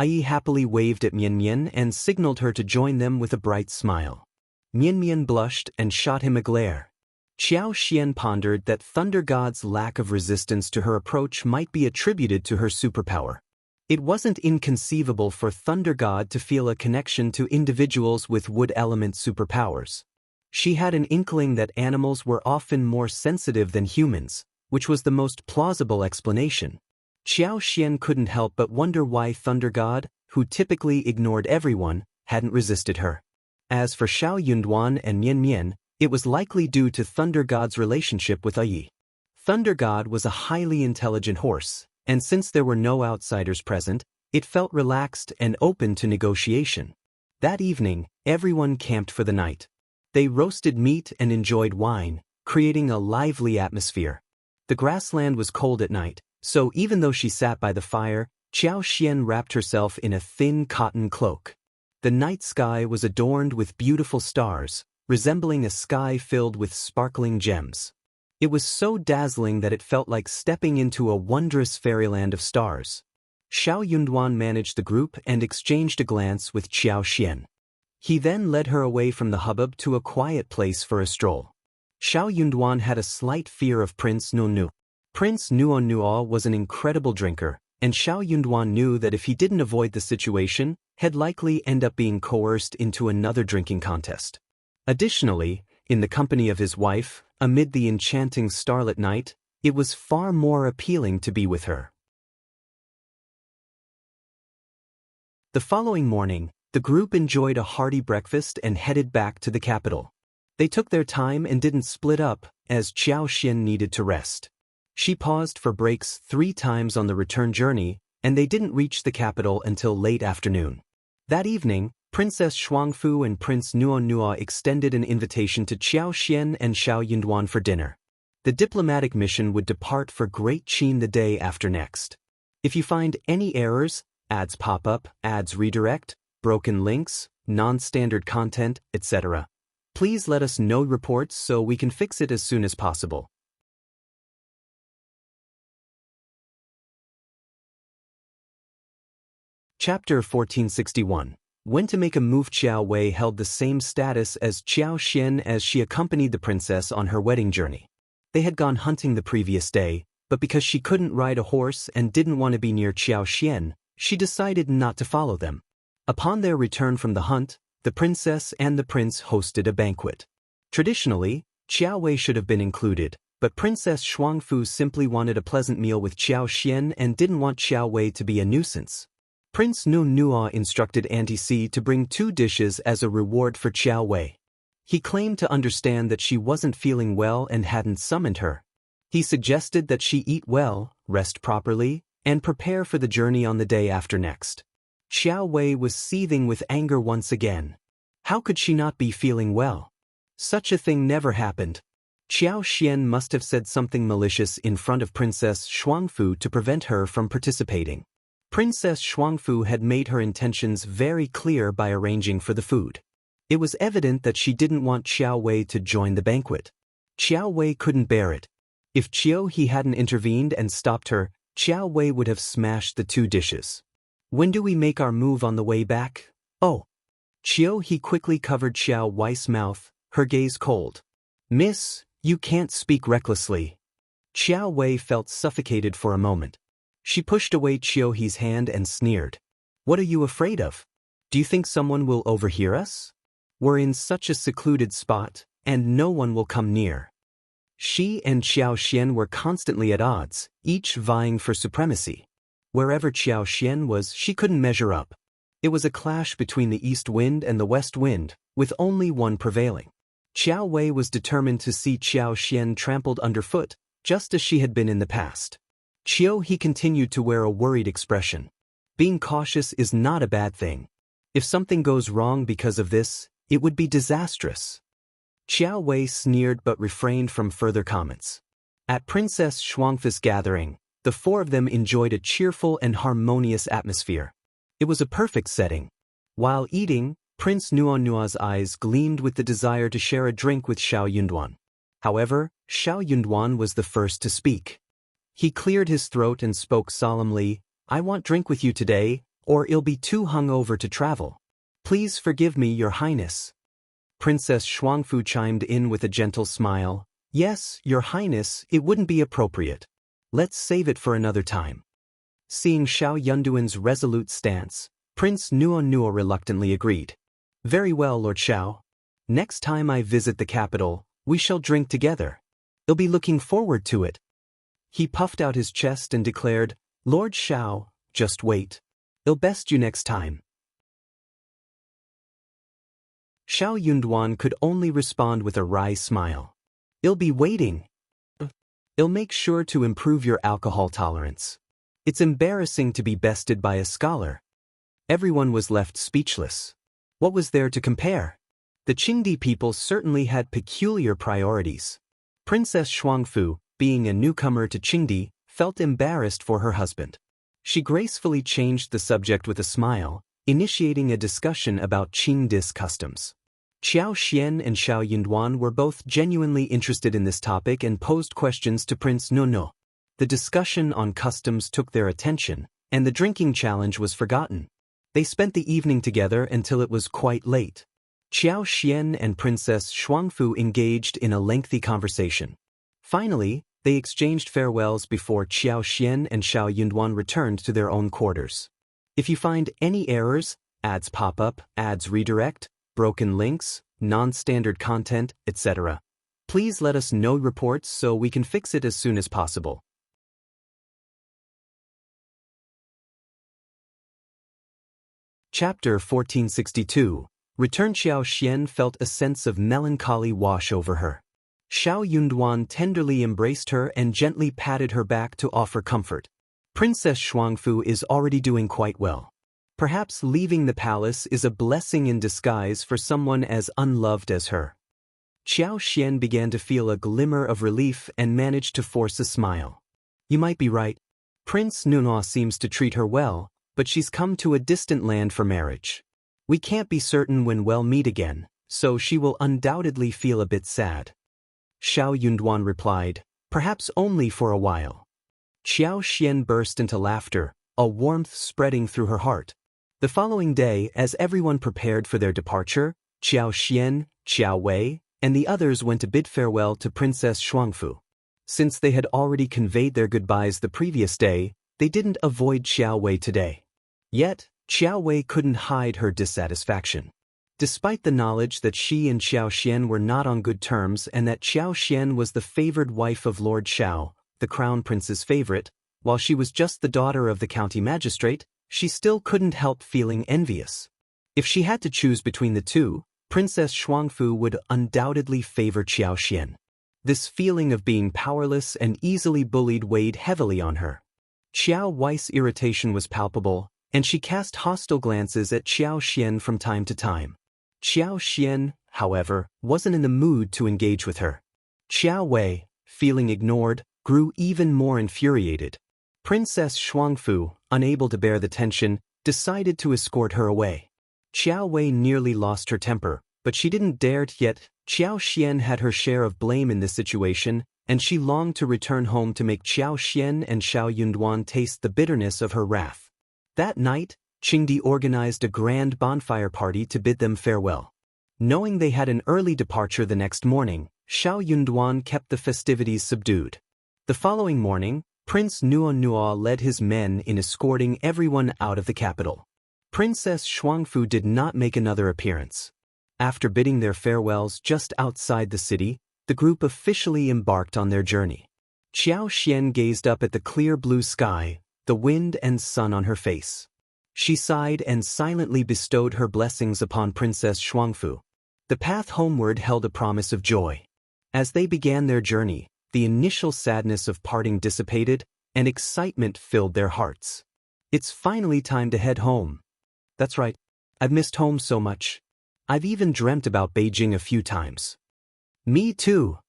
Yi happily waved at Mian Mian and signaled her to join them with a bright smile. Mian Mian blushed and shot him a glare. Qiao Xian pondered that Thunder God's lack of resistance to her approach might be attributed to her superpower. It wasn't inconceivable for Thunder God to feel a connection to individuals with wood element superpowers. She had an inkling that animals were often more sensitive than humans, which was the most plausible explanation. Qiao Xian couldn't help but wonder why Thunder God, who typically ignored everyone, hadn't resisted her. As for Xiao Yunduan and Mian Mian, it was likely due to Thunder God's relationship with Yi. Thunder God was a highly intelligent horse, and since there were no outsiders present, it felt relaxed and open to negotiation. That evening, everyone camped for the night. They roasted meat and enjoyed wine, creating a lively atmosphere. The grassland was cold at night, so even though she sat by the fire, Qiao Xian wrapped herself in a thin cotton cloak. The night sky was adorned with beautiful stars, resembling a sky filled with sparkling gems. It was so dazzling that it felt like stepping into a wondrous fairyland of stars. Xiao Yunduan managed the group and exchanged a glance with Qiao Xian. He then led her away from the hubbub to a quiet place for a stroll. Xiao Yunduan had a slight fear of Prince Nuonu. Prince Nuonu was an incredible drinker, and Xiao Yunduan knew that if he didn't avoid the situation, he'd likely end up being coerced into another drinking contest. Additionally, in the company of his wife, amid the enchanting starlit night, it was far more appealing to be with her. The following morning, the group enjoyed a hearty breakfast and headed back to the capital. They took their time and didn't split up, as Qiao Xian needed to rest. She paused for breaks 3 times on the return journey, and they didn't reach the capital until late afternoon. That evening, Princess Shuangfu and Prince Nuonua extended an invitation to Qiao Xian and Xiao Yunduan for dinner. The diplomatic mission would depart for Great Qin the day after next. If you find any errors, ads pop up, ads redirect, broken links, non-standard content, etc., please let us know reports so we can fix it as soon as possible. Chapter 1461. When to make a move. Qiao Wei held the same status as Qiao Xian as she accompanied the princess on her wedding journey. They had gone hunting the previous day, but because she couldn't ride a horse and didn't want to be near Qiao Xian, she decided not to follow them. Upon their return from the hunt, the princess and the prince hosted a banquet. Traditionally, Qiao Wei should have been included, but Princess Shuangfu simply wanted a pleasant meal with Qiao Xian and didn't want Qiao Wei to be a nuisance. Prince Nuonua instructed Auntie Si to bring 2 dishes as a reward for Qiao Wei. He claimed to understand that she wasn't feeling well and hadn't summoned her. He suggested that she eat well, rest properly, and prepare for the journey on the day after next. Qiao Wei was seething with anger once again. How could she not be feeling well? Such a thing never happened. Qiao Xian must have said something malicious in front of Princess Shuangfu to prevent her from participating. Princess Shuangfu had made her intentions very clear by arranging for the food. It was evident that she didn't want Qiao Wei to join the banquet. Qiao Wei couldn't bear it. If He hadn't intervened and stopped her, Qiao Wei would have smashed the 2 dishes. When do we make our move on the way back? Oh. He quickly covered Qiao Wei's mouth, her gaze cold. Miss, you can't speak recklessly. Qiao Wei felt suffocated for a moment. She pushed away He's hand and sneered. What are you afraid of? Do you think someone will overhear us? We're in such a secluded spot, and no one will come near. She and Qiao Xian were constantly at odds, each vying for supremacy. Wherever Qiao Xian was, she couldn't measure up. It was a clash between the east wind and the west wind, with only one prevailing. Qiao Wei was determined to see Qiao Xian trampled underfoot, just as she had been in the past. He continued to wear a worried expression. Being cautious is not a bad thing. If something goes wrong because of this, it would be disastrous. Qiao Wei sneered but refrained from further comments. At Princess Shuangfu's gathering, the 4 of them enjoyed a cheerful and harmonious atmosphere. It was a perfect setting. While eating, Prince Nuonua's eyes gleamed with the desire to share a drink with Xiao Yunduan. However, Xiao Yunduan was the first to speak. He cleared his throat and spoke solemnly, I want drink with you today, or I'll be too hungover to travel. Please forgive me, Your Highness. Princess Shuangfu chimed in with a gentle smile. Yes, Your Highness, it wouldn't be appropriate. Let's save it for another time. Seeing Xiao Yunduan's resolute stance, Prince Nuonua reluctantly agreed. Very well, Lord Xiao. Next time I visit the capital, we shall drink together. I'll be looking forward to it. He puffed out his chest and declared, Lord Xiao, just wait. I'll best you next time. Xiao Yunduan could only respond with a wry smile. I'll be waiting. I'll make sure to improve your alcohol tolerance. It's embarrassing to be bested by a scholar. Everyone was left speechless. What was there to compare? The Qingdi people certainly had peculiar priorities. Princess Shuangfu, being a newcomer to Qingdi, felt embarrassed for her husband. She gracefully changed the subject with a smile, initiating a discussion about Qingdi's customs. Xiao Xian and Xiao Yunduan were both genuinely interested in this topic and posed questions to Prince Nuno. The discussion on customs took their attention, and the drinking challenge was forgotten. They spent the evening together until it was quite late. Xiao Xian and Princess Shuangfu engaged in a lengthy conversation. Finally, they exchanged farewells before Xiao Xian and Xiao Yunduan returned to their own quarters. If you find any errors, ads pop up, ads redirect, broken links, non-standard content, etc., please let us know reports so we can fix it as soon as possible. Chapter 1462. Return. Xiao Xian felt a sense of melancholy wash over her. Xiao Yunduan tenderly embraced her and gently patted her back to offer comfort. Princess Shuangfu is already doing quite well. Perhaps leaving the palace is a blessing in disguise for someone as unloved as her. Xiao Xian began to feel a glimmer of relief and managed to force a smile. You might be right. Prince Nuno seems to treat her well, but she's come to a distant land for marriage. We can't be certain when we'll meet again, so she will undoubtedly feel a bit sad. Xiao Yunduan replied, perhaps only for a while. Xiao Xian burst into laughter, a warmth spreading through her heart. The following day, as everyone prepared for their departure, Xiao Xian, Xiao Wei, and the others went to bid farewell to Princess Shuangfu. Since they had already conveyed their goodbyes the previous day, they didn't avoid Xiao Wei today. Yet, Xiao Wei couldn't hide her dissatisfaction. Despite the knowledge that she and Xiao Xian were not on good terms and that Xiao Xian was the favored wife of Lord Xiao, the crown prince's favorite, while she was just the daughter of the county magistrate, she still couldn't help feeling envious. If she had to choose between the two, Princess Shuangfu would undoubtedly favor Xiao Xian. This feeling of being powerless and easily bullied weighed heavily on her. Xiao Wei's irritation was palpable, and she cast hostile glances at Xiao Xian from time to time. Xiao Xian, however, wasn't in the mood to engage with her. Xiao Wei, feeling ignored, grew even more infuriated. Princess Shuangfu, unable to bear the tension, decided to escort her away. Xiao Wei nearly lost her temper, but she didn't dare to yet. Xiao Xian had her share of blame in this situation, and she longed to return home to make Xiao Xian and Xiao Yunduan taste the bitterness of her wrath. That night, Qingdi organized a grand bonfire party to bid them farewell. Knowing they had an early departure the next morning, Xiao Yunduan kept the festivities subdued. The following morning, Prince Nuo led his men in escorting everyone out of the capital. Princess Shuangfu did not make another appearance. After bidding their farewells just outside the city, the group officially embarked on their journey. Xiao Xian gazed up at the clear blue sky, the wind and sun on her face. She sighed and silently bestowed her blessings upon Princess Shuangfu. The path homeward held a promise of joy. As they began their journey, the initial sadness of parting dissipated, and excitement filled their hearts. It's finally time to head home. That's right. I've missed home so much. I've even dreamt about Beijing a few times. Me too.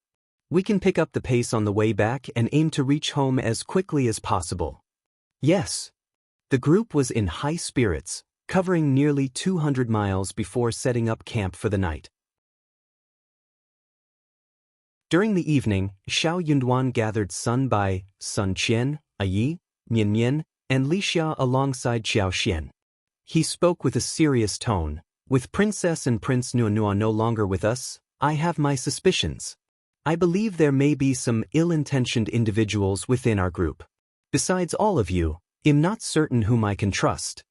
We can pick up the pace on the way back and aim to reach home as quickly as possible. Yes. The group was in high spirits, covering nearly 200 miles before setting up camp for the night. During the evening, Xiao Yunduan gathered Sun Bai, Sun Qian, Yi, Mian Mian, and Li Xia alongside Xiao Xian. He spoke with a serious tone. With Princess and Prince Nuo no longer with us, I have my suspicions. I believe there may be some ill-intentioned individuals within our group. Besides all of you, I'm not certain whom I can trust.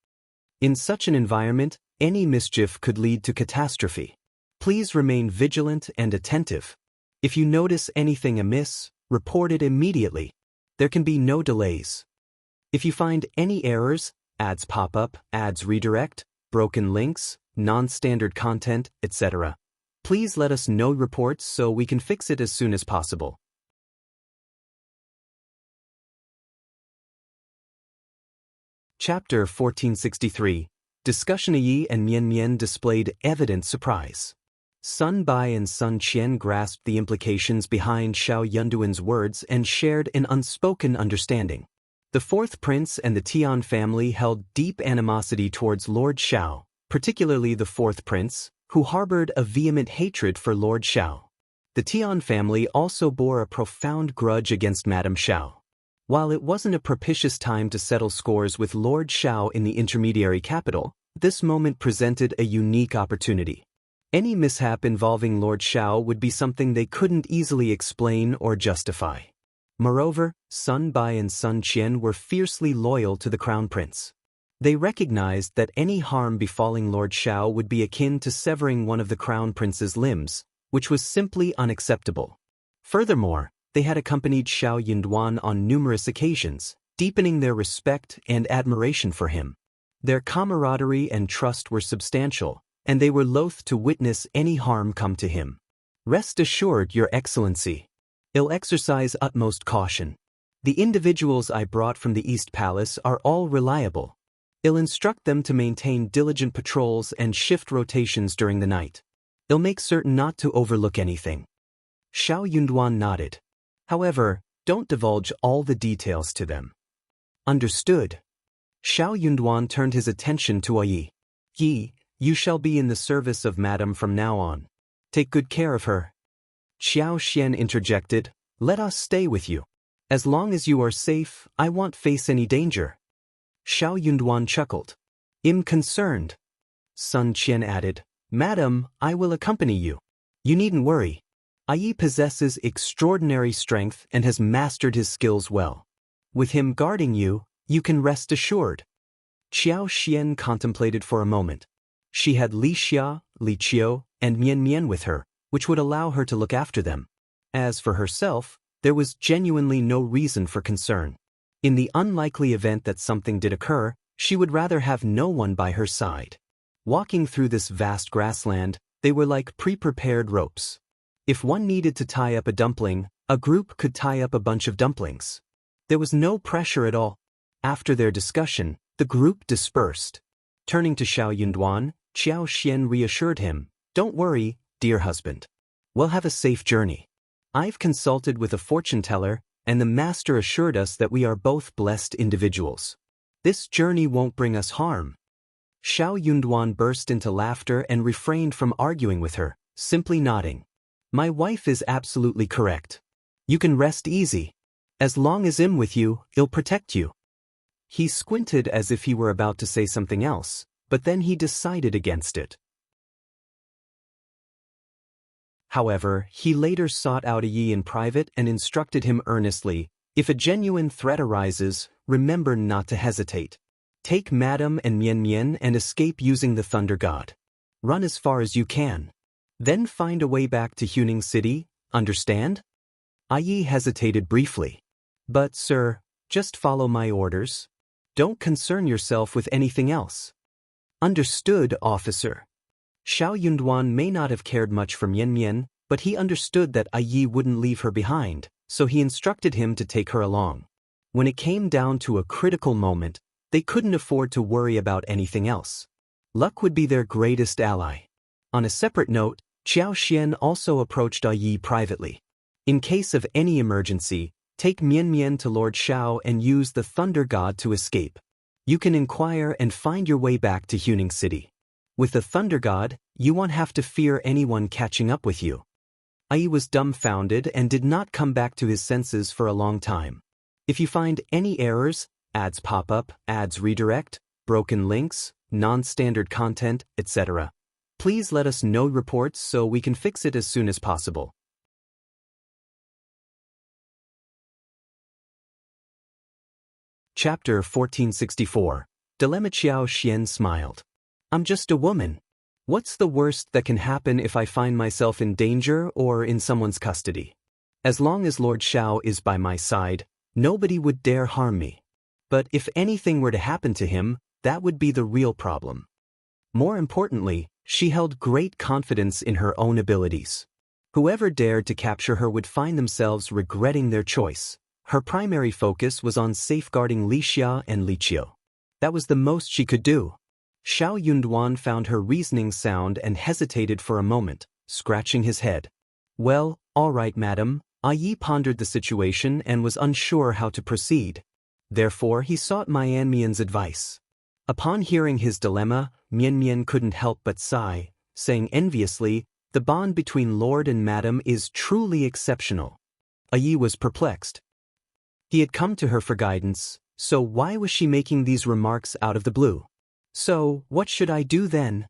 In such an environment, any mischief could lead to catastrophe. Please remain vigilant and attentive. If you notice anything amiss, report it immediately. There can be no delays. If you find any errors, ads pop up, ads redirect, broken links, non-standard content, etc., please let us know reports so we can fix it as soon as possible. Chapter 1463. Discussion. Yi and Mian Mian displayed evident surprise. Sun Bai and Sun Qian grasped the implications behind Xiao Yunduan's words and shared an unspoken understanding. The fourth prince and the Tian family held deep animosity towards Lord Xiao, particularly the fourth prince, who harbored a vehement hatred for Lord Xiao. The Tian family also bore a profound grudge against Madame Xiao. While it wasn't a propitious time to settle scores with Lord Xiao in the intermediary capital, this moment presented a unique opportunity. Any mishap involving Lord Xiao would be something they couldn't easily explain or justify. Moreover, Sun Bai and Sun Qian were fiercely loyal to the crown prince. They recognized that any harm befalling Lord Xiao would be akin to severing one of the crown prince's limbs, which was simply unacceptable. Furthermore, they had accompanied Xiao Yunduan on numerous occasions, deepening their respect and admiration for him. Their camaraderie and trust were substantial, and they were loath to witness any harm come to him. Rest assured, Your Excellency. I'll exercise utmost caution. The individuals I brought from the East Palace are all reliable. I'll instruct them to maintain diligent patrols and shift rotations during the night. I'll make certain not to overlook anything. Xiao Yunduan nodded. However, don't divulge all the details to them. Understood. Xiao Yunduan turned his attention to Yi. Yi, you shall be in the service of Madame from now on. Take good care of her. Xiao Xian interjected, let us stay with you. As long as you are safe, I won't face any danger. Xiao Yunduan chuckled. I'm concerned. Sun Qian added, Madam, I will accompany you. You needn't worry. Yi possesses extraordinary strength and has mastered his skills well. With him guarding you, you can rest assured. Xiao Xian contemplated for a moment. She had Li Xia, Li Qiao, and Mian Mian with her, which would allow her to look after them. As for herself, there was genuinely no reason for concern. In the unlikely event that something did occur, she would rather have no one by her side. Walking through this vast grassland, they were like pre-prepared ropes. If one needed to tie up a dumpling, a group could tie up a bunch of dumplings. There was no pressure at all. After their discussion, the group dispersed. Turning to Xiao Yunduan, Xiao Xian reassured him, Don't worry, dear husband. We'll have a safe journey. I've consulted with a fortune teller, and the master assured us that we are both blessed individuals. This journey won't bring us harm. Xiao Yunduan burst into laughter and refrained from arguing with her, simply nodding. My wife is absolutely correct. You can rest easy. As long as I'm with you, I'll protect you. He squinted as if he were about to say something else, but then he decided against it. However, he later sought out Yi in private and instructed him earnestly, if a genuine threat arises, remember not to hesitate. Take Madame and Mian Mian and escape using the Thunder God. Run as far as you can. Then find a way back to Huning City, understand? Yi hesitated briefly. But, sir, just follow my orders. Don't concern yourself with anything else. Understood, officer. Xiao Yunduan may not have cared much for Mian Mian, but he understood that Yi wouldn't leave her behind, so he instructed him to take her along. When it came down to a critical moment, they couldn't afford to worry about anything else. Luck would be their greatest ally. On a separate note, Xiao Xian also approached Yi privately. In case of any emergency, take Mian Mian to Lord Xiao and use the Thunder God to escape. You can inquire and find your way back to Huning City. With the Thunder God, you won't have to fear anyone catching up with you. Yi was dumbfounded and did not come back to his senses for a long time. If you find any errors, ads pop up, ads redirect, broken links, non-standard content, etc., please let us know reports so we can fix it as soon as possible. Chapter 1464. Dilemma. Xiao Xian smiled. I'm just a woman. What's the worst that can happen if I find myself in danger or in someone's custody? As long as Lord Xiao is by my side, nobody would dare harm me. But if anything were to happen to him, that would be the real problem. More importantly, she held great confidence in her own abilities. Whoever dared to capture her would find themselves regretting their choice. Her primary focus was on safeguarding Li Xia and Li Qiao. That was the most she could do. Xiao Yunduan found her reasoning sound and hesitated for a moment, scratching his head. Well, all right, madam. Yi pondered the situation and was unsure how to proceed. Therefore, he sought Mian Mian's advice. Upon hearing his dilemma, Mian Mian couldn't help but sigh. saying enviously, "The bond between Lord and Madam is truly exceptional." Yi was perplexed. He had come to her for guidance, so why was she making these remarks out of the blue? "So, what should I do then?"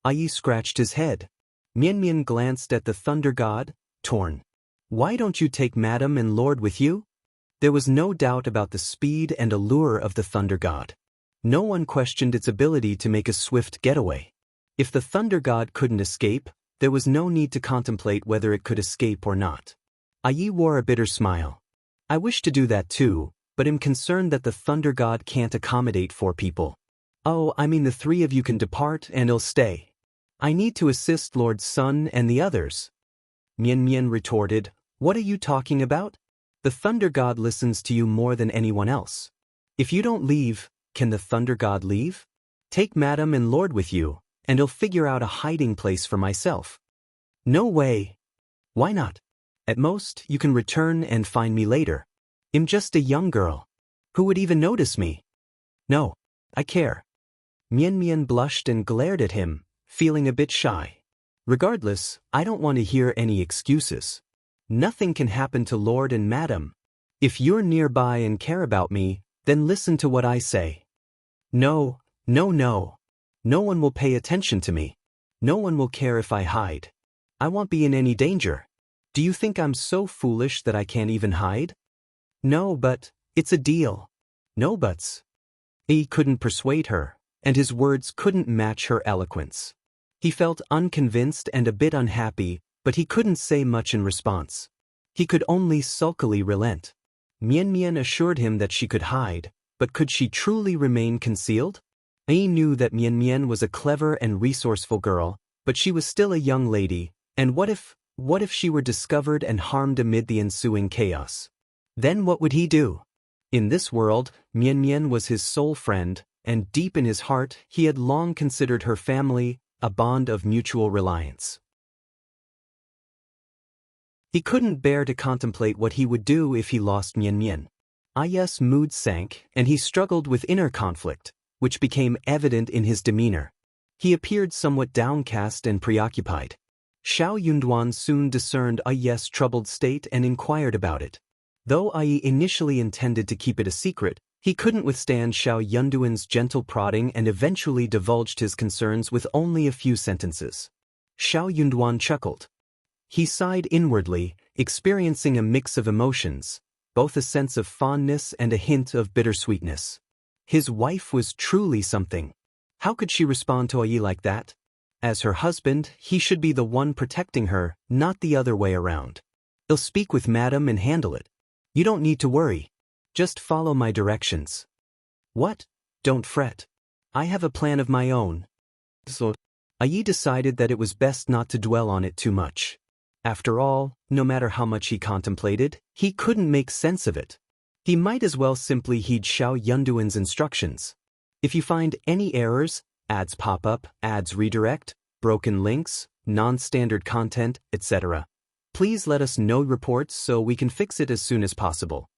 Yi scratched his head. Mian glanced at the thunder god, torn. "Why don't you take Madam and Lord with you?" There was no doubt about the speed and allure of the thunder god. No one questioned its ability to make a swift getaway. If the thunder god couldn't escape, there was no need to contemplate whether it could escape or not. Yi wore a bitter smile. "I wish to do that too, but am concerned that the thunder god can't accommodate 4 people. Oh, I mean the 3 of you can depart and I'll stay. I need to assist Lord Sun and the others." Mian retorted, "What are you talking about? The thunder god listens to you more than anyone else. If you don't leave, can the thunder god leave? Take Madam and Lord with you, and I'll figure out a hiding place for myself." "No way." "Why not? At most, you can return and find me later. I'm just a young girl. Who would even notice me?" "No, I care." Mian blushed and glared at him, feeling a bit shy. "Regardless, I don't want to hear any excuses. Nothing can happen to Lord and Madam. If you're nearby and care about me, then listen to what I say." No. No one will pay attention to me. No one will care if I hide. I won't be in any danger. Do you think I'm so foolish that I can't even hide?" "No, but it's a deal." "No buts." He couldn't persuade her, and his words couldn't match her eloquence. He felt unconvinced and a bit unhappy, but he couldn't say much in response. He could only sulkily relent. Mian assured him that she could hide, but could she truly remain concealed? He knew that Mian was a clever and resourceful girl, but she was still a young lady, and what if she were discovered and harmed amid the ensuing chaos? Then what would he do? In this world, Mian was his sole friend, and deep in his heart he had long considered her family a bond of mutual reliance. He couldn't bear to contemplate what he would do if he lost Mian. I's mood sank, and he struggled with inner conflict, which became evident in his demeanor. He appeared somewhat downcast and preoccupied. Xiao Yunduan soon discerned I's troubled state and inquired about it. Though I initially intended to keep it a secret, he couldn't withstand Xiao Yunduan's gentle prodding and eventually divulged his concerns with only a few sentences. Xiao Yunduan chuckled. He sighed inwardly, experiencing a mix of emotions, both a sense of fondness and a hint of bittersweetness. His wife was truly something. How could she respond to Yi like that? As her husband, he should be the one protecting her, not the other way around. "I'll speak with Madam and handle it. You don't need to worry. Just follow my directions." "What? Don't fret. I have a plan of my own." So, Yi decided that it was best not to dwell on it too much. After all, no matter how much he contemplated, he couldn't make sense of it. He might as well simply heed Xiao Yunduan's instructions. If you find any errors, ads pop up, ads redirect, broken links, non-standard content, etc., please let us know reports so we can fix it as soon as possible.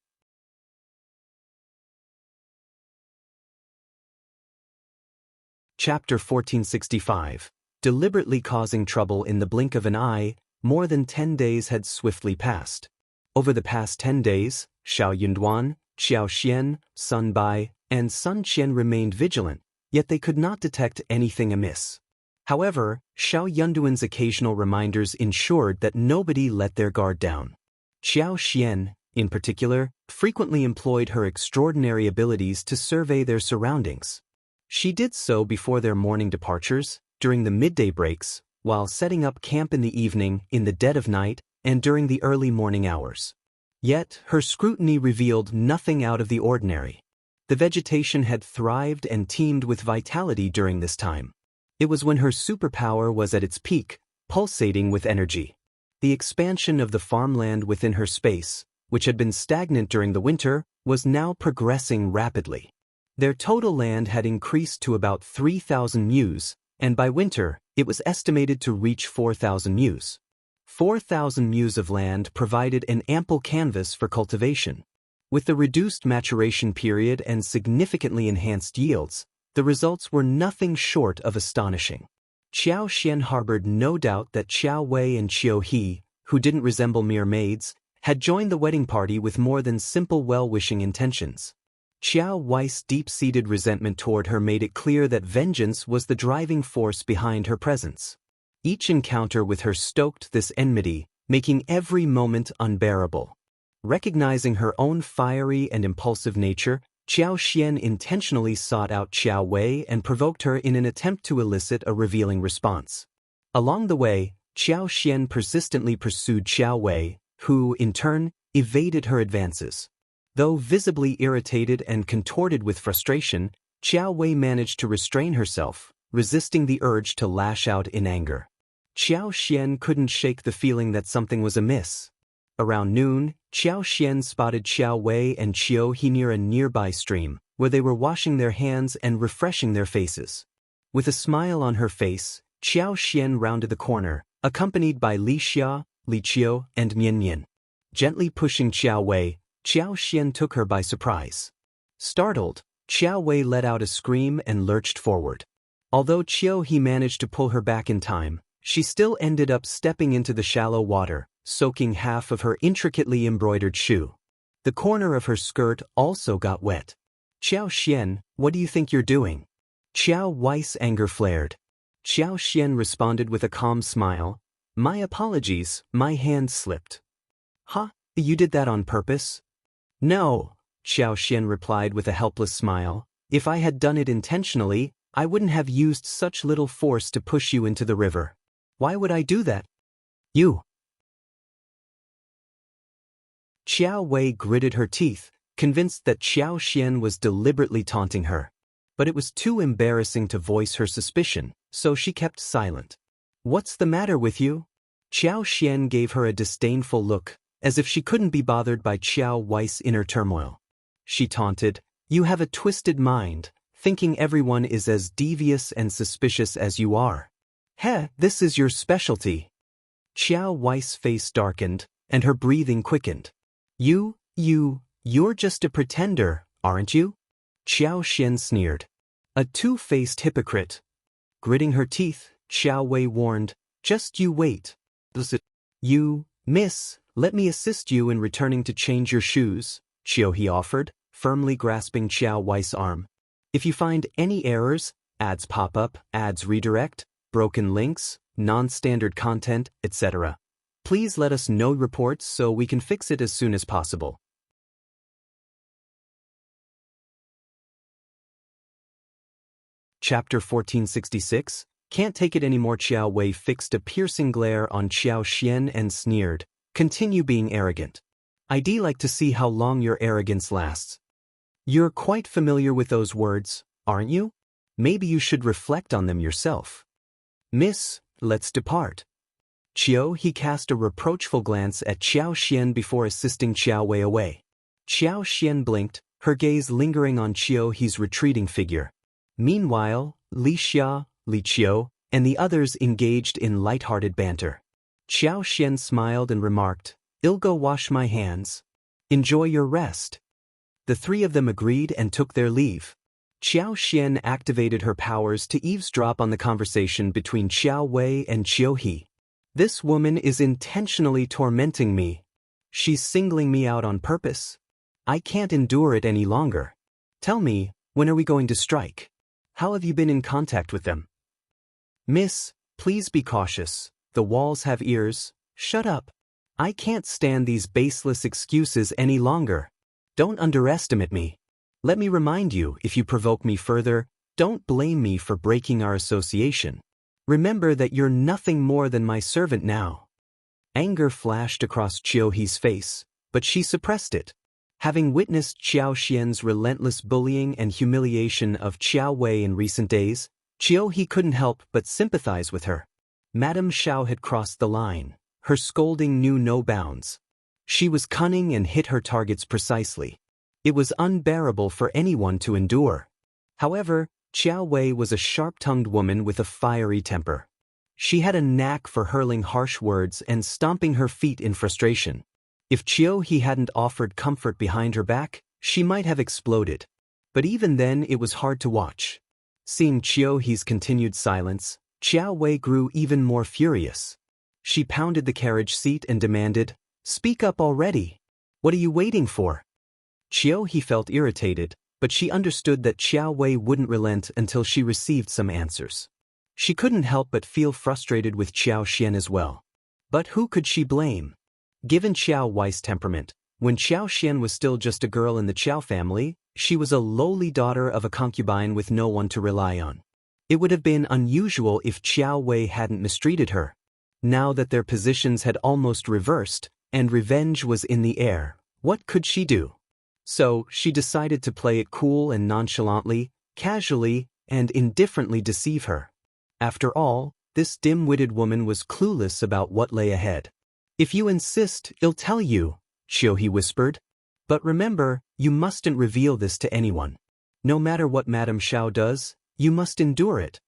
Chapter 1465. Deliberately causing trouble in the blink of an eye, more than 10 days had swiftly passed. Over the past 10 days, Xiao Yunduan, Xiao Xian, Sun Bai, and Sun Qian remained vigilant, yet they could not detect anything amiss. However, Xiao Yunduan's occasional reminders ensured that nobody let their guard down. Xiao Xian, in particular, frequently employed her extraordinary abilities to survey their surroundings. She did so before their morning departures, during the midday breaks, while setting up camp in the evening, in the dead of night, and during the early morning hours. Yet, her scrutiny revealed nothing out of the ordinary. The vegetation had thrived and teemed with vitality during this time. It was when her superpower was at its peak, pulsating with energy. The expansion of the farmland within her space, which had been stagnant during the winter, was now progressing rapidly. Their total land had increased to about 3,000 mus, and by winter, it was estimated to reach 4,000 mus. 4,000 mus of land provided an ample canvas for cultivation. With the reduced maturation period and significantly enhanced yields, the results were nothing short of astonishing. Xian harbored no doubt that Qiao Wei and Qiao He, who didn't resemble mere maids, had joined the wedding party with more than simple well-wishing intentions. Qiao Wei's deep-seated resentment toward her made it clear that vengeance was the driving force behind her presence. Each encounter with her stoked this enmity, making every moment unbearable. Recognizing her own fiery and impulsive nature, Xian intentionally sought out Qiao Wei and provoked her in an attempt to elicit a revealing response. Along the way, Xian persistently pursued Qiao Wei, who, in turn, evaded her advances. Though visibly irritated and contorted with frustration, Qiao Wei managed to restrain herself, resisting the urge to lash out in anger. Xian couldn't shake the feeling that something was amiss. Around noon, Xian spotted Qiao Wei and Qiao He near a nearby stream, where they were washing their hands and refreshing their faces. With a smile on her face, Xian rounded the corner, accompanied by Leisureness, Qiao, and Nian. Gently pushing Qiao Wei, Xian took her by surprise. Startled, Qiao Wei let out a scream and lurched forward. Although Qiao He managed to pull her back in time, she still ended up stepping into the shallow water, soaking half of her intricately embroidered shoe. The corner of her skirt also got wet. Xian, what do you think you're doing? Qiao Wei's anger flared. Xian responded with a calm smile. My apologies, my hand slipped. Huh? You did that on purpose? No, Xian replied with a helpless smile. If I had done it intentionally, I wouldn't have used such little force to push you into the river. Why would I do that? You. Qiao Wei gritted her teeth, convinced that Xian was deliberately taunting her. But it was too embarrassing to voice her suspicion, so she kept silent. What's the matter with you? Xian gave her a disdainful look, as if she couldn't be bothered by Qiao Wei's inner turmoil. She taunted, You have a twisted mind, thinking everyone is as devious and suspicious as you are. Heh, this is your specialty. Qiao Wei's face darkened, and her breathing quickened. You're just a pretender, aren't you? Xian sneered. A two-faced hypocrite. Gritting her teeth, Qiao Wei warned, Just you wait. You, miss, let me assist you in returning to change your shoes, Qiao He offered, firmly grasping Qiao Wei's arm. If you find any errors, ads pop up, ads redirect, broken links, non-standard content, etc. Please let us know reports so we can fix it as soon as possible. Chapter 1466, Can't take it anymore. Qiao Wei fixed a piercing glare on Xian and sneered, Continue being arrogant. I'd like to see how long your arrogance lasts. You're quite familiar with those words, aren't you? Maybe you should reflect on them yourself. Miss, let's depart. He cast a reproachful glance at Xian before assisting Qiao Wei away. Xian blinked, her gaze lingering on He's retreating figure. Meanwhile, Qiao, and the others engaged in light-hearted banter. Xian smiled and remarked, I'll go wash my hands. Enjoy your rest. The three of them agreed and took their leave. Xian activated her powers to eavesdrop on the conversation between Qiao Wei and Qiao He. This woman is intentionally tormenting me. She's singling me out on purpose. I can't endure it any longer. Tell me, when are we going to strike? How have you been in contact with them? Miss, please be cautious. The walls have ears. Shut up. I can't stand these baseless excuses any longer. Don't underestimate me. Let me remind you, if you provoke me further, don't blame me for breaking our association. Remember that you're nothing more than my servant now. Anger flashed across Qiao He's face, but she suppressed it. Having witnessed Xian's relentless bullying and humiliation of Qiao Wei in recent days, Qiao He couldn't help but sympathize with her. Madame Xiao had crossed the line. Her scolding knew no bounds. She was cunning and hit her targets precisely. It was unbearable for anyone to endure. However, Qiao Wei was a sharp-tongued woman with a fiery temper. She had a knack for hurling harsh words and stomping her feet in frustration. If Qiao He hadn't offered comfort behind her back, she might have exploded. But even then it was hard to watch. Seeing Qiao He's continued silence, Qiao Wei grew even more furious. She pounded the carriage seat and demanded, "Speak up already! What are you waiting for?" He felt irritated, but she understood that Qiao Wei wouldn't relent until she received some answers. She couldn't help but feel frustrated with Qiao Xian as well. But who could she blame? Given Qiao Wei's temperament, when Qiao Xian was still just a girl in the Qiao family, she was a lowly daughter of a concubine with no one to rely on. It would have been unusual if Qiao Wei hadn't mistreated her. Now that their positions had almost reversed, and revenge was in the air, what could she do? So, she decided to play it cool and nonchalantly, casually, and indifferently deceive her. After all, this dim-witted woman was clueless about what lay ahead. "If you insist, I'll tell you," Qiao whispered. "But remember, you mustn't reveal this to anyone. No matter what Madame Xiao does, you must endure it.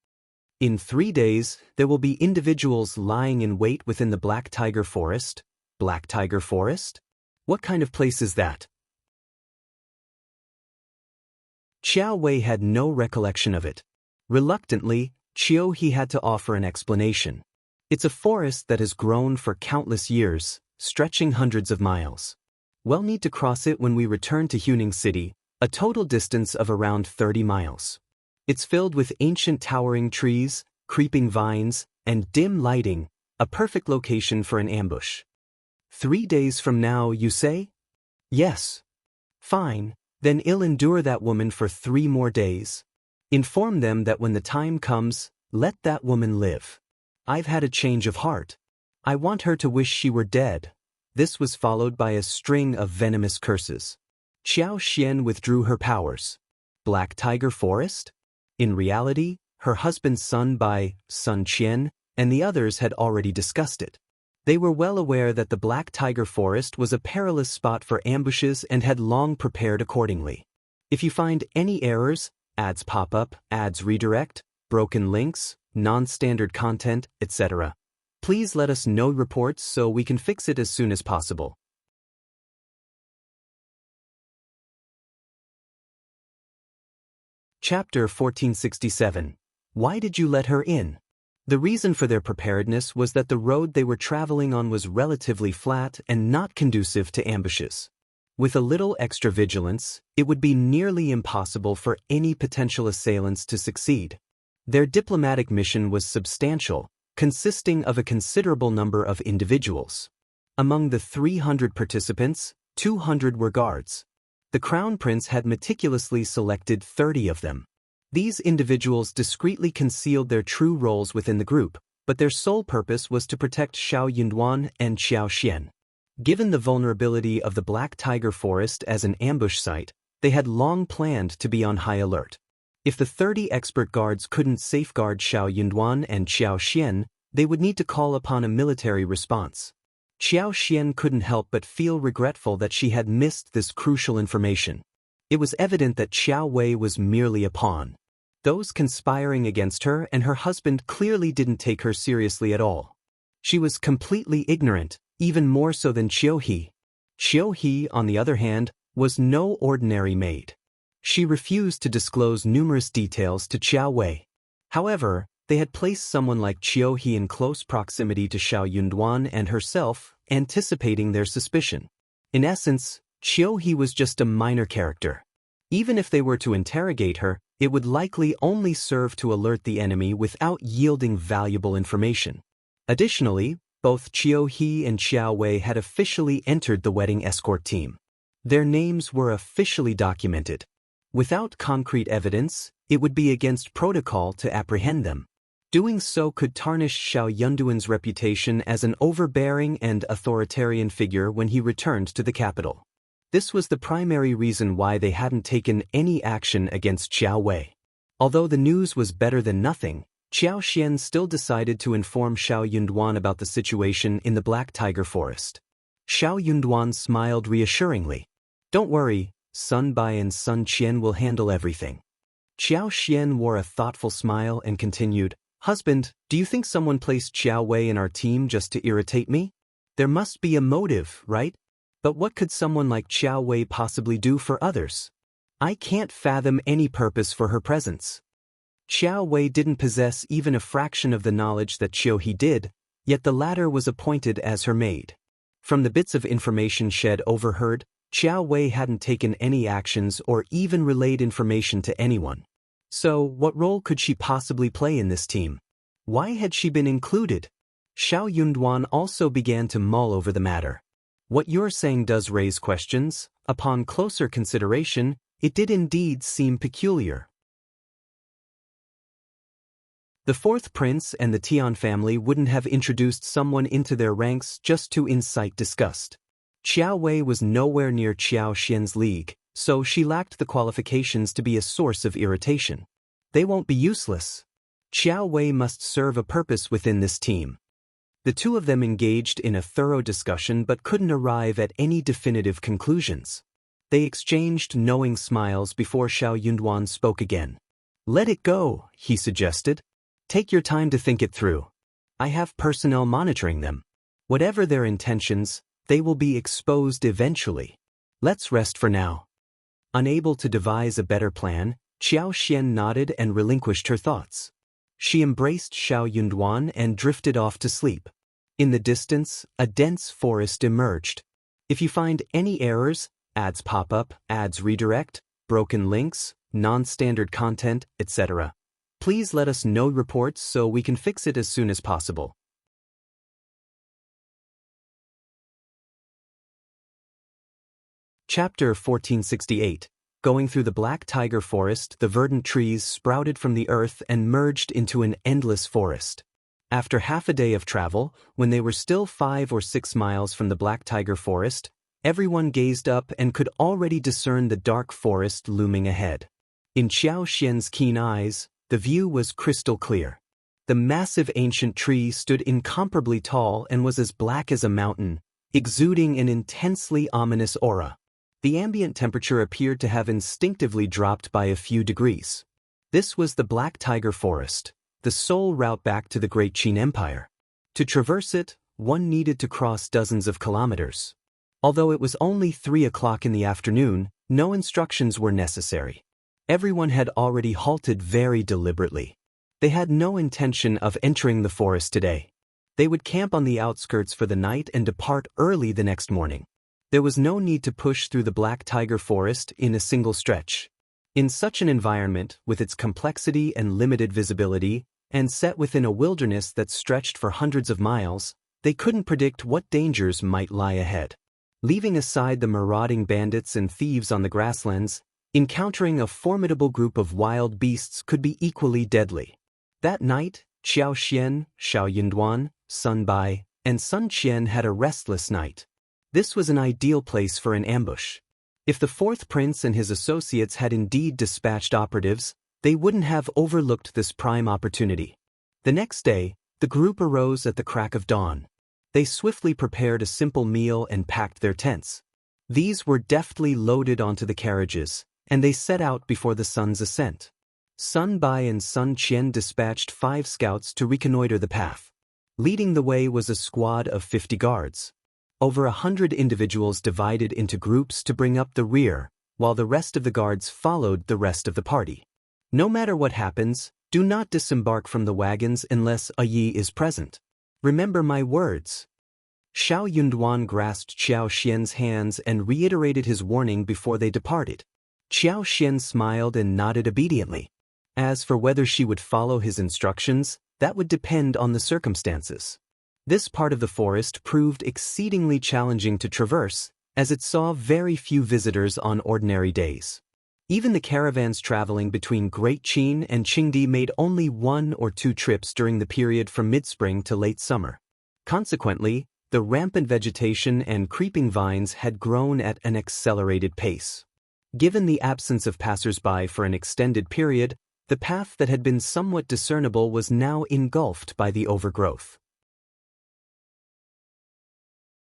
In 3 days, there will be individuals lying in wait within the Black Tiger Forest." Black Tiger Forest? What kind of place is that? Qiao Wei had no recollection of it. Reluctantly, Qiao had to offer an explanation. "It's a forest that has grown for countless years, stretching hundreds of miles. We'll need to cross it when we return to Huning City, a total distance of around 30 miles. It's filled with ancient towering trees, creeping vines, and dim lighting, a perfect location for an ambush." 3 days from now, you say? Yes. Fine, then I'll endure that woman for 3 more days. Inform them that when the time comes, let that woman live. I've had a change of heart. I want her to wish she were dead. This was followed by a string of venomous curses. Qiao Xian withdrew her powers. Black Tiger Forest? In reality, her husband's son by Sun Qian and the others had already discussed it. They were well aware that the Black Tiger Forest was a perilous spot for ambushes and had long prepared accordingly. If you find any errors, ads pop up, ads redirect, broken links, non-standard content, etc., please let us know reports so we can fix it as soon as possible. Chapter 1467. Why did you let her in? The reason for their preparedness was that the road they were traveling on was relatively flat and not conducive to ambushes. With a little extra vigilance, it would be nearly impossible for any potential assailants to succeed. Their diplomatic mission was substantial, consisting of a considerable number of individuals. Among the 300 participants, 200 were guards. The Crown Prince had meticulously selected 30 of them. These individuals discreetly concealed their true roles within the group, but their sole purpose was to protect Xiao Yunduan and Qiao Xian. Given the vulnerability of the Black Tiger Forest as an ambush site, they had long planned to be on high alert. If the 30 expert guards couldn't safeguard Xiao Yunduan and Qiao Xian, they would need to call upon a military response. Qiao Xian couldn't help but feel regretful that she had missed this crucial information. It was evident that Qiao Wei was merely a pawn. Those conspiring against her and her husband clearly didn't take her seriously at all. She was completely ignorant, even more so than Qiao He. Qiao He, on the other hand, was no ordinary maid. She refused to disclose numerous details to Qiao Wei. However, they had placed someone like Qiao He in close proximity to Xiao Yunduan and herself, anticipating their suspicion. In essence, Qiao He was just a minor character. Even if they were to interrogate her, it would likely only serve to alert the enemy without yielding valuable information. Additionally, both Qiao He and Qiao Wei had officially entered the wedding escort team. Their names were officially documented. Without concrete evidence, it would be against protocol to apprehend them. Doing so could tarnish Xiao Yunduan's reputation as an overbearing and authoritarian figure when he returned to the capital. This was the primary reason why they hadn't taken any action against Qiao Wei. Although the news was better than nothing, Qiao Xian still decided to inform Xiao Yunduan about the situation in the Black Tiger Forest. Xiao Yunduan smiled reassuringly. "Don't worry, Sun Bai and Sun Qian will handle everything." Qiao Xian wore a thoughtful smile and continued, "Husband, do you think someone placed Qiao Wei in our team just to irritate me? There must be a motive, right? But what could someone like Qiao Wei possibly do for others? I can't fathom any purpose for her presence." Xiao Wei didn't possess even a fraction of the knowledge that Qiao He did, yet the latter was appointed as her maid. From the bits of information Shed overheard, Xiao Wei hadn't taken any actions or even relayed information to anyone. So, what role could she possibly play in this team? Why had she been included? Xiao Yunduan also began to mull over the matter. What you're saying does raise questions. Upon closer consideration, it did indeed seem peculiar. The fourth prince and the Tian family wouldn't have introduced someone into their ranks just to incite disgust. Qiao Wei was nowhere near Qiao Xian's league, so she lacked the qualifications to be a source of irritation. They won't be useless. Qiao Wei must serve a purpose within this team. The two of them engaged in a thorough discussion but couldn't arrive at any definitive conclusions. They exchanged knowing smiles before Xiao Yunduan spoke again. "Let it go," he suggested. "Take your time to think it through. I have personnel monitoring them. Whatever their intentions, they will be exposed eventually. Let's rest for now." Unable to devise a better plan, Qiao Xian nodded and relinquished her thoughts. She embraced Xiao Yunduan and drifted off to sleep. In the distance, a dense forest emerged. If you find any errors, ads pop up, ads redirect, broken links, non-standard content, etc., please let us know reports so we can fix it as soon as possible. Chapter 1468. Going through the Black Tiger Forest, the verdant trees sprouted from the earth and merged into an endless forest. After half a day of travel, when they were still 5 or 6 miles from the Black Tiger Forest, everyone gazed up and could already discern the dark forest looming ahead. In Qiao Xian's keen eyes, the view was crystal clear. The massive ancient tree stood incomparably tall and was as black as a mountain, exuding an intensely ominous aura. The ambient temperature appeared to have instinctively dropped by a few degrees. This was the Black Tiger Forest, the sole route back to the Great Qin Empire. To traverse it, one needed to cross dozens of kilometers. Although it was only 3 o'clock in the afternoon, no instructions were necessary. Everyone had already halted very deliberately. They had no intention of entering the forest today. They would camp on the outskirts for the night and depart early the next morning. There was no need to push through the Black Tiger Forest in a single stretch. In such an environment, with its complexity and limited visibility, and set within a wilderness that stretched for hundreds of miles, they couldn't predict what dangers might lie ahead. Leaving aside the marauding bandits and thieves on the grasslands, encountering a formidable group of wild beasts could be equally deadly. That night, Qiao Xian, Xiao Yunduan, Sun Bai, and Sun Qian had a restless night. This was an ideal place for an ambush. If the fourth prince and his associates had indeed dispatched operatives, they wouldn't have overlooked this prime opportunity. The next day, the group arose at the crack of dawn. They swiftly prepared a simple meal and packed their tents. These were deftly loaded onto the carriages, and they set out before the sun's ascent. Sun Bai and Sun Qian dispatched 5 scouts to reconnoiter the path. Leading the way was a squad of 50 guards. Over 100 individuals divided into groups to bring up the rear, while the rest of the guards followed the rest of the party. No matter what happens, do not disembark from the wagons unless a Yi is present. Remember my words. Xiao Yunduan grasped Qiao Xian's hands and reiterated his warning before they departed. Qiao Xian smiled and nodded obediently. As for whether she would follow his instructions, that would depend on the circumstances. This part of the forest proved exceedingly challenging to traverse, as it saw very few visitors on ordinary days. Even the caravans traveling between Great Qin and Qingdi made only 1 or 2 trips during the period from mid-spring to late summer. Consequently, the rampant vegetation and creeping vines had grown at an accelerated pace. Given the absence of passers-by for an extended period, the path that had been somewhat discernible was now engulfed by the overgrowth.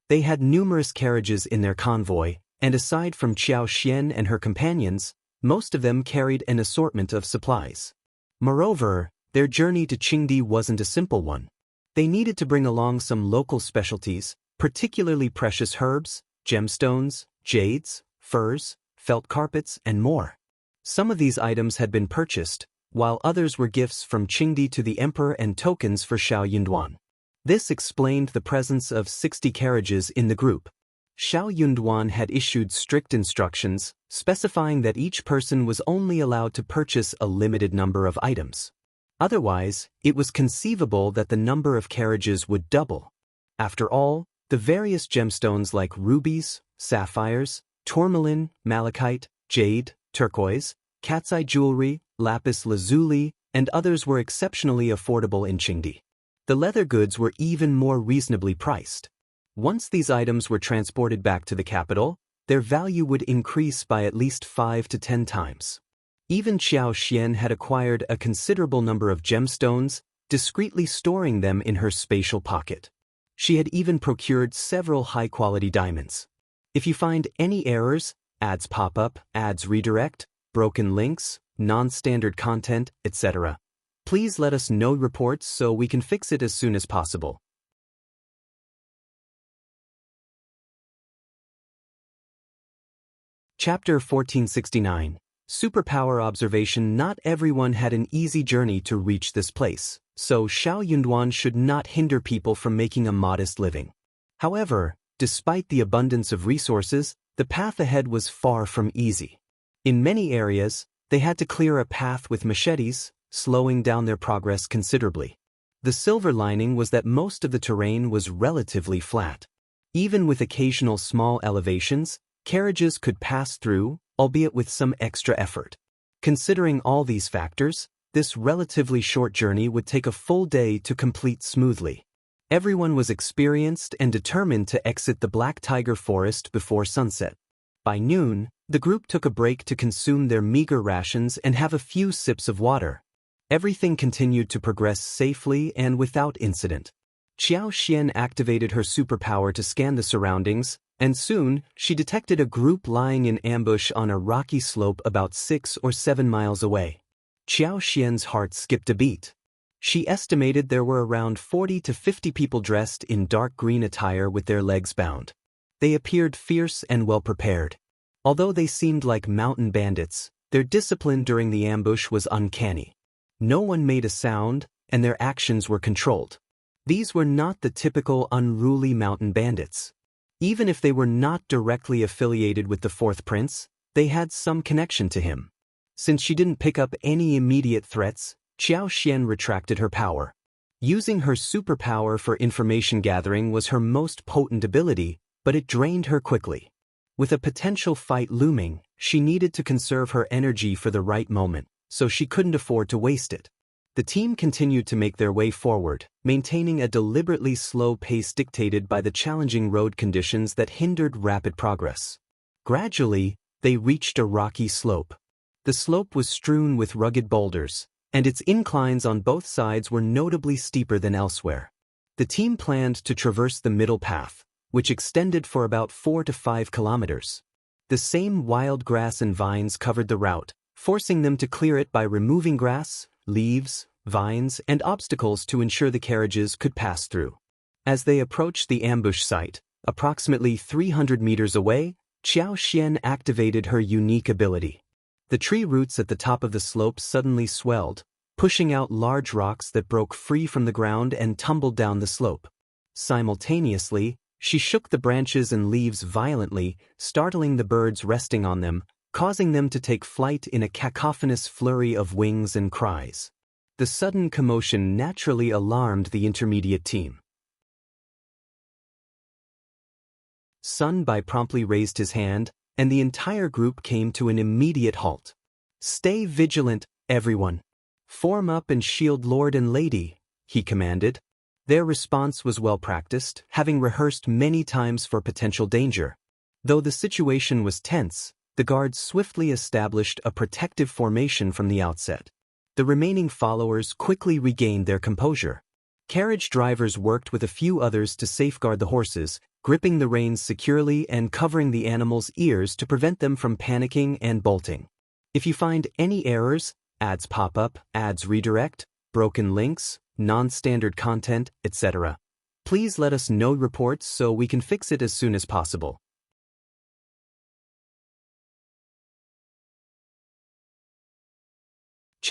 They had numerous carriages in their convoy, and aside from Qiao Xian and her companions, most of them carried an assortment of supplies. Moreover, their journey to Qingdi wasn't a simple one. They needed to bring along some local specialties, particularly precious herbs, gemstones, jades, furs, felt carpets, and more. Some of these items had been purchased, while others were gifts from Qingdi to the emperor and tokens for Xiao Yunduan. This explained the presence of 60 carriages in the group. Xiao Yunduan had issued strict instructions, specifying that each person was only allowed to purchase a limited number of items. Otherwise, it was conceivable that the number of carriages would double. After all, the various gemstones like rubies, sapphires, tourmaline, malachite, jade, turquoise, cat's eye jewelry, lapis lazuli, and others were exceptionally affordable in Qingdi. The leather goods were even more reasonably priced. Once these items were transported back to the capital, their value would increase by at least 5 to 10 times. Even Qiao Xian had acquired a considerable number of gemstones, discreetly storing them in her spatial pocket. She had even procured several high-quality diamonds. If you find any errors, ads pop up, ads redirect, broken links, non-standard content, etc., please let us know reports so we can fix it as soon as possible. Chapter 1469. Superpower Observation. Not everyone had an easy journey to reach this place, so Xiao Yunduan should not hinder people from making a modest living. However, despite the abundance of resources, the path ahead was far from easy. In many areas, they had to clear a path with machetes, slowing down their progress considerably. The silver lining was that most of the terrain was relatively flat. Even with occasional small elevations, carriages could pass through, albeit with some extra effort. Considering all these factors, this relatively short journey would take a full day to complete smoothly. Everyone was experienced and determined to exit the Black Tiger Forest before sunset. By noon, the group took a break to consume their meager rations and have a few sips of water. Everything continued to progress safely and without incident. Qiao Xian activated her superpower to scan the surroundings, and soon, she detected a group lying in ambush on a rocky slope about 6 or 7 miles away. Qiao Xian's heart skipped a beat. She estimated there were around 40 to 50 people dressed in dark green attire with their legs bound. They appeared fierce and well-prepared. Although they seemed like mountain bandits, their discipline during the ambush was uncanny. No one made a sound, and their actions were controlled. These were not the typical unruly mountain bandits. Even if they were not directly affiliated with the Fourth Prince, they had some connection to him. Since she didn't pick up any immediate threats, Qiao Xian retracted her power. Using her superpower for information gathering was her most potent ability, but it drained her quickly. With a potential fight looming, she needed to conserve her energy for the right moment, so she couldn't afford to waste it. The team continued to make their way forward, maintaining a deliberately slow pace dictated by the challenging road conditions that hindered rapid progress. Gradually, they reached a rocky slope. The slope was strewn with rugged boulders, and its inclines on both sides were notably steeper than elsewhere. The team planned to traverse the middle path, which extended for about 4 to 5 kilometers. The same wild grass and vines covered the route, forcing them to clear it by removing grass, leaves, vines, and obstacles to ensure the carriages could pass through. As they approached the ambush site, approximately 300 meters away, Qiao Xian activated her unique ability. The tree roots at the top of the slope suddenly swelled, pushing out large rocks that broke free from the ground and tumbled down the slope. Simultaneously, she shook the branches and leaves violently, startling the birds resting on them, causing them to take flight in a cacophonous flurry of wings and cries. The sudden commotion naturally alarmed the intermediate team. Sun Bai promptly raised his hand, and the entire group came to an immediate halt. "Stay vigilant, everyone. Form up and shield Lord and Lady," he commanded. Their response was well practiced, having rehearsed many times for potential danger. Though the situation was tense, the guards swiftly established a protective formation from the outset. The remaining followers quickly regained their composure. Carriage drivers worked with a few others to safeguard the horses, gripping the reins securely and covering the animals' ears to prevent them from panicking and bolting. If you find any errors, ads pop up, ads redirect, broken links, non-standard content, etc., please let us know reports so we can fix it as soon as possible.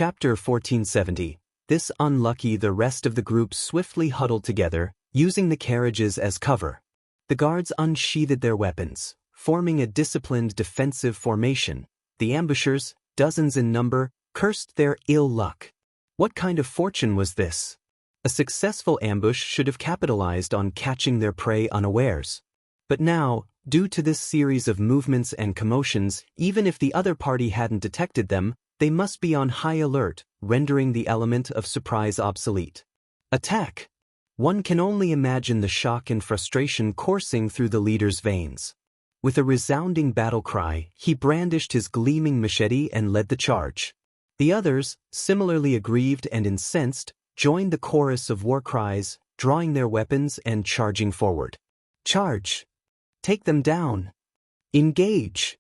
Chapter 1470. This unlucky, the rest of the group swiftly huddled together, using the carriages as cover. The guards unsheathed their weapons, forming a disciplined defensive formation. The ambushers, dozens in number, cursed their ill luck. What kind of fortune was this? A successful ambush should have capitalized on catching their prey unawares. But now, due to this series of movements and commotions, even if the other party hadn't detected them, they must be on high alert, rendering the element of surprise obsolete. Attack! One can only imagine the shock and frustration coursing through the leader's veins. With a resounding battle cry, he brandished his gleaming machete and led the charge. The others, similarly aggrieved and incensed, joined the chorus of war cries, drawing their weapons and charging forward. Charge! Take them down! Engage!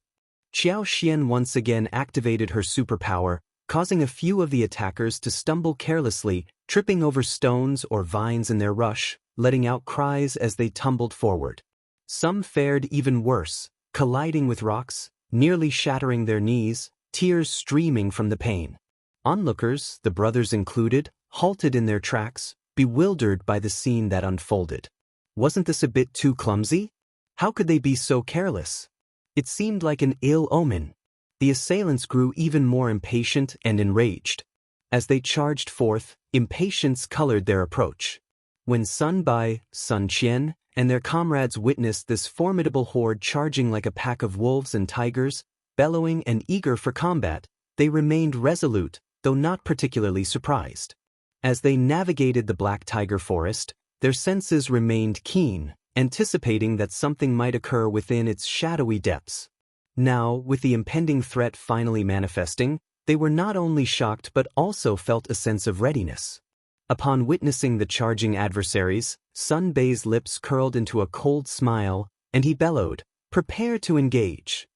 Xianxia once again activated her superpower, causing a few of the attackers to stumble carelessly, tripping over stones or vines in their rush, letting out cries as they tumbled forward. Some fared even worse, colliding with rocks, nearly shattering their knees, tears streaming from the pain. Onlookers, the brothers included, halted in their tracks, bewildered by the scene that unfolded. Wasn't this a bit too clumsy? How could they be so careless? It seemed like an ill omen. The assailants grew even more impatient and enraged. As they charged forth, impatience colored their approach. When Sun Bai, Sun Qian, and their comrades witnessed this formidable horde charging like a pack of wolves and tigers, bellowing and eager for combat, they remained resolute, though not particularly surprised. As they navigated the Black Tiger Forest, their senses remained keen, anticipating that something might occur within its shadowy depths. Now, with the impending threat finally manifesting, they were not only shocked but also felt a sense of readiness. Upon witnessing the charging adversaries, Sun Bei's lips curled into a cold smile, and he bellowed, "Prepare to engage."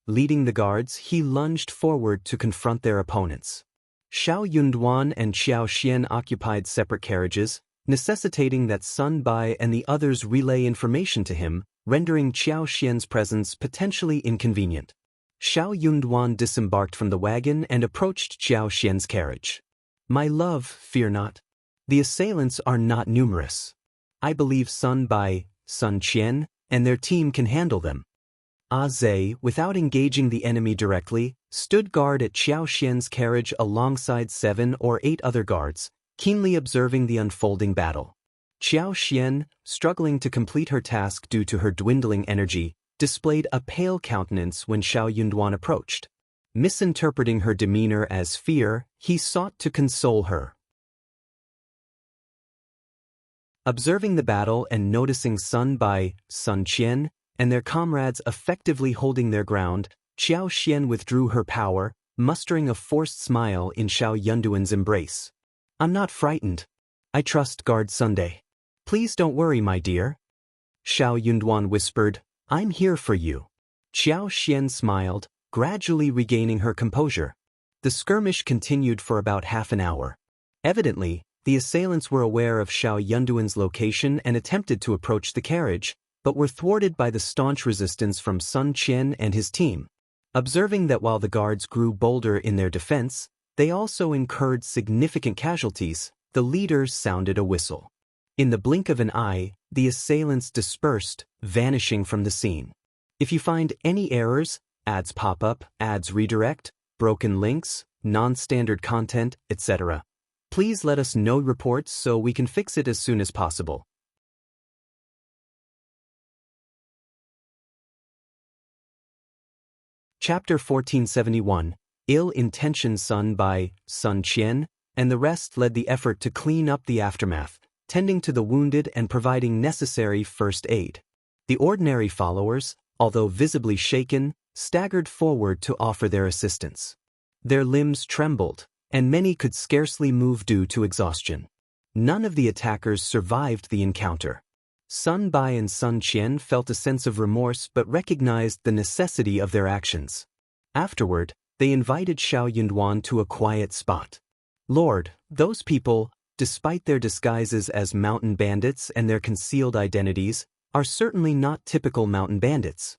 Leading the guards, he lunged forward to confront their opponents. Xiao Yunduan and Xiaoxian occupied separate carriages, necessitating that Sun Bai and the others relay information to him, rendering Xiaoxian's presence potentially inconvenient. Xiao Yunduan disembarked from the wagon and approached Xiaoxian's carriage. "My love, fear not. The assailants are not numerous. I believe Sun Bai, Sun Qian, and their team can handle them." Zhe, without engaging the enemy directly, stood guard at Xiaoxian's carriage alongside 7 or 8 other guards, keenly observing the unfolding battle. Xiaoxian, struggling to complete her task due to her dwindling energy, displayed a pale countenance when Xiao Yunduan approached. Misinterpreting her demeanor as fear, he sought to console her. Observing the battle and noticing Sun Bai, Sun Qian, and their comrades effectively holding their ground, Xiaoxian withdrew her power, mustering a forced smile in Xiao Yunduan's embrace. "I'm not frightened. I trust Guard Sunday. Please don't worry, my dear." Xiao Yunduan whispered, "I'm here for you." Xiaoxian smiled, gradually regaining her composure. The skirmish continued for about half an hour. Evidently, the assailants were aware of Xiao Yunduan's location and attempted to approach the carriage, but were thwarted by the staunch resistance from Sun Qian and his team. Observing that while the guards grew bolder in their defense, they also incurred significant casualties, the leader sounded a whistle. In the blink of an eye, the assailants dispersed, vanishing from the scene. If you find any errors, ads pop up, ads redirect, broken links, non-standard content, etc., please let us know reports so we can fix it as soon as possible. Chapter 1471. Ill-intentioned Sun Bai, Sun Qian, and the rest led the effort to clean up the aftermath, tending to the wounded and providing necessary first aid. The ordinary followers, although visibly shaken, staggered forward to offer their assistance. Their limbs trembled, and many could scarcely move due to exhaustion. None of the attackers survived the encounter. Sun Bai and Sun Qian felt a sense of remorse but recognized the necessity of their actions. Afterward, they invited Xiao Yunduan to a quiet spot. "Lord, those people, despite their disguises as mountain bandits and their concealed identities, are certainly not typical mountain bandits.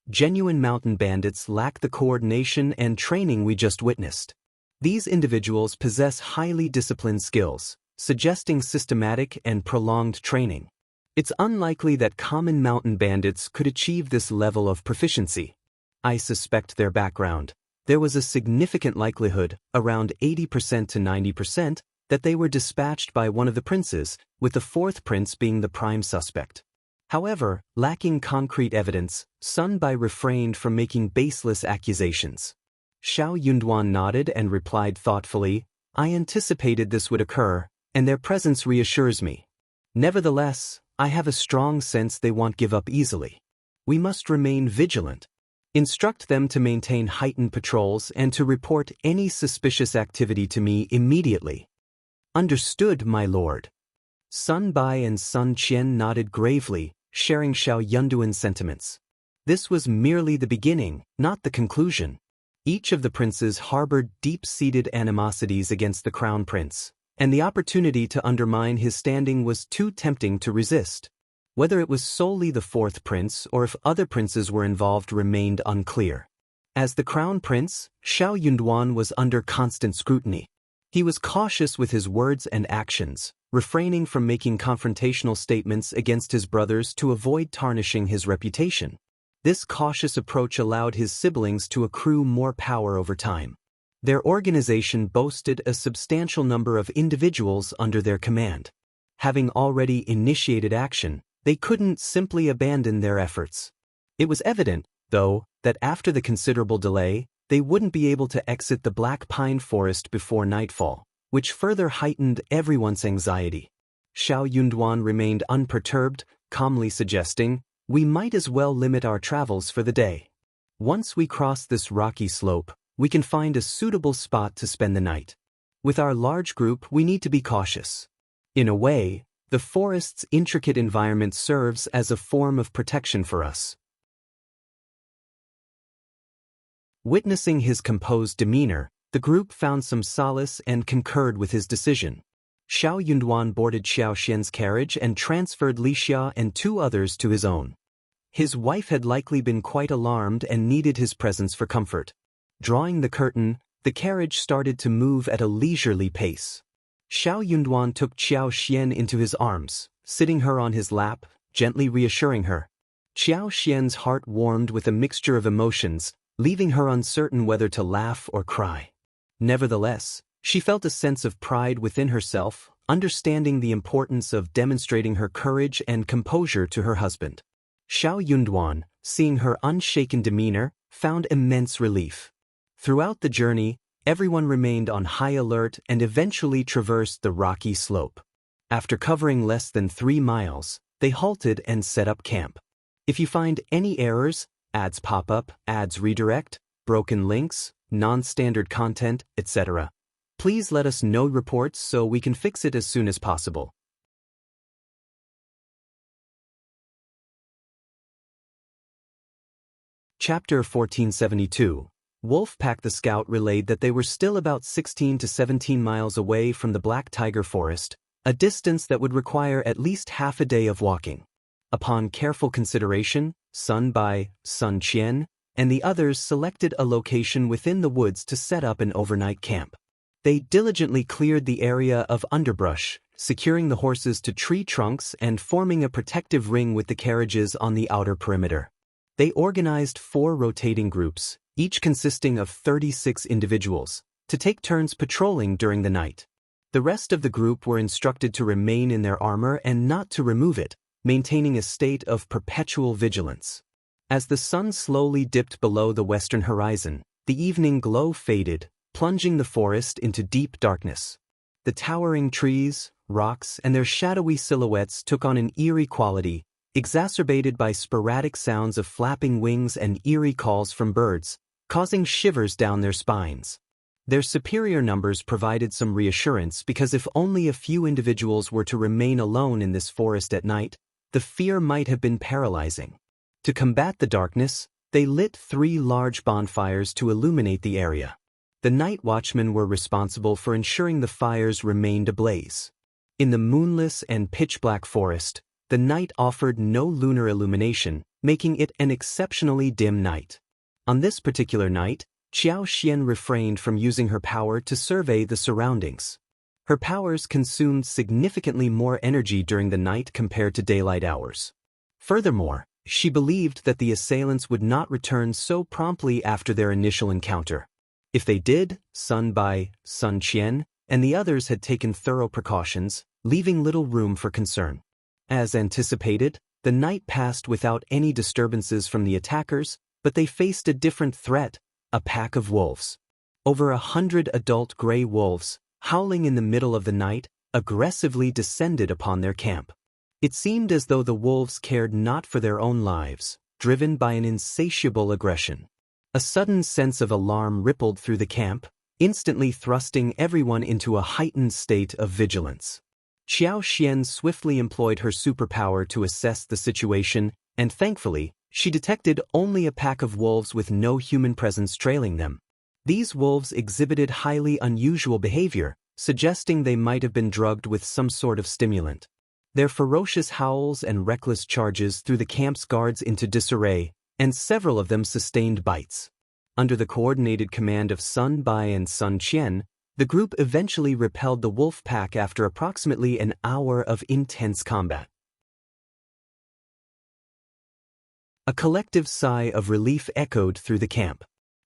Genuine mountain bandits lack the coordination and training we just witnessed. These individuals possess highly disciplined skills, suggesting systematic and prolonged training. It's unlikely that common mountain bandits could achieve this level of proficiency. I suspect their background. There was a significant likelihood, around 80% to 90%, that they were dispatched by one of the princes, with the fourth prince being the prime suspect. However, lacking concrete evidence, Sun Bai refrained from making baseless accusations. Xiao Yunduan nodded and replied thoughtfully, I anticipated this would occur, and their presence reassures me. Nevertheless, I have a strong sense they won't give up easily. We must remain vigilant. Instruct them to maintain heightened patrols and to report any suspicious activity to me immediately. Understood, my lord. Sun Bai and Sun Qian nodded gravely, sharing Xiao Yunduan's sentiments. This was merely the beginning, not the conclusion. Each of the princes harbored deep-seated animosities against the crown prince, and the opportunity to undermine his standing was too tempting to resist. Whether it was solely the fourth prince or if other princes were involved remained unclear. As the crown prince, Xiao Yunduan was under constant scrutiny. He was cautious with his words and actions, refraining from making confrontational statements against his brothers to avoid tarnishing his reputation. This cautious approach allowed his siblings to accrue more power over time. Their organization boasted a substantial number of individuals under their command. Having already initiated action, they couldn't simply abandon their efforts. It was evident, though, that after the considerable delay, they wouldn't be able to exit the Black Pine Forest before nightfall, which further heightened everyone's anxiety. Xiao Yunduan remained unperturbed, calmly suggesting, we might as well limit our travels for the day. Once we cross this rocky slope, we can find a suitable spot to spend the night. With our large group, we need to be cautious. In a way, the forest's intricate environment serves as a form of protection for us. Witnessing his composed demeanor, the group found some solace and concurred with his decision. Xiao Yunduan boarded Xiao Xian's carriage and transferred Lixia and 2 others to his own. His wife had likely been quite alarmed and needed his presence for comfort. Drawing the curtain, the carriage started to move at a leisurely pace. Xiao Yunduan took Xiao Xian into his arms, sitting her on his lap, gently reassuring her. Xiao Xian's heart warmed with a mixture of emotions, leaving her uncertain whether to laugh or cry. Nevertheless, she felt a sense of pride within herself, understanding the importance of demonstrating her courage and composure to her husband. Xiao Yunduan, seeing her unshaken demeanor, found immense relief. Throughout the journey, everyone remained on high alert and eventually traversed the rocky slope. After covering less than 3 miles, they halted and set up camp. If you find any errors, ads pop up, ads redirect, broken links, non-standard content, etc., please let us know reports so we can fix it as soon as possible. Chapter 1472. Wolfpack. The scout relayed that they were still about 16 to 17 miles away from the Black Tiger Forest, a distance that would require at least half a day of walking. Upon careful consideration, Sun Bai, Sun Qian, and the others selected a location within the woods to set up an overnight camp. They diligently cleared the area of underbrush, securing the horses to tree trunks and forming a protective ring with the carriages on the outer perimeter. They organized 4 rotating groups, each consisting of 36 individuals, to take turns patrolling during the night. The rest of the group were instructed to remain in their armor and not to remove it, maintaining a state of perpetual vigilance. As the sun slowly dipped below the western horizon, the evening glow faded, plunging the forest into deep darkness. The towering trees, rocks, and their shadowy silhouettes took on an eerie quality, exacerbated by sporadic sounds of flapping wings and eerie calls from birds, causing shivers down their spines. Their superior numbers provided some reassurance because if only a few individuals were to remain alone in this forest at night, the fear might have been paralyzing. To combat the darkness, they lit 3 large bonfires to illuminate the area. The night watchmen were responsible for ensuring the fires remained ablaze. In the moonless and pitch-black forest, the night offered no lunar illumination, making it an exceptionally dim night. On this particular night, Xian refrained from using her power to survey the surroundings. Her powers consumed significantly more energy during the night compared to daylight hours. Furthermore, she believed that the assailants would not return so promptly after their initial encounter. If they did, Sun Bai, Sun Qian, and the others had taken thorough precautions, leaving little room for concern. As anticipated, the night passed without any disturbances from the attackers, but they faced a different threat, a pack of wolves. Over 100 adult gray wolves, howling in the middle of the night, aggressively descended upon their camp. It seemed as though the wolves cared not for their own lives, driven by an insatiable aggression. A sudden sense of alarm rippled through the camp, instantly thrusting everyone into a heightened state of vigilance. Xian swiftly employed her superpower to assess the situation, and thankfully, she detected only a pack of wolves with no human presence trailing them. These wolves exhibited highly unusual behavior, suggesting they might have been drugged with some sort of stimulant. Their ferocious howls and reckless charges threw the camp's guards into disarray, and several of them sustained bites. Under the coordinated command of Sun Bai and Sun Qian, the group eventually repelled the wolf pack after approximately an hour of intense combat. A collective sigh of relief echoed through the camp.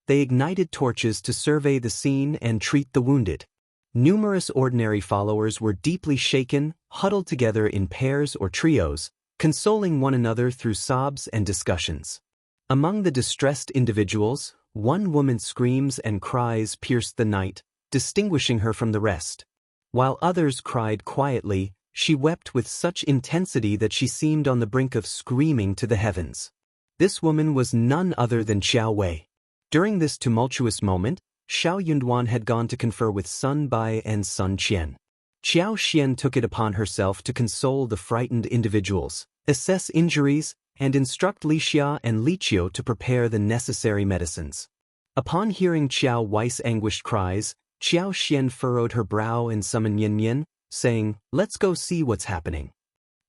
They ignited torches to survey the scene and treat the wounded. Numerous ordinary followers were deeply shaken, huddled together in pairs or trios, consoling one another through sobs and discussions. Among the distressed individuals, one woman's screams and cries pierced the night, distinguishing her from the rest. While others cried quietly, she wept with such intensity that she seemed on the brink of screaming to the heavens. This woman was none other than Xiao Wei. During this tumultuous moment, Xiao Yunduan had gone to confer with Sun Bai and Sun Qian. Xiao Xian took it upon herself to console the frightened individuals, assess injuries, and instruct Li Xia and Li Qiao to prepare the necessary medicines. Upon hearing Qiao Wei's anguished cries, Xiao Xian furrowed her brow and summoned Mian Mian, saying, "Let's go see what's happening."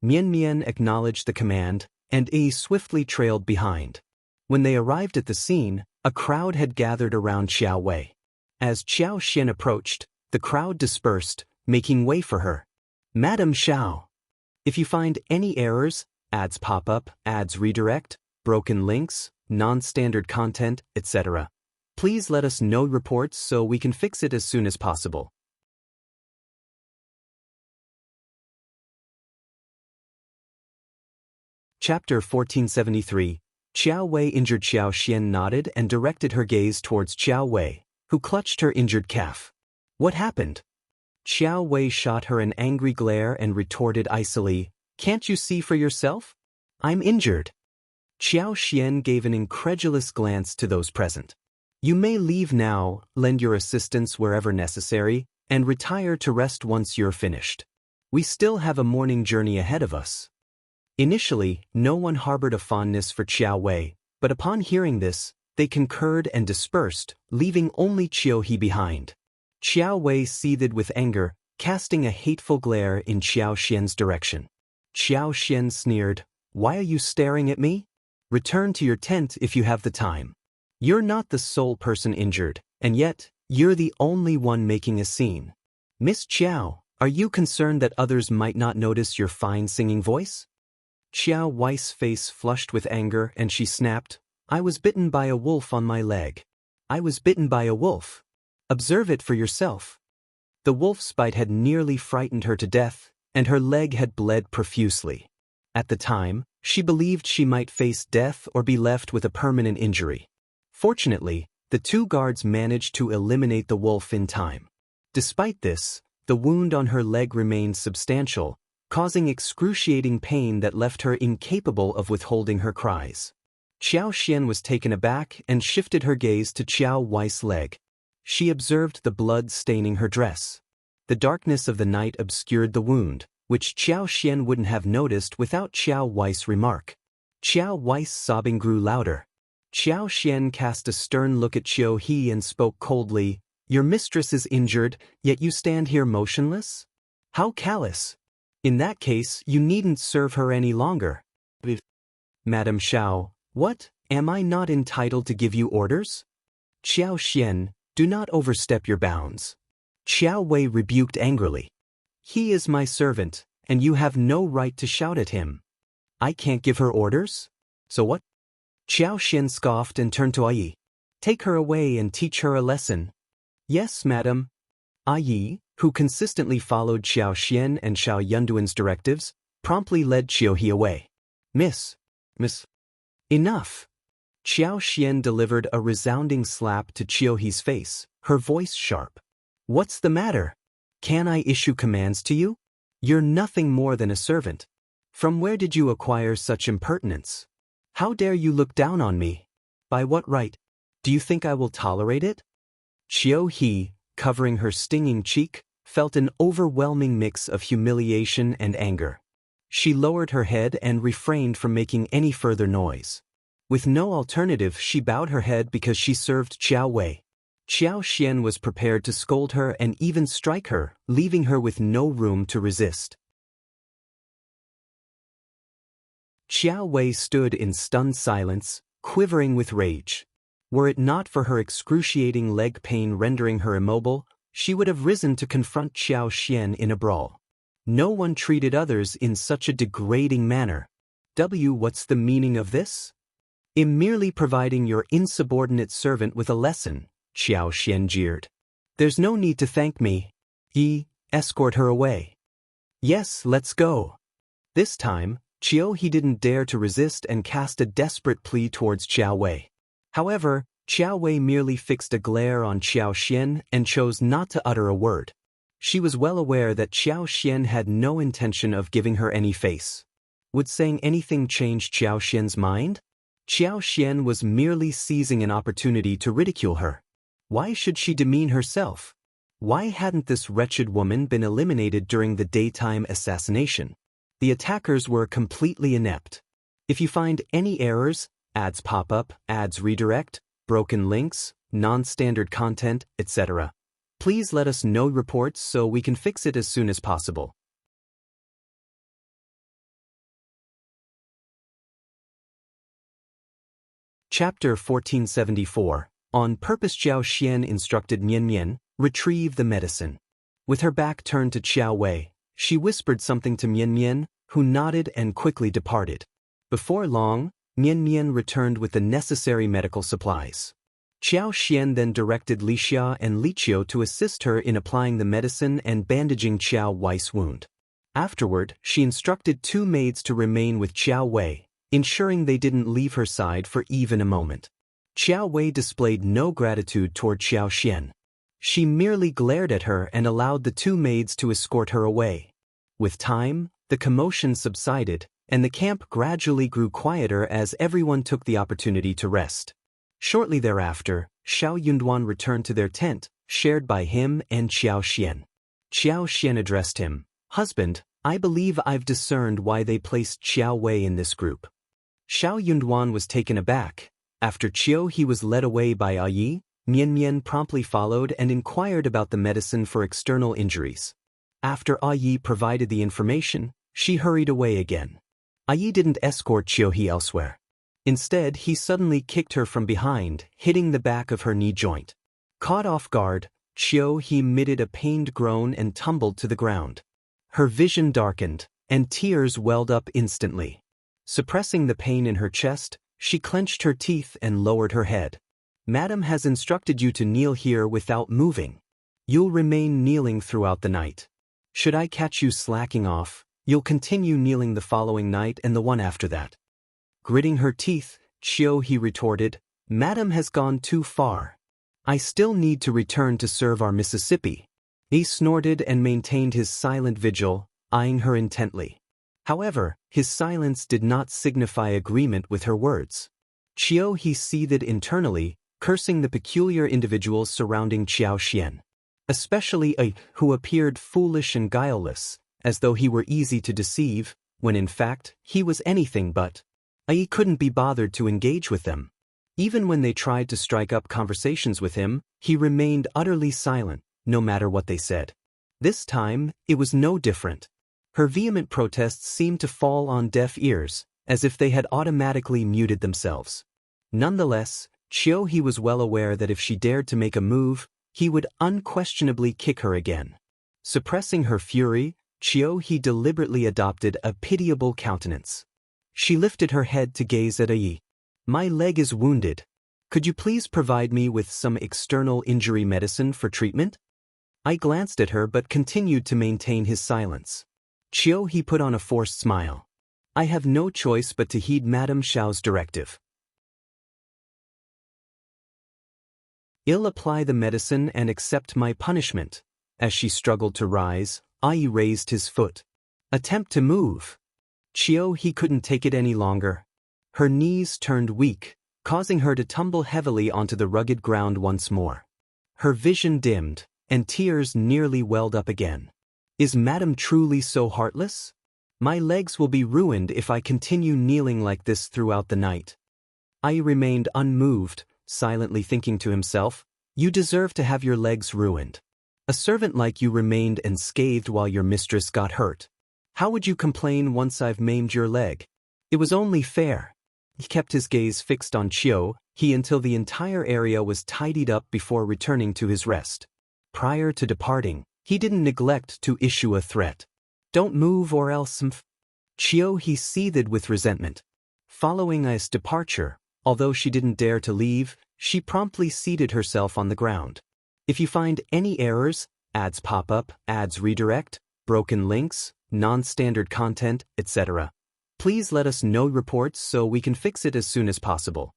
Mian Mian acknowledged the command, and Yi swiftly trailed behind. When they arrived at the scene, a crowd had gathered around Xiao Wei. As Xiao Xian approached, the crowd dispersed, making way for her. "Madam Xiao, if you find any errors, ads pop up, ads redirect, broken links, non-standard content, etc., please let us know reports so we can fix it as soon as possible." Chapter 1473. Qiao Wei injured. Xiao Xian nodded and directed her gaze towards Qiao Wei, who clutched her injured calf. "What happened?" Qiao Wei shot her an angry glare and retorted icily, "Can't you see for yourself? I'm injured." Xiao Xian gave an incredulous glance to those present. "You may leave now, lend your assistance wherever necessary, and retire to rest once you're finished. We still have a morning journey ahead of us." Initially, no one harbored a fondness for Qiao Wei, but upon hearing this, they concurred and dispersed, leaving only Qiao He behind. Qiao Wei seethed with anger, casting a hateful glare in Xiao Xian's direction. Xiao Xian sneered, "Why are you staring at me? Return to your tent if you have the time. You're not the sole person injured, and yet, you're the only one making a scene. Miss Qiao, are you concerned that others might not notice your fine singing voice?" Qiao Wei's face flushed with anger and she snapped, "I was bitten by a wolf on my leg. I was bitten by a wolf. Observe it for yourself." The wolf's bite had nearly frightened her to death, and her leg had bled profusely. At the time, she believed she might face death or be left with a permanent injury. Fortunately, the two guards managed to eliminate the wolf in time. Despite this, the wound on her leg remained substantial, causing excruciating pain that left her incapable of withholding her cries. Xiao Xian was taken aback and shifted her gaze to Qiao Wei's leg. She observed the blood staining her dress. The darkness of the night obscured the wound, which Xiao Xian wouldn't have noticed without Qiao Wei's remark. Qiao Wei's sobbing grew louder. Xiao Xian cast a stern look at Qiao He and spoke coldly, "Your mistress is injured, yet you stand here motionless? How callous! In that case, you needn't serve her any longer." "Madam Xiao, what, am I not entitled to give you orders?" Xian, do not overstep your bounds. Qiao Wei rebuked angrily. He is my servant, and you have no right to shout at him. I can't give her orders? So what? Xian scoffed and turned to Yi. Take her away and teach her a lesson. Yes, madam. Yi, who consistently followed Xian and Xiao Yunduan's directives, promptly led Qiao away. Miss. Enough. Xian delivered a resounding slap to Qiao face, her voice sharp. What's the matter? Can I issue commands to you? You're nothing more than a servant. From where did you acquire such impertinence? How dare you look down on me? By what right? Do you think I will tolerate it? Qiao, covering her stinging cheek, felt an overwhelming mix of humiliation and anger. She lowered her head and refrained from making any further noise. With no alternative, she bowed her head because she served Qiao Wei. Xian was prepared to scold her and even strike her, leaving her with no room to resist. Qiao Wei stood in stunned silence, quivering with rage. Were it not for her excruciating leg pain rendering her immobile, she would have risen to confront Xian in a brawl. No one treated others in such a degrading manner. What's the meaning of this? In merely providing your insubordinate servant with a lesson, Xian jeered. There's no need to thank me. Escort her away. Yes, let's go. This time, Qiao didn't dare to resist and cast a desperate plea towards Qiao Wei. However, Qiao Wei merely fixed a glare on Xian and chose not to utter a word. She was well aware that Xian had no intention of giving her any face. Would saying anything change Xian's mind? Xian was merely seizing an opportunity to ridicule her. Why should she demean herself? Why hadn't this wretched woman been eliminated during the daytime assassination? The attackers were completely inept. If you find any errors, ads pop up, ads redirect, broken links, non-standard content, etc., please let us know reports so we can fix it as soon as possible. Chapter 1474. On purpose, Xian instructed Mian, retrieve the medicine. With her back turned to Qiao Wei, she whispered something to Mian, who nodded and quickly departed. Before long, Mian returned with the necessary medical supplies. Xian then directed Wuxia and Qiao to assist her in applying the medicine and bandaging Qiao Wei's wound. Afterward, she instructed two maids to remain with Qiao Wei, ensuring they didn't leave her side for even a moment. Qiao Wei displayed no gratitude toward Xian. She merely glared at her and allowed the two maids to escort her away. With time, the commotion subsided, and the camp gradually grew quieter as everyone took the opportunity to rest. Shortly thereafter, Xiao Yunduan returned to their tent, shared by him and Xian. Xian addressed him. Husband, I believe I've discerned why they placed Qiao Wei in this group. Xiao Yunduan was taken aback. After Qiao was led away by Yi, Mian promptly followed and inquired about the medicine for external injuries. After Yi provided the information, she hurried away again. Yi didn't escort Qiao elsewhere. Instead, he suddenly kicked her from behind, hitting the back of her knee joint. Caught off guard, Qiao emitted a pained groan and tumbled to the ground. Her vision darkened, and tears welled up instantly. Suppressing the pain in her chest, she clenched her teeth and lowered her head. Madam has instructed you to kneel here without moving. You'll remain kneeling throughout the night. Should I catch you slacking off, you'll continue kneeling the following night and the one after that. Gritting her teeth, Qiao retorted, Madam has gone too far. I still need to return to serve our Mississippi. He snorted and maintained his silent vigil, eyeing her intently. However, his silence did not signify agreement with her words. Qiao seethed internally, cursing the peculiar individuals surrounding Xian. Especially Yi, who appeared foolish and guileless, as though he were easy to deceive, when in fact, he was anything but. Yi couldn't be bothered to engage with them. Even when they tried to strike up conversations with him, he remained utterly silent, no matter what they said. This time, it was no different. Her vehement protests seemed to fall on deaf ears, as if they had automatically muted themselves. Nonetheless, Qiao he was well aware that if she dared to make a move, he would unquestionably kick her again. Suppressing her fury, Qiao he deliberately adopted a pitiable countenance. She lifted her head to gaze at Yi. My leg is wounded. Could you please provide me with some external injury medicine for treatment? I glanced at her but continued to maintain his silence. Qiao he put on a forced smile. I have no choice but to heed Madame Xiao's directive. I'll apply the medicine and accept my punishment. As she struggled to rise, Ai raised his foot. Attempt to move. Qiao he couldn't take it any longer. Her knees turned weak, causing her to tumble heavily onto the rugged ground once more. Her vision dimmed, and tears nearly welled up again. Is Madame truly so heartless? My legs will be ruined if I continue kneeling like this throughout the night. Ai remained unmoved, silently thinking to himself, you deserve to have your legs ruined. A servant like you remained unscathed while your mistress got hurt. How would you complain once I've maimed your leg? It was only fair. He kept his gaze fixed on Qiao he until the entire area was tidied up before returning to his rest. Prior to departing, he didn't neglect to issue a threat. Don't move or else Qiao he seethed with resentment. Following Ai's departure, although she didn't dare to leave, she promptly seated herself on the ground. If you find any errors, ads pop up, ads redirect, broken links, non-standard content, etc., please let us know reports so we can fix it as soon as possible.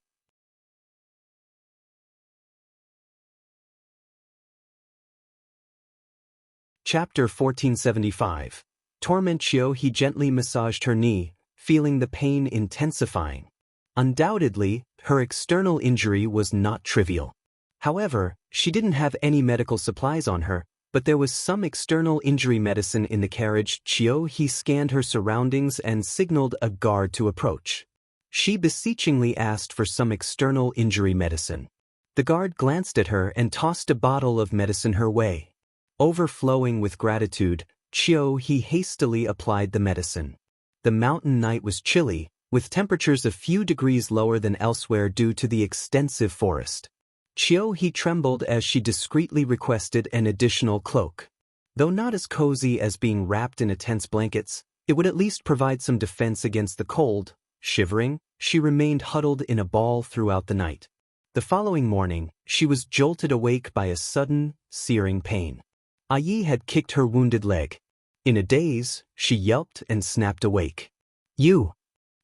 Chapter 1475. Torment. Qiao he gently massaged her knee, feeling the pain intensifying. Undoubtedly, her external injury was not trivial. However, she didn't have any medical supplies on her, but there was some external injury medicine in the carriage. Qiao he scanned her surroundings and signaled a guard to approach. She beseechingly asked for some external injury medicine. The guard glanced at her and tossed a bottle of medicine her way. Overflowing with gratitude, Qiao he hastily applied the medicine. The mountain night was chilly, with temperatures a few degrees lower than elsewhere due to the extensive forest. Qiao he trembled as she discreetly requested an additional cloak. Though not as cozy as being wrapped in intense blankets, it would at least provide some defense against the cold. Shivering, she remained huddled in a ball throughout the night. The following morning, she was jolted awake by a sudden, searing pain. Ai had kicked her wounded leg. In a daze, she yelped and snapped awake. You,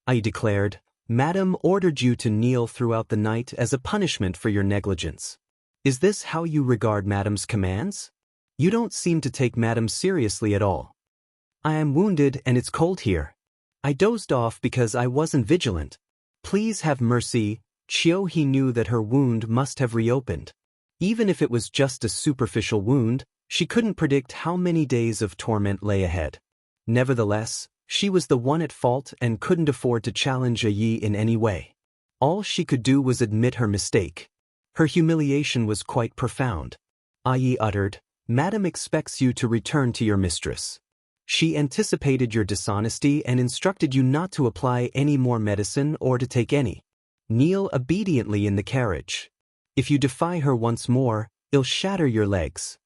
Ai declared, Madam ordered you to kneel throughout the night as a punishment for your negligence. Is this how you regard Madam's commands? You don't seem to take Madam seriously at all. I am wounded and it's cold here. I dozed off because I wasn't vigilant. Please have mercy. Qiao he knew that her wound must have reopened. Even if it was just a superficial wound, she couldn't predict how many days of torment lay ahead. Nevertheless, she was the one at fault and couldn't afford to challenge Yi in any way. All she could do was admit her mistake. Her humiliation was quite profound. Ai uttered, Madam expects you to return to your mistress. She anticipated your dishonesty and instructed you not to apply any more medicine or to take any. Kneel obediently in the carriage. If you defy her once more, I'll shatter your legs.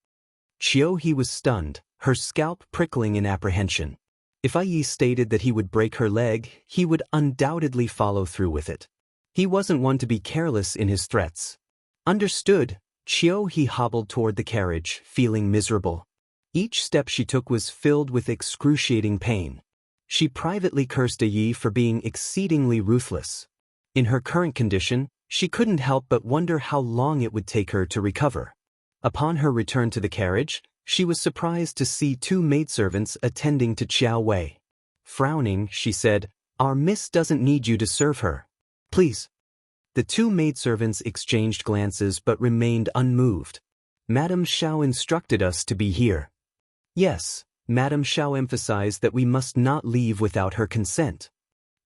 Qiao he was stunned, her scalp prickling in apprehension. If Ai stated that he would break her leg, he would undoubtedly follow through with it. He wasn't one to be careless in his threats. Understood. Qiao he hobbled toward the carriage, feeling miserable. Each step she took was filled with excruciating pain. She privately cursed Ai for being exceedingly ruthless. In her current condition, she couldn't help but wonder how long it would take her to recover. Upon her return to the carriage, she was surprised to see two maidservants attending to Qiao Wei. Frowning, she said, Our miss doesn't need you to serve her. Please. The two maidservants exchanged glances but remained unmoved. Madame Xiao instructed us to be here. Yes, Madame Xiao emphasized that we must not leave without her consent.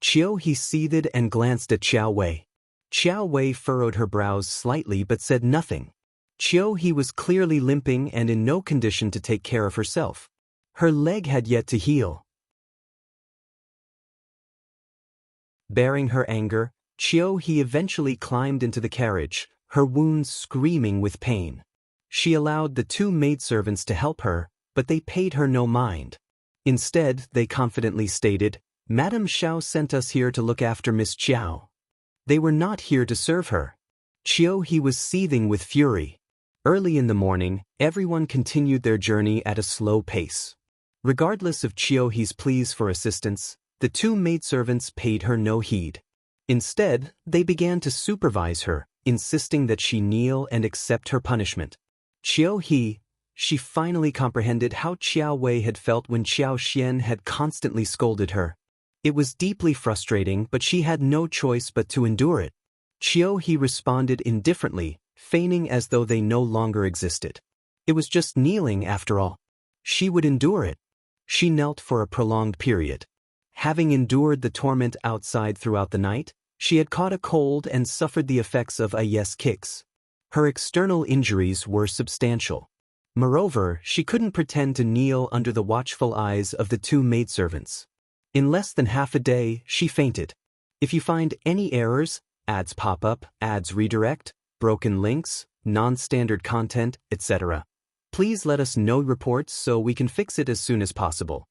Qiao he seethed and glanced at Qiao Wei. Qiao Wei furrowed her brows slightly but said nothing. Qiao he was clearly limping and in no condition to take care of herself. Her leg had yet to heal. Bearing her anger, Qiao he eventually climbed into the carriage, her wounds screaming with pain. She allowed the two maidservants to help her, but they paid her no mind. Instead, they confidently stated, "Madame Xiao sent us here to look after Miss Qiao. They were not here to serve her." Qiao he was seething with fury. Early in the morning, everyone continued their journey at a slow pace. Regardless of Qiao he's pleas for assistance, the two maidservants paid her no heed. Instead, they began to supervise her, insisting that she kneel and accept her punishment. Qiao he, she finally comprehended how Qiao Wei had felt when Qiao Xian had constantly scolded her. It was deeply frustrating, but she had no choice but to endure it. Qiao he responded indifferently, feigning as though they no longer existed. It was just kneeling after all. She would endure it. She knelt for a prolonged period. Having endured the torment outside throughout the night, she had caught a cold and suffered the effects of Ayes kicks. Her external injuries were substantial. Moreover, she couldn't pretend to kneel under the watchful eyes of the two maidservants. In less than half a day, she fainted. If you find any errors, ads pop up, ads redirect, broken links, non-standard content, etc., please let us know reports so we can fix it as soon as possible.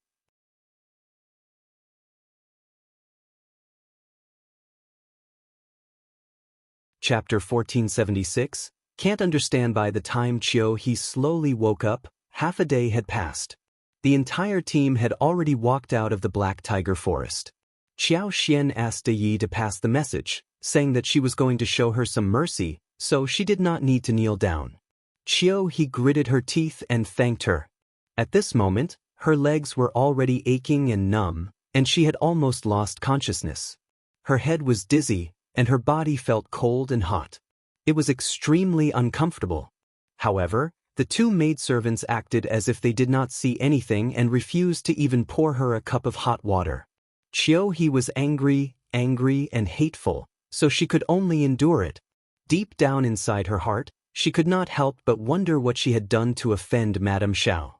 Chapter 1476, Can't understand. By the time Qiao he slowly woke up, half a day had passed. The entire team had already walked out of the Black Tiger Forest. Qiao Xian asked Yi to pass the message, saying that she was going to show her some mercy, so she did not need to kneel down. Qiao he gritted her teeth and thanked her. At this moment, her legs were already aching and numb, and she had almost lost consciousness. Her head was dizzy, and her body felt cold and hot. It was extremely uncomfortable. However, the two maidservants acted as if they did not see anything and refused to even pour her a cup of hot water. Qiao he was angry and hateful, so she could only endure it. Deep down inside her heart, she could not help but wonder what she had done to offend Madame Xiao.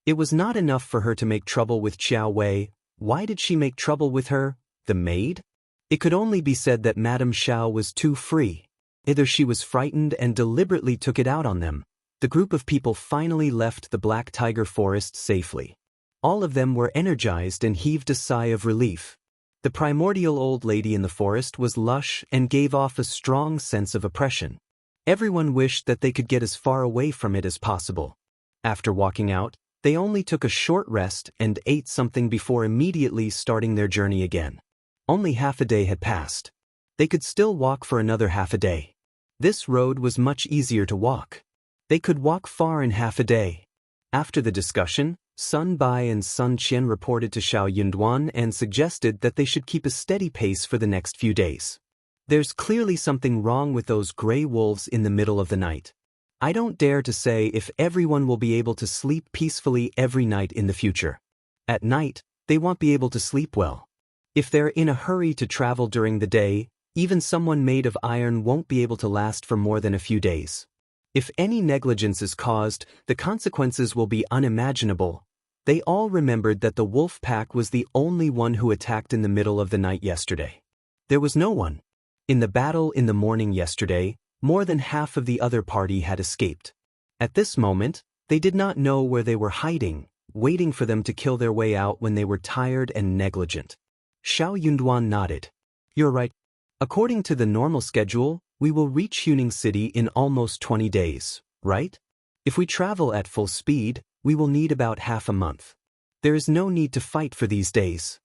It was not enough for her to make trouble with Qiao Wei. Why did she make trouble with her, the maid? It could only be said that Madame Xiao was too free. Either she was frightened and deliberately took it out on them. The group of people finally left the Black Tiger Forest safely. All of them were energized and heaved a sigh of relief. The primordial old lady in the forest was lush and gave off a strong sense of oppression. Everyone wished that they could get as far away from it as possible. After walking out, they only took a short rest and ate something before immediately starting their journey again. Only half a day had passed. They could still walk for another half a day. This road was much easier to walk. They could walk far in half a day. After the discussion, Sun Bai and Sun Qian reported to Xiao Yunduan and suggested that they should keep a steady pace for the next few days. There's clearly something wrong with those gray wolves in the middle of the night. I don't dare to say if everyone will be able to sleep peacefully every night in the future. At night, they won't be able to sleep well. If they're in a hurry to travel during the day, even someone made of iron won't be able to last for more than a few days. If any negligence is caused, the consequences will be unimaginable. They all remembered that the wolf pack was the only one who attacked in the middle of the night yesterday. There was no one. In the battle in the morning yesterday, more than half of the other party had escaped. At this moment, they did not know where they were hiding, waiting for them to kill their way out when they were tired and negligent. Xiao Yunduan nodded. You're right. According to the normal schedule, we will reach Huning City in almost 20 days, right? If we travel at full speed, we will need about half a month. There is no need to fight for these days.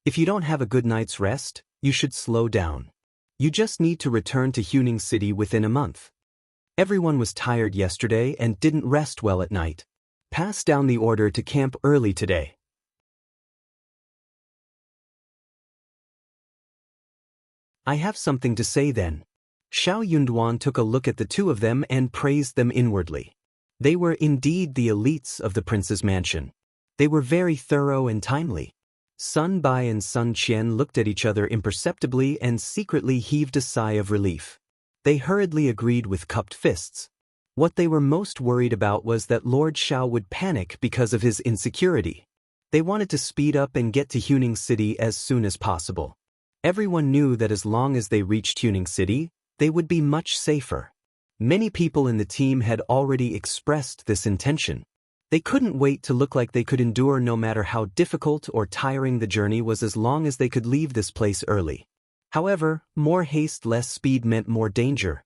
If you don't have a good night's rest, you should slow down. You just need to return to Huning City within a month. Everyone was tired yesterday and didn't rest well at night. Pass down the order to camp early today. I have something to say then. Xiao Yunduan took a look at the two of them and praised them inwardly. They were indeed the elites of the prince's mansion. They were very thorough and timely. Sun Bai and Sun Qian looked at each other imperceptibly and secretly heaved a sigh of relief. They hurriedly agreed with cupped fists. What they were most worried about was that Lord Xiao would panic because of his insecurity. They wanted to speed up and get to Huning City as soon as possible. Everyone knew that as long as they reached Tuning City, they would be much safer. Many people in the team had already expressed this intention. They couldn't wait to look like they could endure no matter how difficult or tiring the journey was as long as they could leave this place early. However, more haste, less speed meant more danger.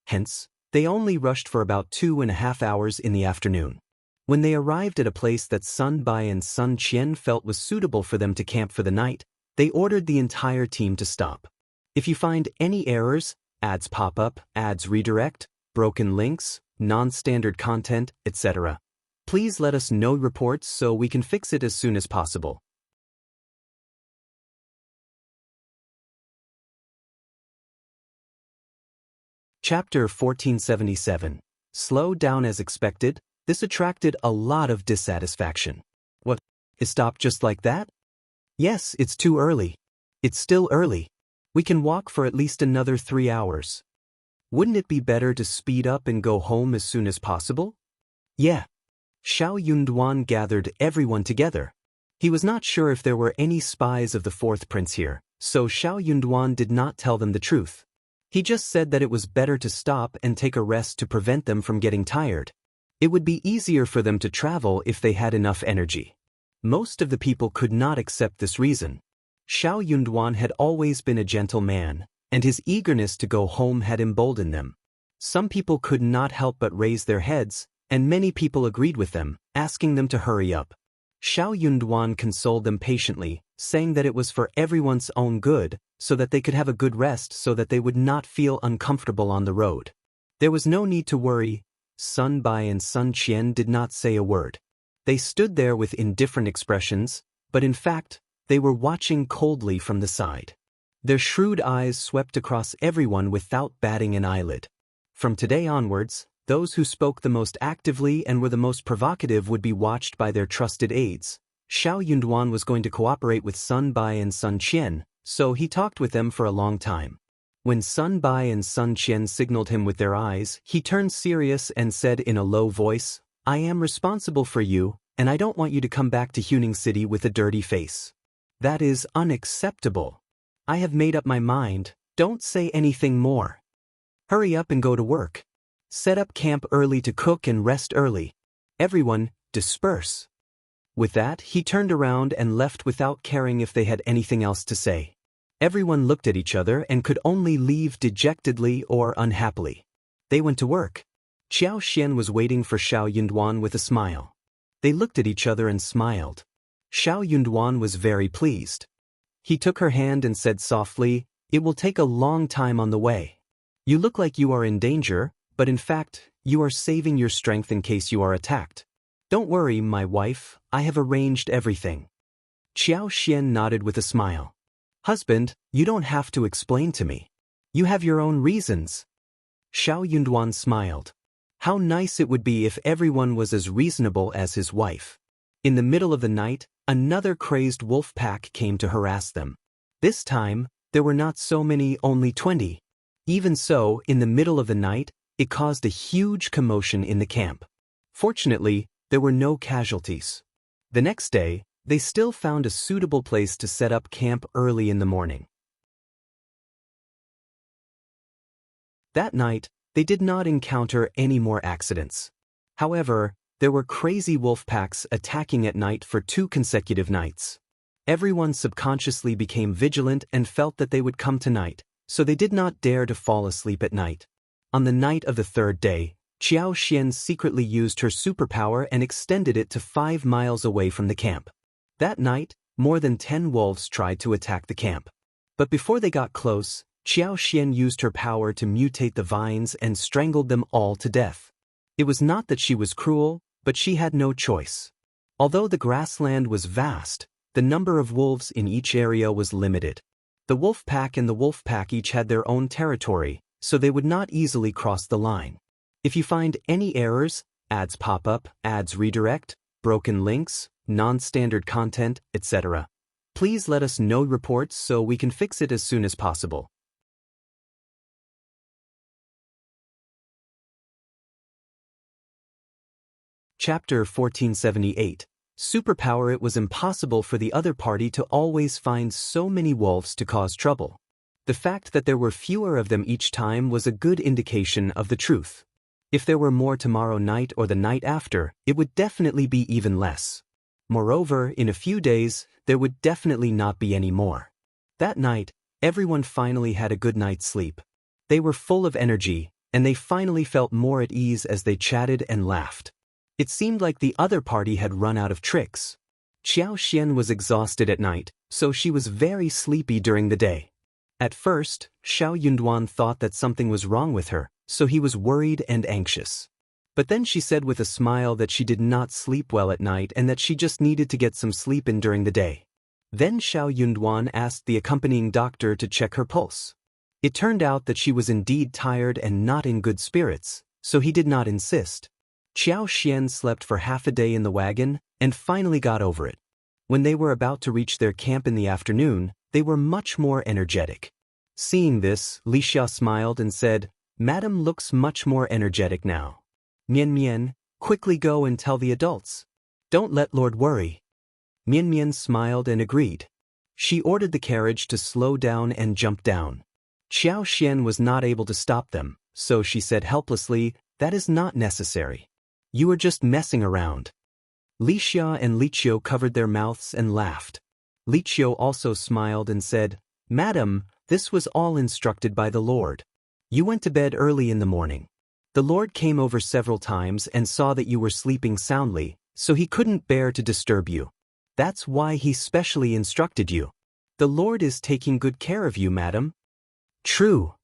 Hence, they only rushed for about 2.5 hours in the afternoon. When they arrived at a place that Sun Bai and Sun Qian felt was suitable for them to camp for the night, they ordered the entire team to stop. If you find any errors, ads pop up, ads redirect, broken links, non-standard content, etc., please let us know reports so we can fix it as soon as possible. Chapter 1477. Slow down as expected. This attracted a lot of dissatisfaction. What? It stopped just like that? Yes, it's too early. It's still early. We can walk for at least another 3 hours. Wouldn't it be better to speed up and go home as soon as possible? Yeah. Xiao Yunduan gathered everyone together. He was not sure if there were any spies of the fourth prince here, so Xiao Yunduan did not tell them the truth. He just said that it was better to stop and take a rest to prevent them from getting tired. It would be easier for them to travel if they had enough energy. Most of the people could not accept this reason. Xiao Yunduan had always been a gentle man, and his eagerness to go home had emboldened them. Some people could not help but raise their heads, and many people agreed with them, asking them to hurry up. Xiao Yunduan consoled them patiently, saying that it was for everyone's own good, so that they could have a good rest so that they would not feel uncomfortable on the road. There was no need to worry. Sun Bai and Sun Qian did not say a word. They stood there with indifferent expressions, but in fact, they were watching coldly from the side. Their shrewd eyes swept across everyone without batting an eyelid. From today onwards, those who spoke the most actively and were the most provocative would be watched by their trusted aides. Xiao Yunduan was going to cooperate with Sun Bai and Sun Qian, so he talked with them for a long time. When Sun Bai and Sun Qian signaled him with their eyes, he turned serious and said in a low voice, "I am responsible for you, and I don't want you to come back to Tuning City with a dirty face. That is unacceptable. I have made up my mind, don't say anything more. Hurry up and go to work. Set up camp early to cook and rest early. Everyone, disperse." With that, he turned around and left without caring if they had anything else to say. Everyone looked at each other and could only leave dejectedly or unhappily. They went to work. Qiao Xian was waiting for Xiao Yunduan with a smile. They looked at each other and smiled. Xiao Yunduan was very pleased. He took her hand and said softly, "It will take a long time on the way. You look like you are in danger, but in fact, you are saving your strength in case you are attacked. Don't worry, my wife, I have arranged everything." Qiao Xian nodded with a smile. "Husband, you don't have to explain to me. You have your own reasons." Xiao Yunduan smiled. How nice it would be if everyone was as reasonable as his wife. In the middle of the night, another crazed wolf pack came to harass them. This time, there were not so many, only 20. Even so, in the middle of the night, it caused a huge commotion in the camp. Fortunately, there were no casualties. The next day, they still found a suitable place to set up camp early in the morning. That night, they did not encounter any more accidents. However, there were crazy wolf packs attacking at night for 2 consecutive nights. Everyone subconsciously became vigilant and felt that they would come tonight, so they did not dare to fall asleep at night. On the night of the 3rd day, Qiao Xian secretly used her superpower and extended it to 5 miles away from the camp. That night, more than 10 wolves tried to attack the camp. But before they got close, Qiao Xian used her power to mutate the vines and strangled them all to death. It was not that she was cruel, but she had no choice. Although the grassland was vast, the number of wolves in each area was limited. The wolf pack and the wolf pack each had their own territory, so they would not easily cross the line. If you find any errors, ads pop up, ads redirect, broken links, non-standard content, etc., please let us know reports so we can fix it as soon as possible. Chapter 1478. Superpower. It was impossible for the other party to always find so many wolves to cause trouble. The fact that there were fewer of them each time was a good indication of the truth. If there were more tomorrow night or the night after, it would definitely be even less. Moreover, in a few days, there would definitely not be any more. That night, everyone finally had a good night's sleep. They were full of energy, and they finally felt more at ease as they chatted and laughed. It seemed like the other party had run out of tricks. Xianxia was exhausted at night, so she was very sleepy during the day. At first, Xiao Yunduan thought that something was wrong with her, so he was worried and anxious. But then she said with a smile that she did not sleep well at night and that she just needed to get some sleep in during the day. Then Xiao Yunduan asked the accompanying doctor to check her pulse. It turned out that she was indeed tired and not in good spirits, so he did not insist. Xianxia slept for half a day in the wagon and finally got over it. When they were about to reach their camp in the afternoon, they were much more energetic. Seeing this, Leisureness smiled and said, "Madam looks much more energetic now. Mian Mian, quickly go and tell the adults. Don't let Lord worry." Mian Mian smiled and agreed. She ordered the carriage to slow down and jump down. Xianxia was not able to stop them, so she said helplessly, "That is not necessary. You are just messing around." Lixia and Liqiao covered their mouths and laughed. Liqiao also smiled and said, "Madam, this was all instructed by the Lord. You went to bed early in the morning. The Lord came over several times and saw that you were sleeping soundly, so he couldn't bear to disturb you. That's why he specially instructed you. The Lord is taking good care of you, madam." "True."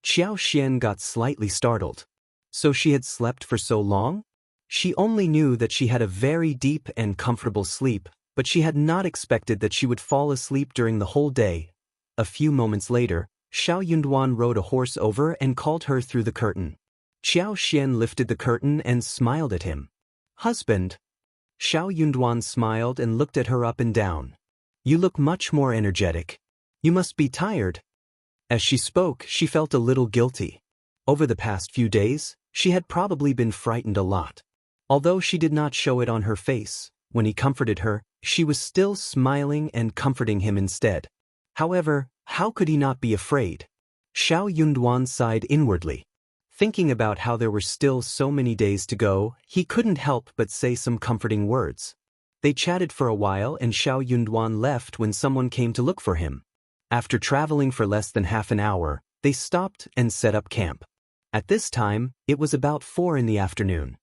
Xianxia got slightly startled. So she had slept for so long? She only knew that she had a very deep and comfortable sleep, but she had not expected that she would fall asleep during the whole day. A few moments later, Xiao Yunduan rode a horse over and called her through the curtain. Xianxia lifted the curtain and smiled at him. "Husband." Xiao Yunduan smiled and looked at her up and down. "You look much more energetic. You must be tired." As she spoke, she felt a little guilty. Over the past few days, she had probably been frightened a lot. Although she did not show it on her face, when he comforted her, she was still smiling and comforting him instead. However, how could he not be afraid? Xiao Yunduan sighed inwardly. Thinking about how there were still so many days to go, he couldn't help but say some comforting words. They chatted for a while and Xiao Yunduan left when someone came to look for him. After traveling for less than half an hour, they stopped and set up camp. At this time, it was about 4 in the afternoon.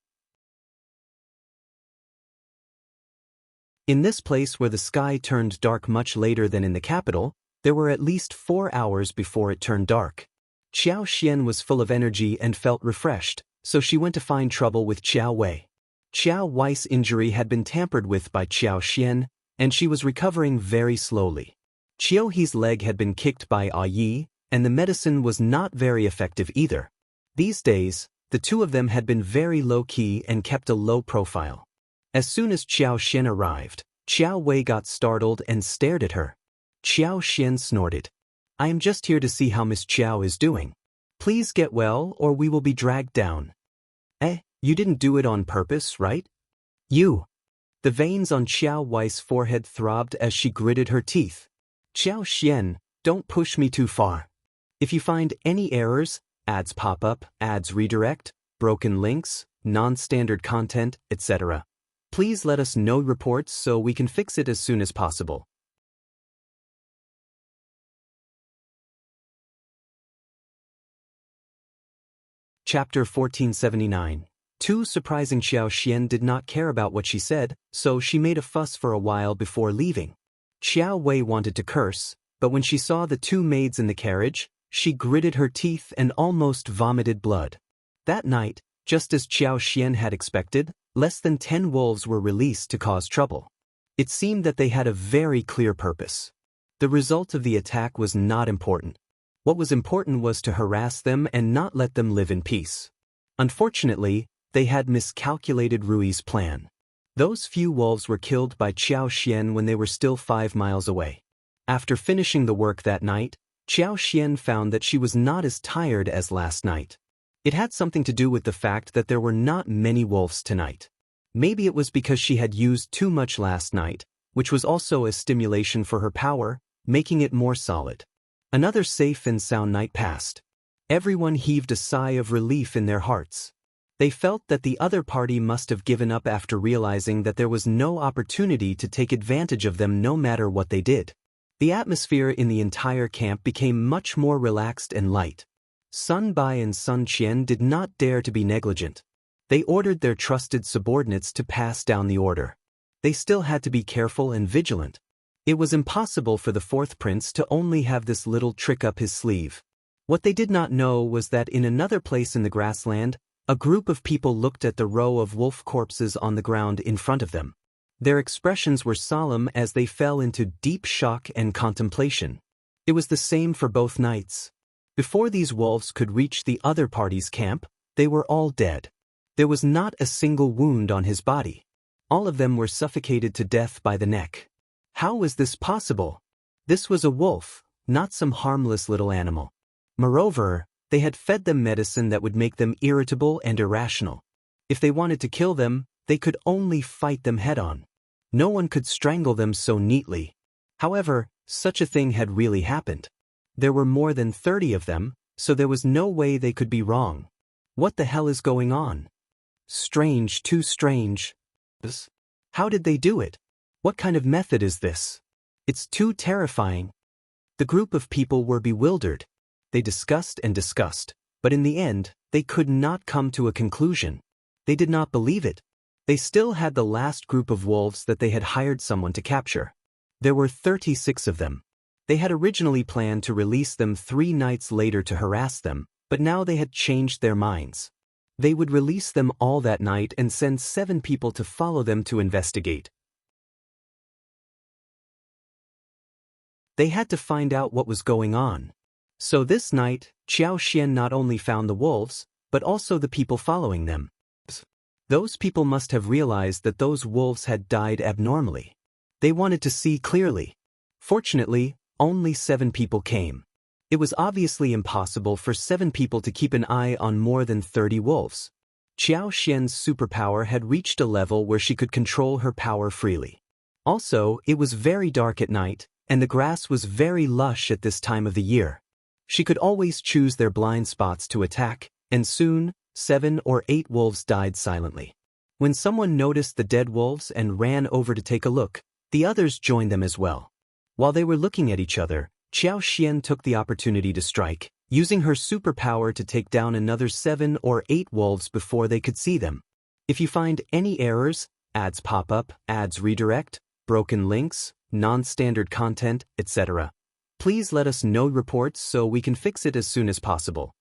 In this place where the sky turned dark much later than in the capital, there were at least 4 hours before it turned dark. Xianxia was full of energy and felt refreshed, so she went to find trouble with Qiao Wei. Qiao Wei's injury had been tampered with by Xianxia, and she was recovering very slowly. Qiao He's leg had been kicked by Yi, and the medicine was not very effective either. These days, the two of them had been very low-key and kept a low profile. As soon as Xianxia arrived, Qiao Wei got startled and stared at her. Xianxia snorted. "I am just here to see how Miss Qiao is doing. Please get well or we will be dragged down." You didn't do it on purpose, right? You. The veins on Qiao Wei's forehead throbbed as she gritted her teeth. "Xianxia, don't push me too far. If you find any errors, ads pop up, ads redirect, broken links, non-standard content, etc., please let us know reports so we can fix it as soon as possible." Chapter 1479. Too surprising. Xianxia did not care about what she said, so she made a fuss for a while before leaving. Qiao Wei wanted to curse, but when she saw the two maids in the carriage, she gritted her teeth and almost vomited blood. That night, just as Xianxia had expected, less than 10 wolves were released to cause trouble. It seemed that they had a very clear purpose. The result of the attack was not important. What was important was to harass them and not let them live in peace. Unfortunately, they had miscalculated Rui's plan. Those few wolves were killed by Xianxia when they were still 5 miles away. After finishing the work that night, Xianxia found that she was not as tired as last night. It had something to do with the fact that there were not many wolves tonight. Maybe it was because she had used too much last night, which was also a stimulation for her power, making it more solid. Another safe and sound night passed. Everyone heaved a sigh of relief in their hearts. They felt that the other party must have given up after realizing that there was no opportunity to take advantage of them no matter what they did. The atmosphere in the entire camp became much more relaxed and light. Sun Bai and Sun Qian did not dare to be negligent. They ordered their trusted subordinates to pass down the order. They still had to be careful and vigilant. It was impossible for the fourth prince to only have this little trick up his sleeve. What they did not know was that in another place in the grassland, a group of people looked at the row of wolf corpses on the ground in front of them. Their expressions were solemn as they fell into deep shock and contemplation. It was the same for both knights. Before these wolves could reach the other party's camp, they were all dead. There was not a single wound on his body. All of them were suffocated to death by the neck. How was this possible? This was a wolf, not some harmless little animal. Moreover, they had fed them medicine that would make them irritable and irrational. If they wanted to kill them, they could only fight them head-on. No one could strangle them so neatly. However, such a thing had really happened. There were more than 30 of them, so there was no way they could be wrong. What the hell is going on? Strange, too strange. How did they do it? What kind of method is this? It's too terrifying. The group of people were bewildered. They discussed and discussed, but in the end, they could not come to a conclusion. They did not believe it. They still had the last group of wolves that they had hired someone to capture. There were 36 of them. They had originally planned to release them 3 nights later to harass them, but now they had changed their minds. They would release them all that night and send 7 people to follow them to investigate. They had to find out what was going on. So this night, Qiao Xian not only found the wolves, but also the people following them. Those people must have realized that those wolves had died abnormally. They wanted to see clearly. Fortunately, only 7 people came. It was obviously impossible for 7 people to keep an eye on more than 30 wolves. Qiao Xian's superpower had reached a level where she could control her power freely. Also, it was very dark at night, and the grass was very lush at this time of the year. She could always choose their blind spots to attack, and soon, 7 or 8 wolves died silently. When someone noticed the dead wolves and ran over to take a look, the others joined them as well. While they were looking at each other, Qiao Xian took the opportunity to strike, using her superpower to take down another 7 or 8 wolves before they could see them. If you find any errors, ads pop up, ads redirect, broken links, non-standard content, etc., please let us know reports so we can fix it as soon as possible.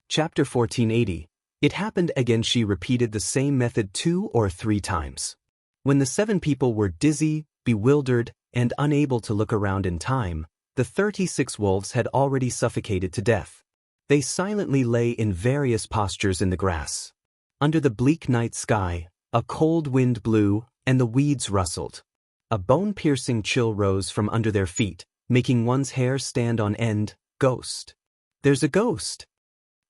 Chapter 1480. It happened again. She repeated the same method 2 or 3 times. When the 7 people were dizzy, bewildered, and unable to look around in time, the 36 wolves had already suffocated to death. They silently lay in various postures in the grass. Under the bleak night sky, a cold wind blew, and the weeds rustled. A bone-piercing chill rose from under their feet, making one's hair stand on end. Ghost. There's a ghost.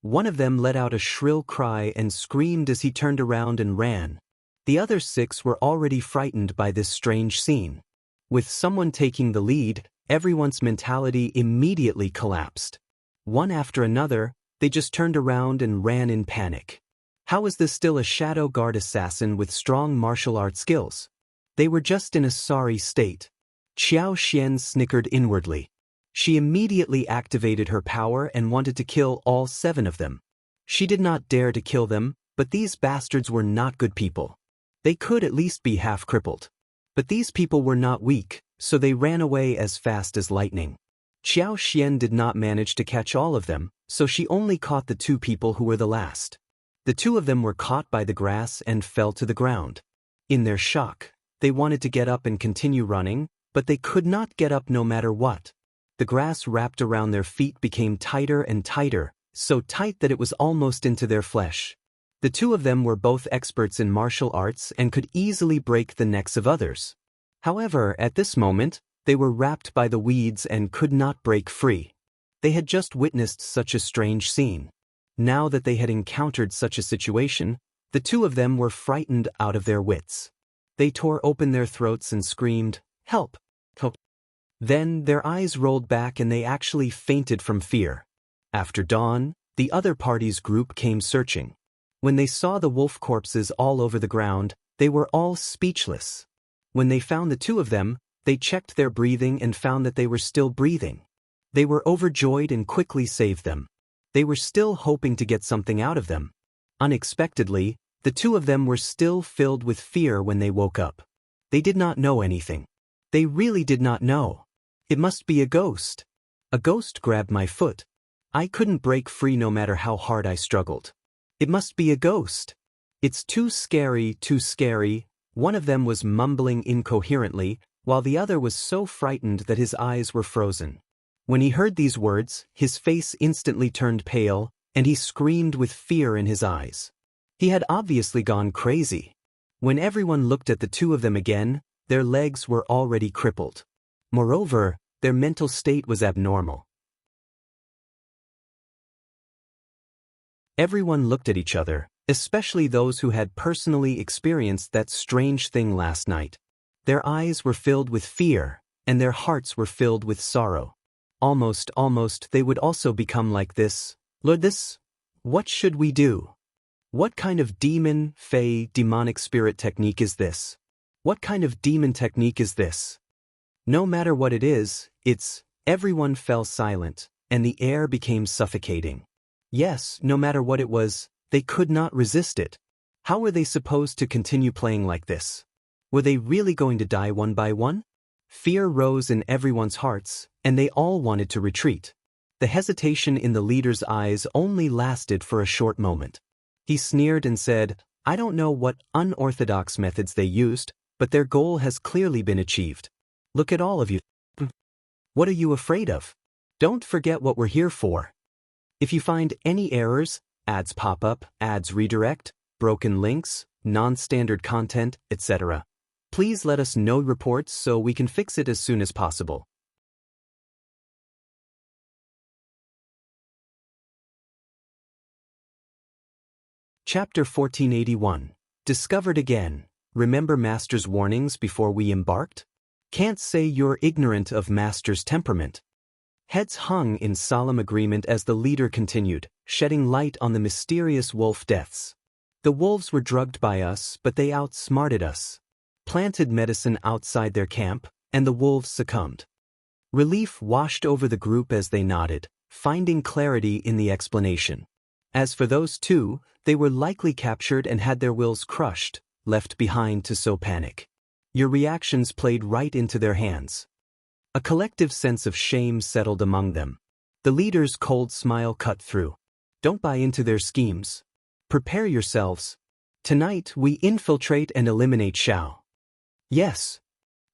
One of them let out a shrill cry and screamed as he turned around and ran. The other 6 were already frightened by this strange scene. With someone taking the lead, everyone's mentality immediately collapsed. One after another, they just turned around and ran in panic. How is this still a shadow guard assassin with strong martial arts skills? They were just in a sorry state. Qiao Xian snickered inwardly. She immediately activated her power and wanted to kill all 7 of them. She did not dare to kill them, but these bastards were not good people. They could at least be half crippled. But these people were not weak, so they ran away as fast as lightning. Qiao Xian did not manage to catch all of them, so she only caught the 2 people who were the last. The 2 of them were caught by the grass and fell to the ground. In their shock, they wanted to get up and continue running, but they could not get up no matter what. The grass wrapped around their feet became tighter and tighter, so tight that it was almost into their flesh. The 2 of them were both experts in martial arts and could easily break the necks of others. However, at this moment, they were wrapped by the weeds and could not break free. They had just witnessed such a strange scene. Now that they had encountered such a situation, the two of them were frightened out of their wits. They tore open their throats and screamed, "Help! Help!" Then their eyes rolled back and they actually fainted from fear. After dawn, the other party's group came searching. When they saw the wolf corpses all over the ground, they were all speechless. When they found the two of them, they checked their breathing and found that they were still breathing. They were overjoyed and quickly saved them. They were still hoping to get something out of them. Unexpectedly, the two of them were still filled with fear when they woke up. They did not know anything. They really did not know. It must be a ghost. A ghost grabbed my foot. I couldn't break free no matter how hard I struggled. It must be a ghost. It's too scary, too scary. One of them was mumbling incoherently, while the other was so frightened that his eyes were frozen. When he heard these words, his face instantly turned pale, and he screamed with fear in his eyes. He had obviously gone crazy. When everyone looked at the two of them again, their legs were already crippled. Moreover, their mental state was abnormal. Everyone looked at each other, especially those who had personally experienced that strange thing last night. Their eyes were filled with fear, and their hearts were filled with sorrow. Almost, they would also become like this. Lord, what should we do? What kind of demon, fey, demonic spirit technique is this? What kind of demon technique is this? No matter what it is, everyone fell silent, and the air became suffocating. Yes, no matter what it was, they could not resist it. How were they supposed to continue playing like this? Were they really going to die one by one? Fear rose in everyone's hearts, and they all wanted to retreat. The hesitation in the leader's eyes only lasted for a short moment. He sneered and said, "I don't know what unorthodox methods they used, but their goal has clearly been achieved. Look at all of you. What are you afraid of? Don't forget what we're here for. If you find any errors, ads pop up, ads redirect, broken links, non-standard content, etc., please let us know reports so we can fix it as soon as possible." Chapter 1481. Discovered again. Remember Master's warnings before we embarked? Can't say you're ignorant of Master's temperament. Heads hung in solemn agreement as the leader continued, shedding light on the mysterious wolf deaths. The wolves were drugged by us, but they outsmarted us. Planted medicine outside their camp, and the wolves succumbed. Relief washed over the group as they nodded, finding clarity in the explanation. As for those two, they were likely captured and had their wills crushed, left behind to sow panic. Your reactions played right into their hands. A collective sense of shame settled among them. The leader's cold smile cut through. Don't buy into their schemes. Prepare yourselves. Tonight we infiltrate and eliminate Qiao. Yes.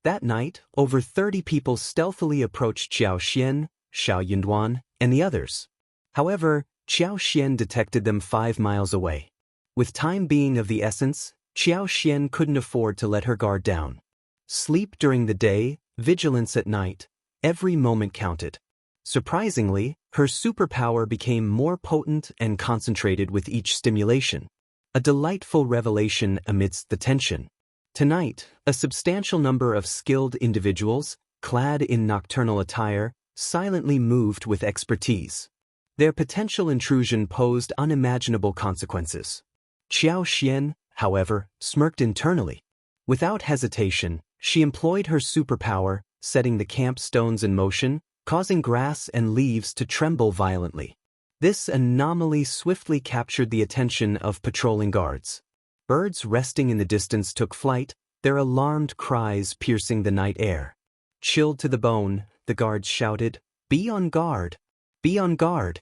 That night, over 30 people stealthily approached Xiao, Xiao Yunduan, and the others. However, Xiao detected them 5 miles away. With time being of the essence, Xiao couldn't afford to let her guard down. Sleep during the day, vigilance at night, every moment counted. Surprisingly, her superpower became more potent and concentrated with each stimulation. A delightful revelation amidst the tension. Tonight, a substantial number of skilled individuals, clad in nocturnal attire, silently moved with expertise. Their potential intrusion posed unimaginable consequences. Xiao, however, smirked internally. Without hesitation, she employed her superpower, setting the camp stones in motion, causing grass and leaves to tremble violently. This anomaly swiftly captured the attention of patrolling guards. Birds resting in the distance took flight, their alarmed cries piercing the night air. Chilled to the bone, the guards shouted, "Be on guard! Be on guard!"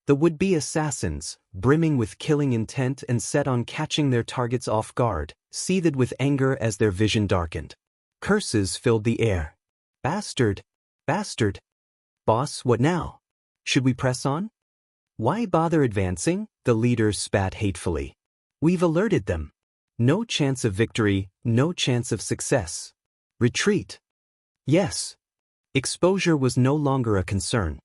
The would-be assassins, brimming with killing intent and set on catching their targets off guard, seethed with anger as their vision darkened. Curses filled the air. "Bastard! Bastard! Boss, what now? Should we press on? Why bother advancing?" the leader spat hatefully. "We've alerted them. No chance of victory, no chance of success. Retreat." Yes. Exposure was no longer a concern.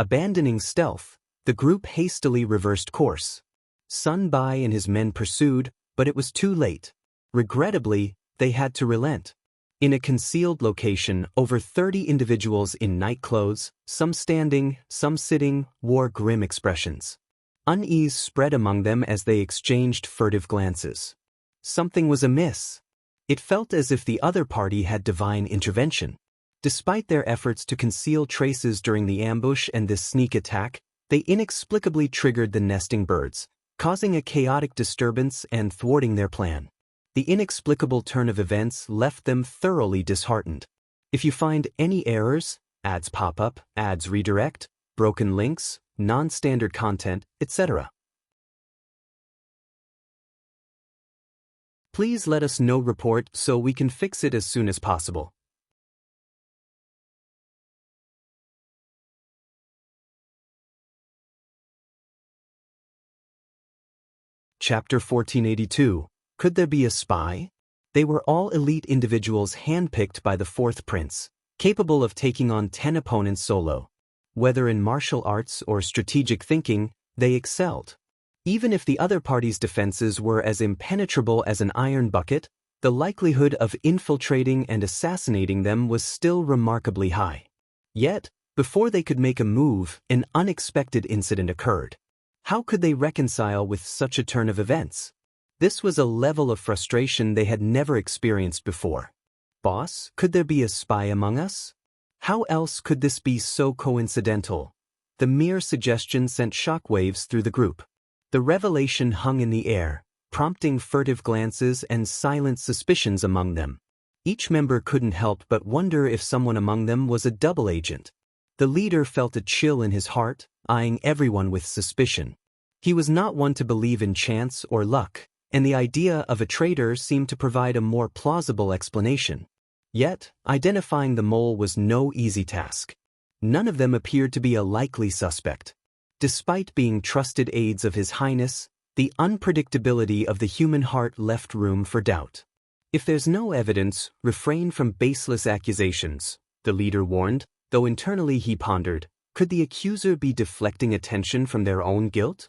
Abandoning stealth, the group hastily reversed course. Sun Bai and his men pursued, but it was too late. Regrettably, they had to relent. In a concealed location, over 30 individuals in night clothes, some standing, some sitting, wore grim expressions. Unease spread among them as they exchanged furtive glances. Something was amiss. It felt as if the other party had divine intervention. Despite their efforts to conceal traces during the ambush and this sneak attack, they inexplicably triggered the nesting birds, causing a chaotic disturbance and thwarting their plan. The inexplicable turn of events left them thoroughly disheartened. If you find any errors, ads pop up, ads redirect, broken links, non-standard content, etc., please let us know. Report so we can fix it as soon as possible. Chapter 1482. Could there be a spy? They were all elite individuals handpicked by the fourth prince, capable of taking on 10 opponents solo. Whether in martial arts or strategic thinking, they excelled. Even if the other party's defenses were as impenetrable as an iron bucket, the likelihood of infiltrating and assassinating them was still remarkably high. Yet, before they could make a move, an unexpected incident occurred. How could they reconcile with such a turn of events? This was a level of frustration they had never experienced before. Boss, could there be a spy among us? How else could this be so coincidental? The mere suggestion sent shockwaves through the group. The revelation hung in the air, prompting furtive glances and silent suspicions among them. Each member couldn't help but wonder if someone among them was a double agent. The leader felt a chill in his heart, eyeing everyone with suspicion. He was not one to believe in chance or luck, and the idea of a traitor seemed to provide a more plausible explanation. Yet, identifying the mole was no easy task. None of them appeared to be a likely suspect. Despite being trusted aides of His Highness, the unpredictability of the human heart left room for doubt. If there's no evidence, refrain from baseless accusations, the leader warned, though internally he pondered, could the accuser be deflecting attention from their own guilt?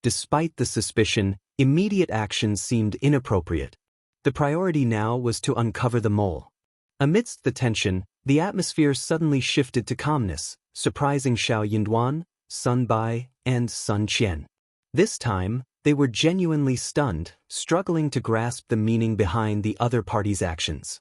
Despite the suspicion, immediate action seemed inappropriate. The priority now was to uncover the mole. Amidst the tension, the atmosphere suddenly shifted to calmness, surprising Xiao Yinduan, Sun Bai, and Sun Qian. This time, they were genuinely stunned, struggling to grasp the meaning behind the other party's actions.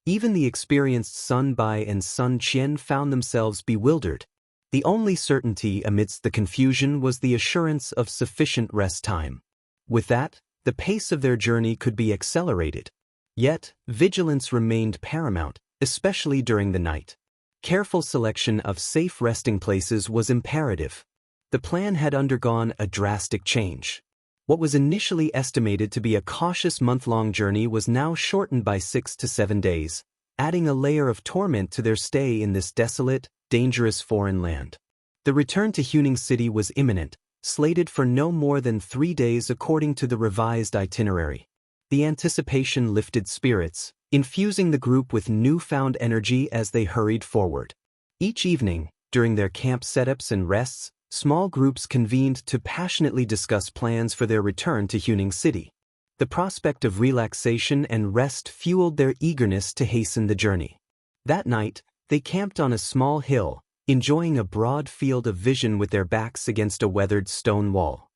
Even the experienced Sun Bai and Sun Qian found themselves bewildered. The only certainty amidst the confusion was the assurance of sufficient rest time. With that, the pace of their journey could be accelerated. Yet, vigilance remained paramount, especially during the night. Careful selection of safe resting places was imperative. The plan had undergone a drastic change. What was initially estimated to be a cautious month-long journey was now shortened by 6 to 7 days, adding a layer of torment to their stay in this desolate, dangerous foreign land. The return to Xuning City was imminent, slated for no more than 3 days according to the revised itinerary. The anticipation lifted spirits, infusing the group with newfound energy as they hurried forward. Each evening, during their camp setups and rests, small groups convened to passionately discuss plans for their return to Xuning City. The prospect of relaxation and rest fueled their eagerness to hasten the journey. That night, they camped on a small hill, enjoying a broad field of vision with their backs against a weathered stone wall.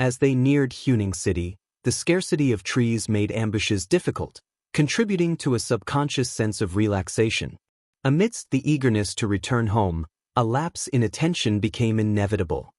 As they neared Xuning City, the scarcity of trees made ambushes difficult, contributing to a subconscious sense of relaxation. Amidst the eagerness to return home, a lapse in attention became inevitable.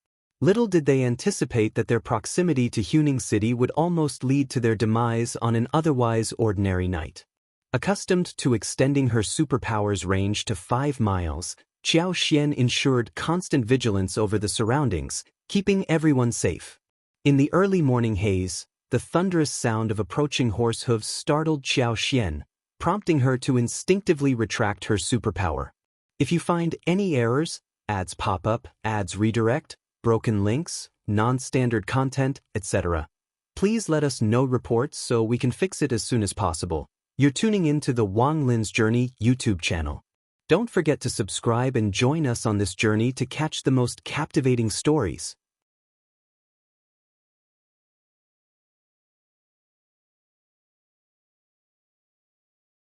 Little did they anticipate that their proximity to Xuning City would almost lead to their demise on an otherwise ordinary night. Accustomed to extending her superpower's range to 5 miles, Qiao Xian ensured constant vigilance over the surroundings, keeping everyone safe. In the early morning haze, the thunderous sound of approaching horse hooves startled Qiao Xian, prompting her to instinctively retract her superpower. If you find any errors, ads pop up, ads redirect, broken links, non-standard content, etc., please let us know. Reports so we can fix it as soon as possible. You're tuning in to the Wang Lin's Journey YouTube channel. Don't forget to subscribe and join us on this journey to catch the most captivating stories.